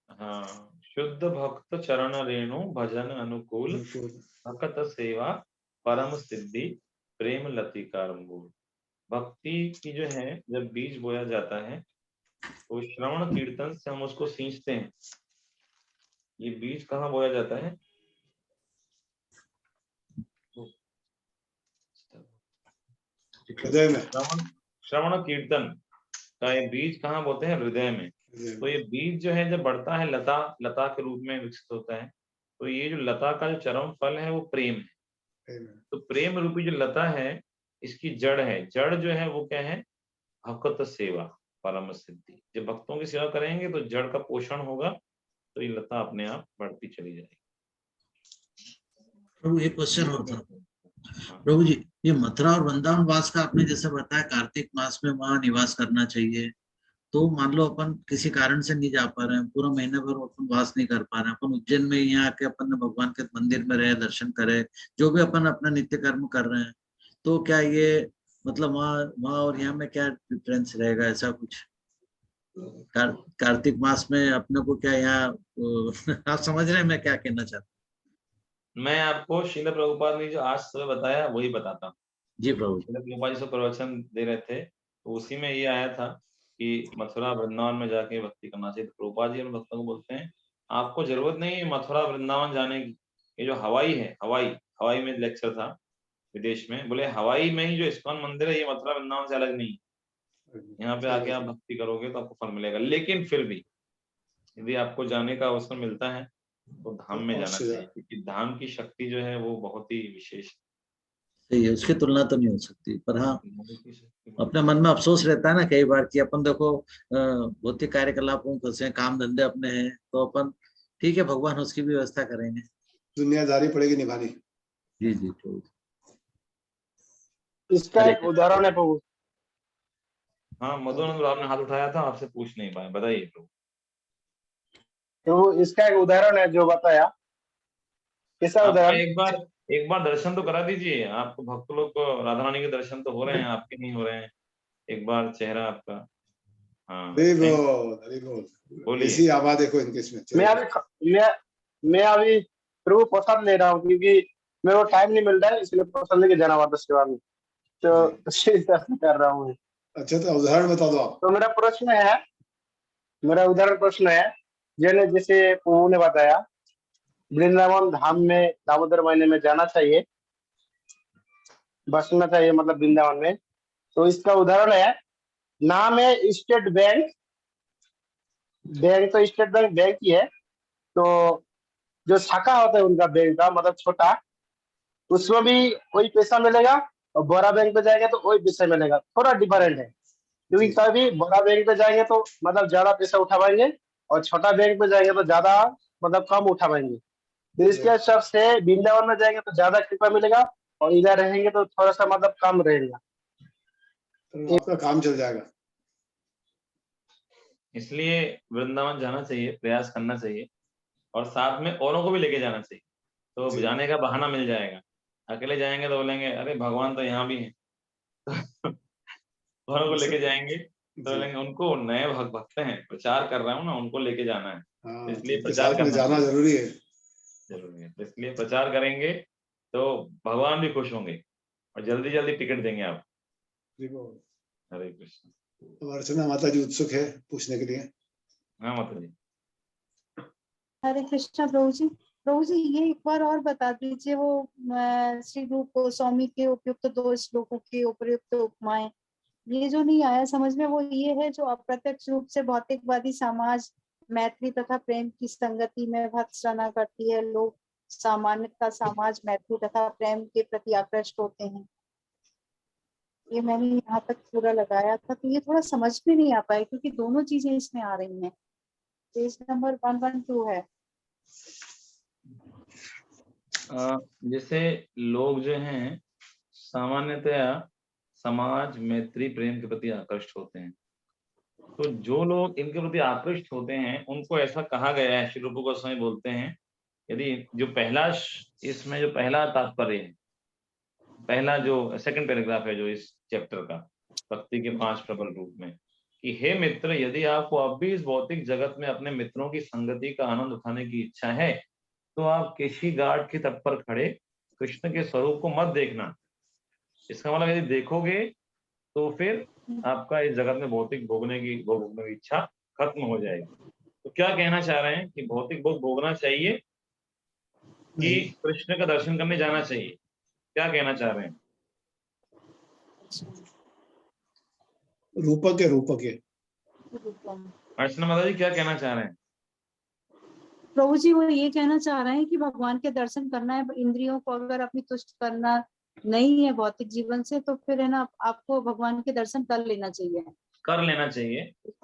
हाँ, शुद्ध भक्त चरण रेणु भजन अनुकूल भक्त सेवा परम सिद्धि प्रेम लतिकारंबूल। भक्ति की जो है जब बीज बोया जाता है तो श्रवण कीर्तन से हम उसको सींचते हैं। ये बीज कहाँ बोया जाता है? हृदय में। श्रवण कीर्तन का ये बीज कहाँ बोते हैं? हृदय में। तो ये बीज जो है जब बढ़ता है, लता के रूप में विकसित होता है, तो ये जो लता का जो चरम फल है वो प्रेम है। तो प्रेम रूपी जो लता है, इसकी जड़ है। जड़ जो है वो क्या है? भक्त सेवा परम सिद्धि। जब भक्तों की सेवा करेंगे तो जड़ का पोषण होगा, तो ये लता अपने आप बढ़ती चली जाएगी। प्रभु एक क्वेश्चन और था प्रभु जी, ये मथुरा और वृंदावन वास का आपने जैसे बताया कार्तिक मास में वहां निवास करना चाहिए, तो मान लो अपन किसी कारण से नहीं जा पा रहे हैं, पूरा महीने भर अपन वास नहीं कर पा रहे हैं, अपन उज्जैन में यहाँ आके अपन ने भगवान के मंदिर में रहे, दर्शन करे, जो भी अपन अपना नित्य कर्म कर रहे हैं, तो क्या ये मतलब वहाँ और यहाँ में क्या डिफरेंस रहेगा? ऐसा कुछ कार्तिक मास में अपने को क्या यहाँ आप समझ रहे हैं मैं क्या कहना चाहता हूँ? मैं आपको श्रील प्रभुपाद ने जो आज सुबह बताया वही बताता हूँ। जी प्रभु। श्रील प्रभुपाद जी से प्रवचन दे रहे थे, तो उसी में ये आया था कि मथुरा वृंदावन में जाके भक्ति करना चाहिए। तो प्रभुपाद जी उन भक्तों को बोलते हैं आपको जरूरत नहीं है मथुरा वृंदावन जाने की। ये जो हवाई है, हवाई में लेक्चर था विदेश में, बोले हवाई में ही जो इस्कॉन मंदिर है ये मथुरा वृंदावन से अलग नहीं है। यहाँ पे आके आप भक्ति करोगे तो आपको फल मिलेगा। लेकिन फिर भी यदि आपको जाने का अवसर मिलता है तो धाम में जाना चाहिए, क्योंकि धाम की शक्ति जो है वो बहुत ही विशेष सही है, उसकी तुलना तो नहीं हो सकती। पर हाँ, अपने मन में अफसोस रहता है ना कई बार कि अपन देखो भौतिक कार्यकलापों में फंसे, काम धंधे अपने हैं, तो अपन ठीक है भगवान उसकी भी व्यवस्था करेंगे, दुनियादारी पड़ेगी निभानी। जी जी प्रभु। इसका एक उदाहरण है प्रभु। हाँ मधुनंद आपने हाथ उठाया था, आपसे पूछ नहीं पाए, बताइए प्रभु। तो इसका एक उदाहरण है जो बताया। कैसा उदाहरण? एक बार दर्शन तो करा दीजिए। आपको भक्त लोग को राधा रानी के दर्शन तो हो रहे हैं, आपके नहीं हो रहे हैं। एक बार चेहरा आपका। हाँ बोलिए। ऐसी आवाज देखो इनके इसमें। मैं अभी प्रभु प्रसाद ले रहा हूँ क्योंकि मेरे को टाइम नहीं मिल रहा है, इसलिए प्रसाद लेके जाना हुआ 10 के बाद में, तो दर्शन कर रहा हूँ। अच्छा, तो उदाहरण बता दो आप। तो मेरा उदाहरण प्रश्न है जैसे प्रभु ने बताया वृंदावन धाम में दामोदर महीने में जाना चाहिए, बसना चाहिए, मतलब वृंदावन में। तो इसका उदाहरण है, नाम है स्टेट बैंक। बैंक तो स्टेट बैंक ही है, तो जो शाखा होता है उनका बैंक का मतलब छोटा, उसमें भी वही पैसा मिलेगा, और बड़ा बैंक पे जाएंगे तो वही पैसा मिलेगा। थोड़ा डिफरेंट है, क्योंकि कभी बड़ा बैंक पे जाएंगे तो मतलब ज्यादा पैसा उठा पाएंगे, और छोटा बैंक पे जाएंगे तो ज्यादा मतलब कम उठा पाएंगे। तो इसके हिसाब से वृंदावन में जाएंगे तो ज्यादा कृपा मिलेगा, और इधर रहेंगे तो थोड़ा सा मतलब कम रहेगा, तो आपका काम चल जाएगा। इसलिए वृंदावन जाना चाहिए, प्रयास करना चाहिए, और साथ में औरों को भी लेके जाना चाहिए, तो जाने का बहाना मिल जाएगा। अकेले जाएंगे तो बोलेंगे अरे भगवान तो यहाँ भी है औरों को लेके जाएंगे तो बोलेंगे उनको नए भक्त हैं, प्रचार कर रहा हूँ ना, उनको लेके जाना है। इसलिए प्रचार करना जाना जरूरी है। इसलिए प्रचार करेंगे तो भगवान भी खुश होंगे और जल्दी जल्दी टिकट देंगे आप। हरे कृष्ण। अर्चना माता जी उत्सुक है पूछने के लिए। हाँ माता जी। हरे कृष्ण प्रभु जी। प्रभु जी ये एक बार और बता दीजिए, वो श्री रूप गोस्वामी के उपयुक्त 2 श्लोकों के उपयुक्त उपमाएं, ये जो नहीं आया समझ में, वो ये है जो अप्रत्यक्ष रूप से भौतिकवादी समाज मैत्री तथा प्रेम की संगति में भत्सना करती है, लोग सामान्यतः समाज मैत्री तथा प्रेम के प्रति आकृष्ट होते हैं। ये मैंने यहाँ तक पूरा लगाया था, तो ये थोड़ा समझ में नहीं आ पाया क्योंकि दोनों चीजें इसमें आ रही हैं। पेज नंबर 112 है। जैसे लोग जो हैं सामान्यतया समाज मैत्री प्रेम के प्रति आकृष्ट होते हैं, तो जो लोग इनके प्रति आकृष्ट होते हैं उनको ऐसा कहा गया है, श्री रूप गोस्वामी बोलते हैं, यदि जो इसमें जो पहला तात्पर्य है, पहला जो सेकंड पैराग्राफ है जो इस चैप्टर का, भक्ति के 5 प्रबल रूप में, कि हे मित्र, यदि आपको अब भी इस भौतिक जगत में अपने मित्रों की संगति का आनंद उठाने की इच्छा है तो आप केशी घाट के तट पर खड़े कृष्ण के स्वरूप को मत देखना। इसका मतलब यदि देखोगे तो फिर आपका इस जगत में भौतिक भोगने की इच्छा खत्म हो जाएगी। तो क्या कहना चाह रहे हैं कि भौतिक भोग भोगना चाहिए कि कृष्ण का दर्शन करने जाना चाहिए? क्या कहना चाह रहे हैं? रूपक है। अर्चना माता जी क्या कहना चाह रहे हैं? प्रभु जी वो ये कहना चाह रहे हैं कि भगवान के दर्शन करना है, इंद्रियों को अगर अपनी तुष्ट करना नहीं है भौतिक जीवन से, तो फिर है ना आपको भगवान के दर्शन कर लेना चाहिए।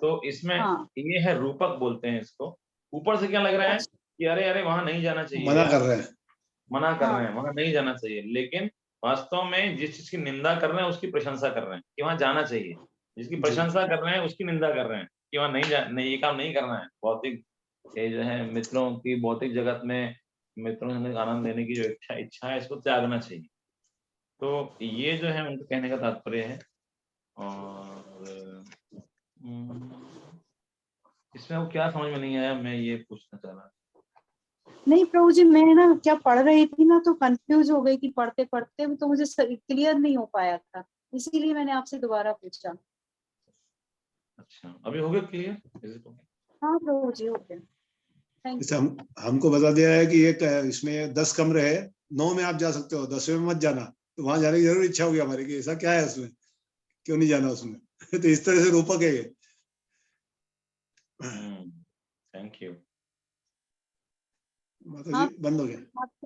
तो इसमें ये है रूपक बोलते हैं इसको। ऊपर से क्या लग रहा है कि अरे वहां नहीं जाना चाहिए, मना कर रहे हैं, वहां नहीं जाना चाहिए, लेकिन वास्तव में जिस चीज की निंदा कर रहे हैं उसकी प्रशंसा कर रहे हैं कि वहां जाना चाहिए। जिसकी प्रशंसा कर रहे हैं उसकी निंदा कर रहे हैं कि वहां नहीं, ये काम नहीं करना है। भौतिक ये जो है मित्रों की भौतिक जगत में मित्रों से आनंद लेने की जो इच्छा है इसको त्यागना चाहिए। तो ये जो है उनके कहने का तात्पर्य है। और इसमें वो क्या समझ में नहीं आया, मैं ये पूछना चाह रहा। नहीं प्रभु जी, मैं ना क्या पढ़ रही थी ना तो कंफ्यूज हो गई कि पढ़ते पढ़ते तो मुझे क्लियर नहीं हो पाया था, इसीलिए मैंने आपसे दोबारा पूछा। अच्छा, अभी हो गया क्लियर? हाँ प्रभु जी, हो गया। जैसे हमको बता दिया है कि एक इसमें 10 कमरे हैं, 9 में आप जा सकते हो, 10वें में मत जाना। तो वहां जाने की जरूर इच्छा होगी हमारी कि ऐसा क्या है उसमें, क्यों नहीं जाना उसमें। तो इस तरह से रूपक है ये। थैंक यू माता जी। बंद हो गया।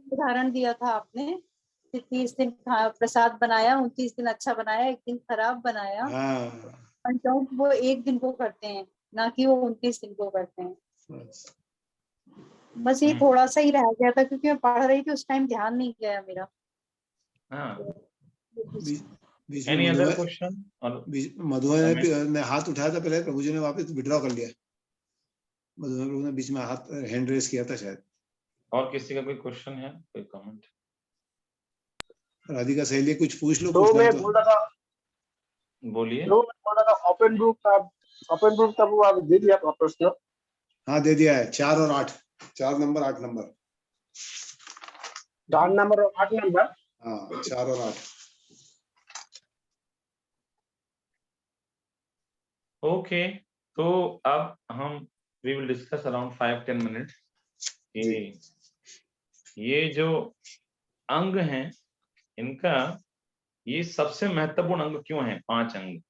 उदाहरण दिया था आपने कि 30 दिन प्रसाद बनाया, 29 दिन अच्छा बनाया, 1 दिन खराब बनाया। वो 1 दिन को करते हैं, ना कि वो 29 दिन को करते हैं। बस ये थोड़ा सा ही रह गया था क्योंकि मैं पढ़ रही थी, उस टाइम ध्यान नहीं गया मेरा। Any other question? मधुआ ने हाथ उठाया था पहले, प्रभु जी ने वापस विड्रॉ कर लिया। मधुआ प्रभु ने बीच में हाथ हैंड रेस किया था शायद। और किसी का कोई क्वेश्चन है, कोई कमेंट? राधिका सहेली कुछ पूछ लो। तो मैं बोल रहा था, बोलिए। तो मैं बोल रहा था ओपन ग्रुप का वो आप दे दिया प्रश्न? हाँ दे दिया है, 4 और 8, 4 नंबर 8 नंबर, 4 नंबर और 8 नंबर। हाँ 4 और 8। ओके, तो अब हम we will discuss around 5-10 minute कि ये जो अंग हैं इनका ये सबसे महत्वपूर्ण अंग क्यों है, 5 अंग,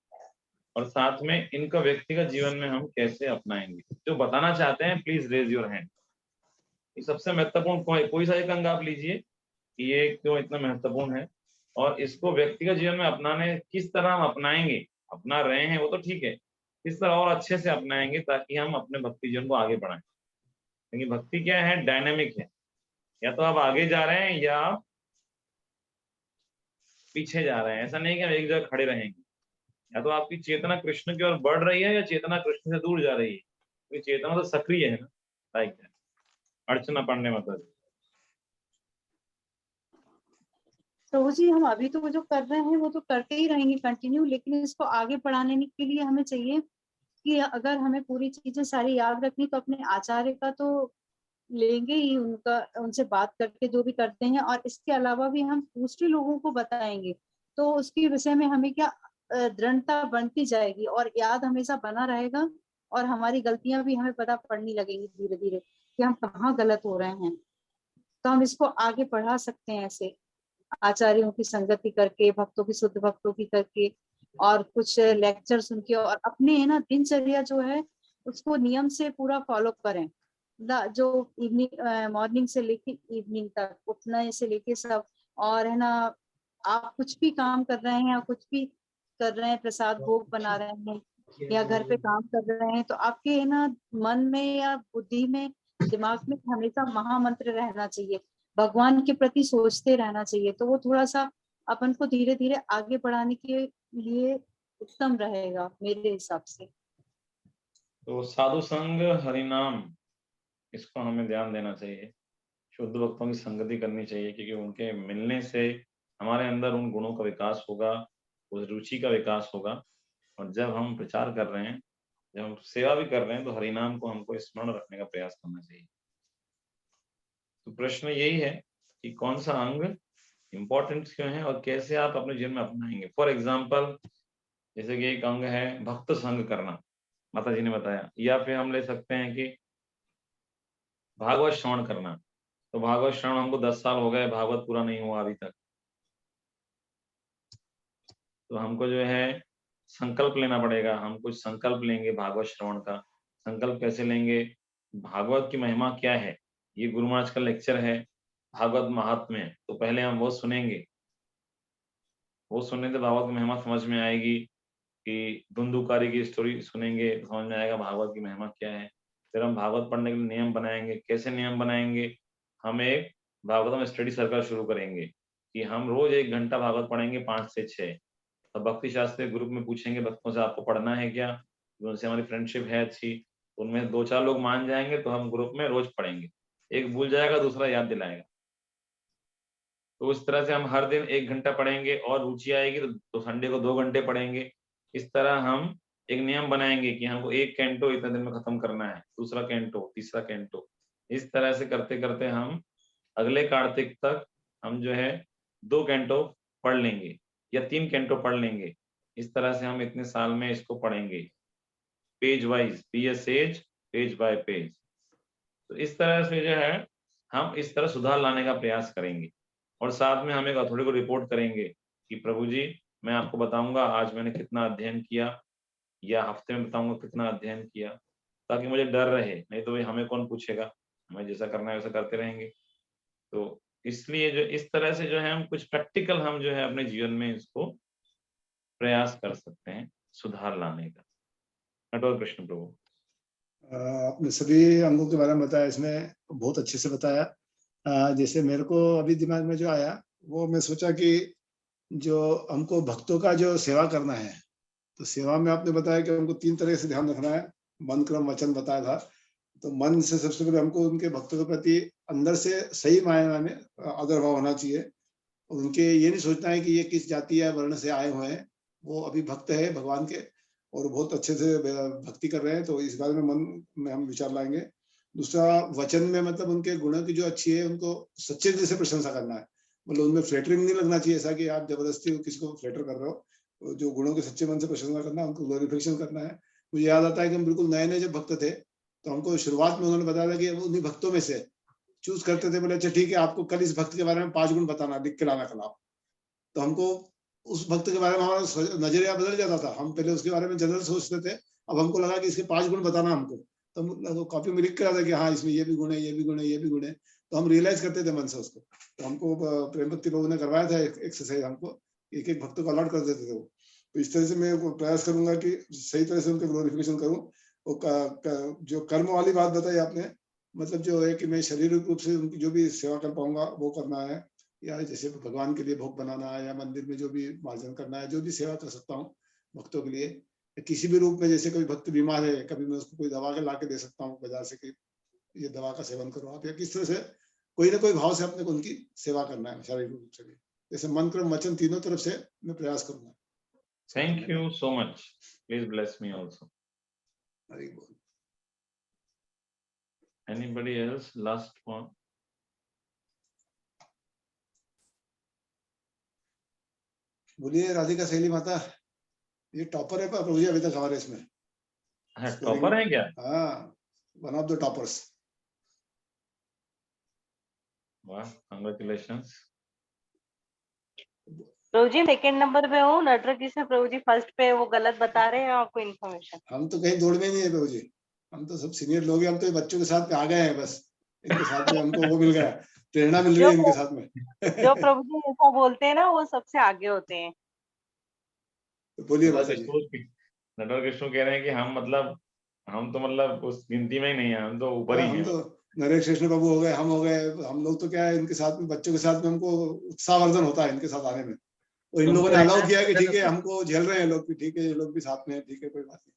और साथ में इनका व्यक्तिगत जीवन में हम कैसे अपनाएंगे। जो बताना चाहते हैं प्लीज रेज योर हैंड। ये सबसे महत्वपूर्ण कोई सा एक अंग आप लीजिए कि ये क्यों इतना महत्वपूर्ण है, और इसको व्यक्तिगत जीवन में अपनाने किस तरह हम अपनाएंगे, अपना रहे हैं वो तो ठीक है, किस तरह और अच्छे से अपनाएंगे ताकि हम अपने भक्ति जीवन को आगे बढ़ाएं। क्योंकि भक्ति क्या है, डायनेमिक है, या तो आप आगे जा रहे हैं या आप पीछे जा रहे हैं। ऐसा नहीं कि हम एक जगह खड़े रहेंगे। या तो आपकी चेतना कृष्ण की ओर बढ़ रही है या चेतना कृष्ण से दूर जा रही है, क्योंकि चेतना तो सक्रिय है ना। लाइक अर्चना पांडे माता जी। प्रभु जी हम अभी तो जो कर रहे हैं वो तो करते ही रहेंगे कंटिन्यू, लेकिन इसको आगे बढ़ाने के लिए हमें चाहिए कि अगर हमें पूरी चीजें सारी याद रखनी तो अपने आचार्य का तो लेंगे ही, उनसे बात करके जो भी करते हैं, और इसके अलावा भी हम दूसरे लोगों को बताएंगे तो उसके विषय में हमें क्या दृढ़ता बनती जाएगी और याद हमेशा बना रहेगा, और हमारी गलतियां भी हमें पता पड़ने लगेंगी धीरे धीरे कि हम कहाँ गलत हो रहे हैं। तो हम इसको आगे बढ़ा सकते हैं ऐसे आचार्यों की संगति करके, भक्तों की, शुद्ध भक्तों की करके, और कुछ लेक्चर सुन के, और अपने है ना दिनचर्या जो है उसको नियम से पूरा फॉलो करें। जो इवनिंग मॉर्निंग से लेके इवनिंग तक उठने से लेके सब, और है ना आप कुछ भी काम कर रहे हैं या कुछ भी कर रहे हैं, प्रसाद भोग बना रहे हैं या घर पे काम कर रहे हैं, तो आपके है ना मन में या बुद्धि में, दिमाग में हमेशा महामंत्र रहना चाहिए, भगवान के प्रति सोचते रहना चाहिए। तो वो थोड़ा सा अपन को धीरे धीरे आगे बढ़ाने के लिए उत्तम रहेगा मेरे हिसाब से। तो साधु संग हरिनाम, इसको हमें ध्यान देना चाहिए। शुद्ध भक्तों की संगति करनी चाहिए, क्योंकि उनके मिलने से हमारे अंदर उन गुणों का विकास होगा, उस रुचि का विकास होगा। और जब हम प्रचार कर रहे हैं, जब हम सेवा भी कर रहे हैं, तो हरिनाम को हमको स्मरण रखने का प्रयास करना चाहिए। तो प्रश्न यही है कि कौन सा अंग इम्पोर्टेंट क्यों है और कैसे आप अपने जीवन में अपनाएंगे। फॉर एग्जाम्पल, जैसे कि एक अंग है भक्त संग करना, माता जी ने बताया, या फिर हम ले सकते हैं कि भागवत श्रवण करना। तो भागवत श्रवण हमको 10 साल हो गए, भागवत पूरा नहीं हुआ अभी तक, तो हमको जो है संकल्प लेना पड़ेगा। हम कुछ संकल्प लेंगे भागवत श्रवण का। संकल्प कैसे लेंगे? भागवत की महिमा क्या है, ये गुरु महाराज का लेक्चर है भागवत महात्म्य, तो पहले हम वो सुनेंगे। वो सुनने से भागवत की महिमा समझ में आएगी। कि धुंधुकारी की स्टोरी सुनेंगे तो समझ में आएगा भागवत की महिमा क्या है। फिर हम भागवत पढ़ने के लिए नियम बनाएंगे। कैसे नियम बनाएंगे? हम एक भागवत में स्टडी सर्कल शुरू करेंगे कि हम रोज 1 घंटा भागवत पढ़ेंगे 5 से 6। तो भक्ति शास्त्र ग्रुप में पूछेंगे भक्तों से, आपको पढ़ना है क्या? उनसे हमारी फ्रेंडशिप है अच्छी, तो उनमें 2-4 लोग मान जाएंगे तो हम ग्रुप में रोज पढ़ेंगे। एक भूल जाएगा, दूसरा याद दिलाएगा। तो उस तरह से हम हर दिन 1 घंटा पढ़ेंगे, और रुचि आएगी तो संडे को 2 घंटे पढ़ेंगे। इस तरह हम एक नियम बनाएंगे कि हमको 1 कैंटो इतने दिन में खत्म करना है, दूसरा कैंटो, तीसरा कैंटो। इस तरह से करते करते हम अगले कार्तिक तक हम जो है 2 कैंटो पढ़ लेंगे या 3 कैंटो पढ़ लेंगे। इस तरह से हम इतने साल में इसको पढ़ेंगे, page wise, B A says, page by page. तो इस तरह से जो है हम इस तरह सुधार लाने का प्रयास करेंगे। और साथ में हम एक अथॉरिटी को रिपोर्ट करेंगे कि प्रभु जी, मैं आपको बताऊंगा आज मैंने कितना अध्ययन किया, या हफ्ते में बताऊंगा कितना अध्ययन किया, ताकि मुझे डर रहे। नहीं तो भाई हमें कौन पूछेगा, हमें जैसा करना है वैसा करते रहेंगे। तो इसलिए जो इस तरह से जो है हम कुछ प्रैक्टिकल हम जो है अपने जीवन में इसको प्रयास कर सकते हैं सुधार लाने का। नटवर कृष्ण प्रभु। आपने सभी अंगों के बारे में बताया, इसमें बहुत अच्छे से बताया। जैसे मेरे को अभी दिमाग में जो आया, वो मैं सोचा कि जो हमको भक्तों का जो सेवा करना है, तो सेवा में आपने बताया कि हमको 3 तरह से ध्यान रखना है। मन, क्रम, वचन बताया था। तो मन से सबसे पहले हमको उनके भक्तों के प्रति अंदर से सही मायने में आदर भाव होना चाहिए। उनके ये नहीं सोचना है कि ये किस जाति या वर्ण से आए हुए हैं, वो अभी भक्त है भगवान के और बहुत अच्छे से भक्ति कर रहे हैं। तो इस बारे में मन में हम विचार लाएंगे। दूसरा, वचन में मतलब उनके गुणों की जो अच्छी है उनको सच्चे दिल से प्रशंसा करना है। मतलब उनमें फ्लेटरिंग नहीं लगना चाहिए, ऐसा कि आप जबरदस्ती किसी को फ्लेटर कर रहे हो। तो जो गुणों के सच्चे मन से प्रशंसा करना है, उनको ग्लोरिफिकेशन करना है। मुझे याद आता है कि हम बिल्कुल नए नए जब भक्त थे, तो हमको शुरुआत में उन्होंने बताया था कि उन्हीं भक्तों में से चूज करते थे। बोले अच्छा ठीक है, आपको कल इस भक्त के बारे में 5 गुण बताना, लिख के लाना कल आप। तो हमको उस भक्त के बारे में हमारा नजरिया बदल जाता था। हम पहले उसके बारे में जनरल सोचते थे, अब हमको लगा कि इसके 5 गुण बताना हमको। तो हम कॉपी में लिख कर आता कि हाँ इसमें ये भी गुण है, ये भी गुण है, ये भी गुण है। तो हम रियलाइज करते थे मन से उसको। तो हमको प्रेम भक्ति प्रभु ने करवाया था एक्सरसाइज, हमको एक एक भक्त को अलॉट कर देते थे वो। तो इस तरह से मैं प्रयास करूंगा कि सही तरह से उनके ग्लोरिफिकेशन करूँ। और जो कर्म वाली बात बताई आपने, मतलब जो है कि मैं शारीरिक रूप से उनकी जो भी सेवा कर पाऊंगा वो करना है, या जैसे भगवान के लिए भोग बनाना है, या मंदिर में जो भी मार्जन करना है, जो भी सेवा कर सकता हूँ भक्तों के लिए, किसी भी रूप में। जैसे कोई भक्त बीमार है, कभी मैं उसको कोई दवा के ला के दे सकता हूँ बाजार से कि ये दवा का सेवन करो आप, या किस तरह से कोई ना कोई भाव से अपने को उनकी सेवा करना है शारीरिक रूप से भी। जैसे मन, क्रम, वचन तीनों तरफ से मैं प्रयास करूंगा। Thank you so much, please bless me also. Hari बोल। Anybody else? Last one. बोलिए राधिका शैली माता, ये टॉपर है प्रभु जी अभी तक हमारे इसमें। टॉपर है क्या? हाँ, वन ऑफ द टॉपर्स। वाह, कांग्रेचुलेशंस। प्रभु जी सेकंड नंबर पे हूँ, नटवर कृष्ण प्रभु जी फर्स्ट पे, वो गलत बता रहे हैं आपको इन्फॉर्मेशन। हम तो कहीं दौड़ में नहीं है प्रभु जी, हम तो सब सीनियर लोग हैं, हम तो ये बच्चों के साथ में आ गए हैं, बस इनके साथ में हमको वो मिल गया, प्रेरणा मिल रही है इनके साथ में। जो प्रभु जी ऐसा बोलते हैं ना, वो सबसे आगे होते हैं। तो बोलिए माता जी। नटवर कृष्ण कह रहे हैं कि हम मतलब हम तो मतलब उस गिनती में ही नहीं है, हम तो ऊपर ही हम हैं। तो नरेश कृष्ण बाबू हो गए, हम हो गए, हम लोग तो क्या है इनके साथ में, बच्चों के साथ में हमको उत्साहवर्धन होता है इनके साथ आने में। और इन लोगों ने अलाउ किया है कि ठीक है, हमको झेल रहे हैं लोग भी, ठीक है ये लोग भी साथ में है, ठीक है कोई बात नहीं।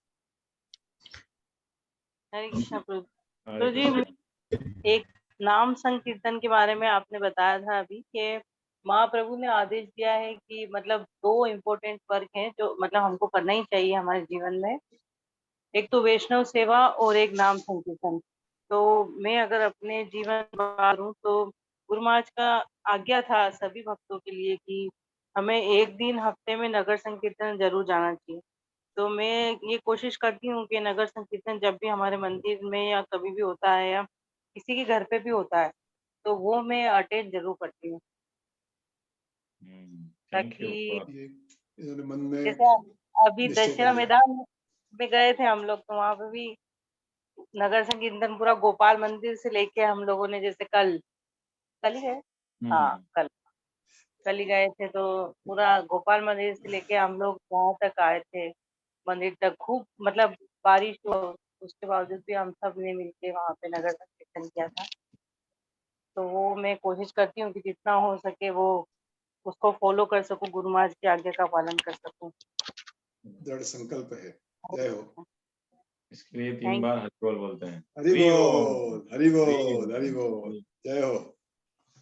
हरे कृष्णा प्रभु। हरे प्रभु जी कृष्णा। एक नाम संकीर्तन के बारे में आपने बताया था अभी कि महाप्रभु ने आदेश दिया है कि मतलब 2 इम्पोर्टेंट वर्क हैं जो मतलब हमको करना ही चाहिए हमारे जीवन में। एक तो वैष्णव सेवा और एक नाम संकीर्तन। तो मैं अगर अपने जीवन करूं तो गुरु महाराज का आज्ञा था सभी भक्तों के लिए कि हमें एक दिन हफ्ते में नगर संकीर्तन जरूर जाना चाहिए। तो मैं ये कोशिश करती हूँ कि नगर संकीर्तन जब भी हमारे मंदिर में या कभी भी होता है या किसी के घर पे भी होता है तो वो मैं अटेंड जरूर करती हूँ, थैंक यू। ताकि ये इन्होंने मन में जैसे अभी निश्चय कर दशहरा लिया। मैदान में गए थे हम लोग, तो वहां पे भी नगर संकीर्तन पूरा गोपाल मंदिर से लेके हम लोगों ने, जैसे कल ही गए, हाँ कल ही गए थे, तो पूरा गोपाल मंदिर से लेके हम लोग वहां तक आए थे, मंदिर तक। खूब मतलब बारिश हो, उसके बावजूद भी हम सब ने मिलके वहां पे नगर संकीर्तन किया था। तो वो मैं कोशिश करती हूँ कि जितना हो सके वो उसको फॉलो कर सकूं, गुरु महाराज की आज्ञा का पालन कर सकूं। दृढ़ संकल्प है। जय हो। इसके लिए 3 थैंक बार हरि बोल बोलते हैं। हरि बोल, हरि बोल, हरि बोल, जय हो।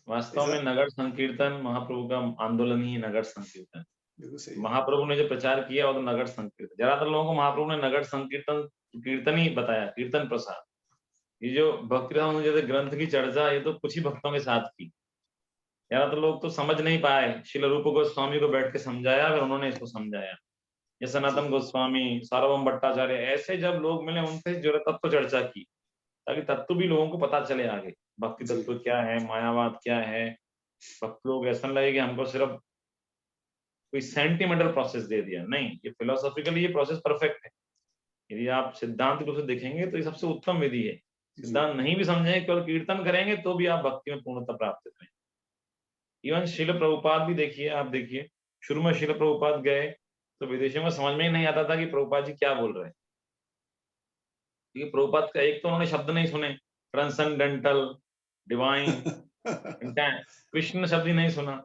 वास्तव में नगर संकीर्तन महाप्रभु का आंदोलन ही नगर संकीर्तन। बिल्कुल सही है। महाप्रभु ने जो प्रचार किया वो तो नगर संकीर्तन। ज्यादातर लोगों को महाप्रभु ने नगर संकीर्तन कीर्तन ही बताया, कीर्तन प्रसाद। ये जो भक्तिराम जैसे ग्रंथ की चर्चा, ये तो कुछ ही भक्तों के साथ की। ज्यादातर लोग तो समझ नहीं पाए। श्रील रूप गोस्वामी को बैठ के समझाया, फिर उन्होंने इसको समझाया। ये सनातन गोस्वामी, सार्वभौम भट्टाचार्य, ऐसे जब लोग मिले उनसे जो तत्व चर्चा की, ताकि तत्व भी लोगों को पता चले आगे। भक्ति तत्व क्या है, मायावाद क्या है। भक्त लोग ऐसा लगे कि हमको सिर्फ कोई सेंटिमेंटल प्रोसेस दे दिया, नहीं, ये फिलोसॉफिकली ये प्रोसेस परफेक्ट है। यदि आप सिद्धांत रूप से देखेंगे तो ये सबसे उत्तम विधि है। सिद्धांत नहीं भी समझेंगे, केवल कीर्तन करेंगे तो भी आप भक्ति में पूर्णता प्राप्त करें। इवन शिल प्रभुपाद भी देखिए, आप देखिए शुरू में शिल प्रभुपाद गए तो विदेशियों में समझ में ही नहीं आता था कि प्रभुपाद जी क्या बोल रहे हैं, क्योंकि प्रभुपाद का एक तो उन्होंने शब्द नहीं सुने, ट्रांसेंडेंटल, डिवाइन, कृष्ण शब्द ही नहीं सुना,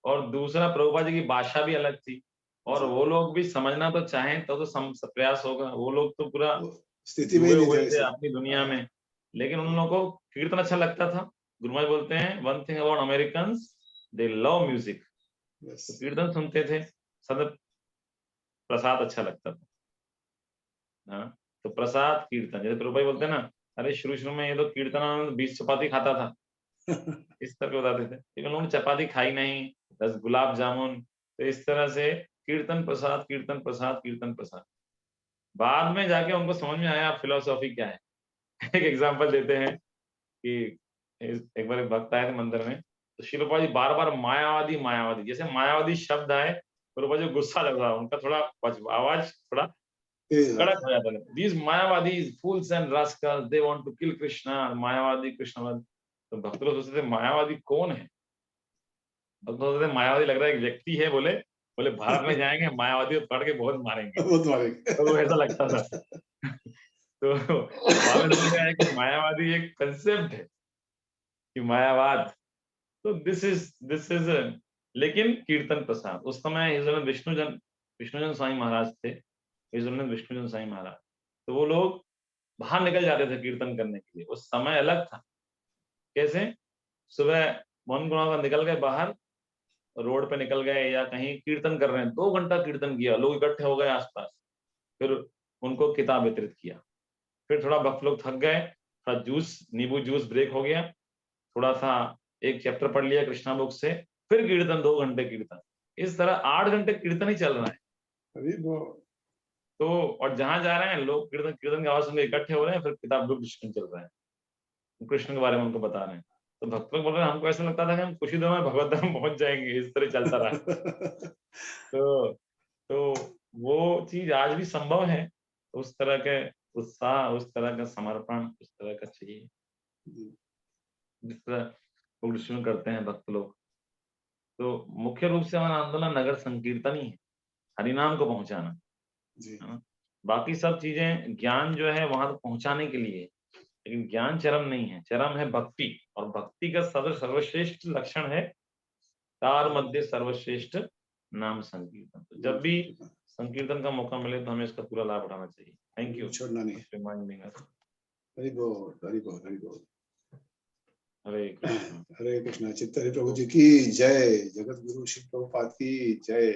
और दूसरा प्रभुपाद जी की भाषा भी अलग थी, और वो लोग भी समझना तो चाहें तो प्रयास होगा। वो लोग तो पूरा स्थिति में डूबे ही नहीं हुए थे थे ऐसे। अपनी दुनिया में, लेकिन उन लोगों को कीर्तन अच्छा लगता था। गुरु महाराज बोलते हैं, one thing about Americans, they love music. तो कीर्तन सुनते थे, सब प्रसाद अच्छा लगता था। हाँ, तो प्रसाद कीर्तन, जैसे प्रभुपाद बोलते हैं ना, अरे शुरू शुरू में ये तो कीर्तन 20 चपाती खाता था, इस तरह के बताते थे, लेकिन उन्होंने चपाती खाई नहीं, 10 गुलाब जामुन। तो इस तरह से कीर्तन प्रसाद, कीर्तन प्रसाद, कीर्तन प्रसाद। बाद में जाके उनको समझ में आया फिलोसॉफी क्या है। एक एग्जांपल देते हैं कि एक बार एक भक्त आए थे मंदिर में, तो श्री रूपा जी बार बार मायावादी मायावादी, जैसे मायावादी शब्द आए तो रूपा जी गुस्सा लग रहा, उनका थोड़ा आवाज थोड़ा कड़क हो जाता है। दीज मायावादी fools and rascals, they want to kill Krishna, मायावादी कृष्णवादी। तो भक्त लोग सोचते थे मायावादी कौन है, भक्त लोग सोचते थे मायावादी लग रहा है एक व्यक्ति है, बोले बोले भारत में जाएंगे मायावादी को पकड़ के बहुत मारेंगे, बहुत मारेंगे। तो वो ऐसा लगता था। तो बाद में समझ में आया कि मायावादी एक कंसेप्ट है कि मायावाद। तो दिस इज लेकिन कीर्तन प्रसाद उस समय विष्णुजन स्वामी महाराज थे, विष्णुजन स्वामी महाराज, तो वो लोग बाहर निकल जाते थे कीर्तन करने के लिए। उस समय अलग था। कैसे? सुबह मोहन गुणा का निकल गए बाहर, रोड पे निकल गए या कहीं कीर्तन कर रहे हैं, 2 घंटा कीर्तन किया, लोग इकट्ठे हो गए आसपास, फिर उनको किताब वितरित किया, फिर थोड़ा भक्त लोग थक गए, थोड़ा जूस, नींबू जूस ब्रेक हो गया, थोड़ा सा एक चैप्टर पढ़ लिया कृष्णा बुक से, फिर कीर्तन, 2 घंटे कीर्तन। इस तरह 8 घंटे कीर्तन ही चल रहा है। तो और जहां जा रहे हैं लोग कीर्तन कीर्तन की आवाज सुन के इकट्ठे हो रहे हैं, फिर किताब बुक डिस्कशन चल रहा है, कृष्ण के बारे में उनको बता रहे हैं। तो भक्त लोग बोल रहे हमको ऐसा लगता था कि हम कुछ ही दिनों में भगवत धाम पहुंच जाएंगे, इस तरह चलता रहा। तो वो चीज आज भी संभव है। उस तरह के उत्साह, उस तरह का समर्पण, उस तरह का चाहिए जिस तरह प्रदर्शन करते हैं भक्त लोग। तो मुख्य रूप से हमारा आंदोलन नगर संकीर्तन ही है, हरिनाम को पहुंचाना, जी। है ना। बाकी सब चीजें ज्ञान जो है वहां तक पहुंचाने के लिए, लेकिन ज्ञान चरम नहीं है, चरम है भक्ति। और भक्ति का सर्वश्रेष्ठ लक्षण है तार मध्य सर्वश्रेष्ठ नाम संकीर्तन। तो जब भी संकीर्तन का मौका मिले तो हमें इसका पूरा लाभ उठाना चाहिए। Thank you. छोड़ना नहीं। हरि बोल, हरि बोल, हरि बोल। हरे कृष्ण। हरे कृष्णा। चित्तहरि प्रभु जी की जय। जगत गुरु श्री प्रभुपाद की जय।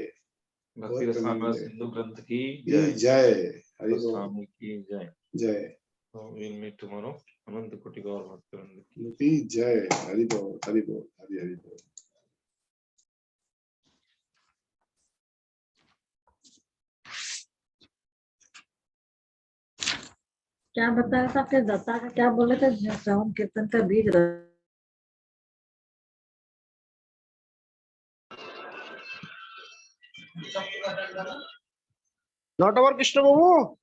भक्ति रसामृत सिंधु ग्रंथ की जय जय। हरि बोल, स्वामी की जय। जय। So we'll meet tomorrow. अनंत कोटि गौर भक्तवृंद की जय। हरि बोल, हरि बोल, हरि हरि बोल। क्या बताया था फिर दत्ता का, क्या बोले थे? श्रवण कीर्तन का बीज नॉट ओवर कृष्ण बाबू।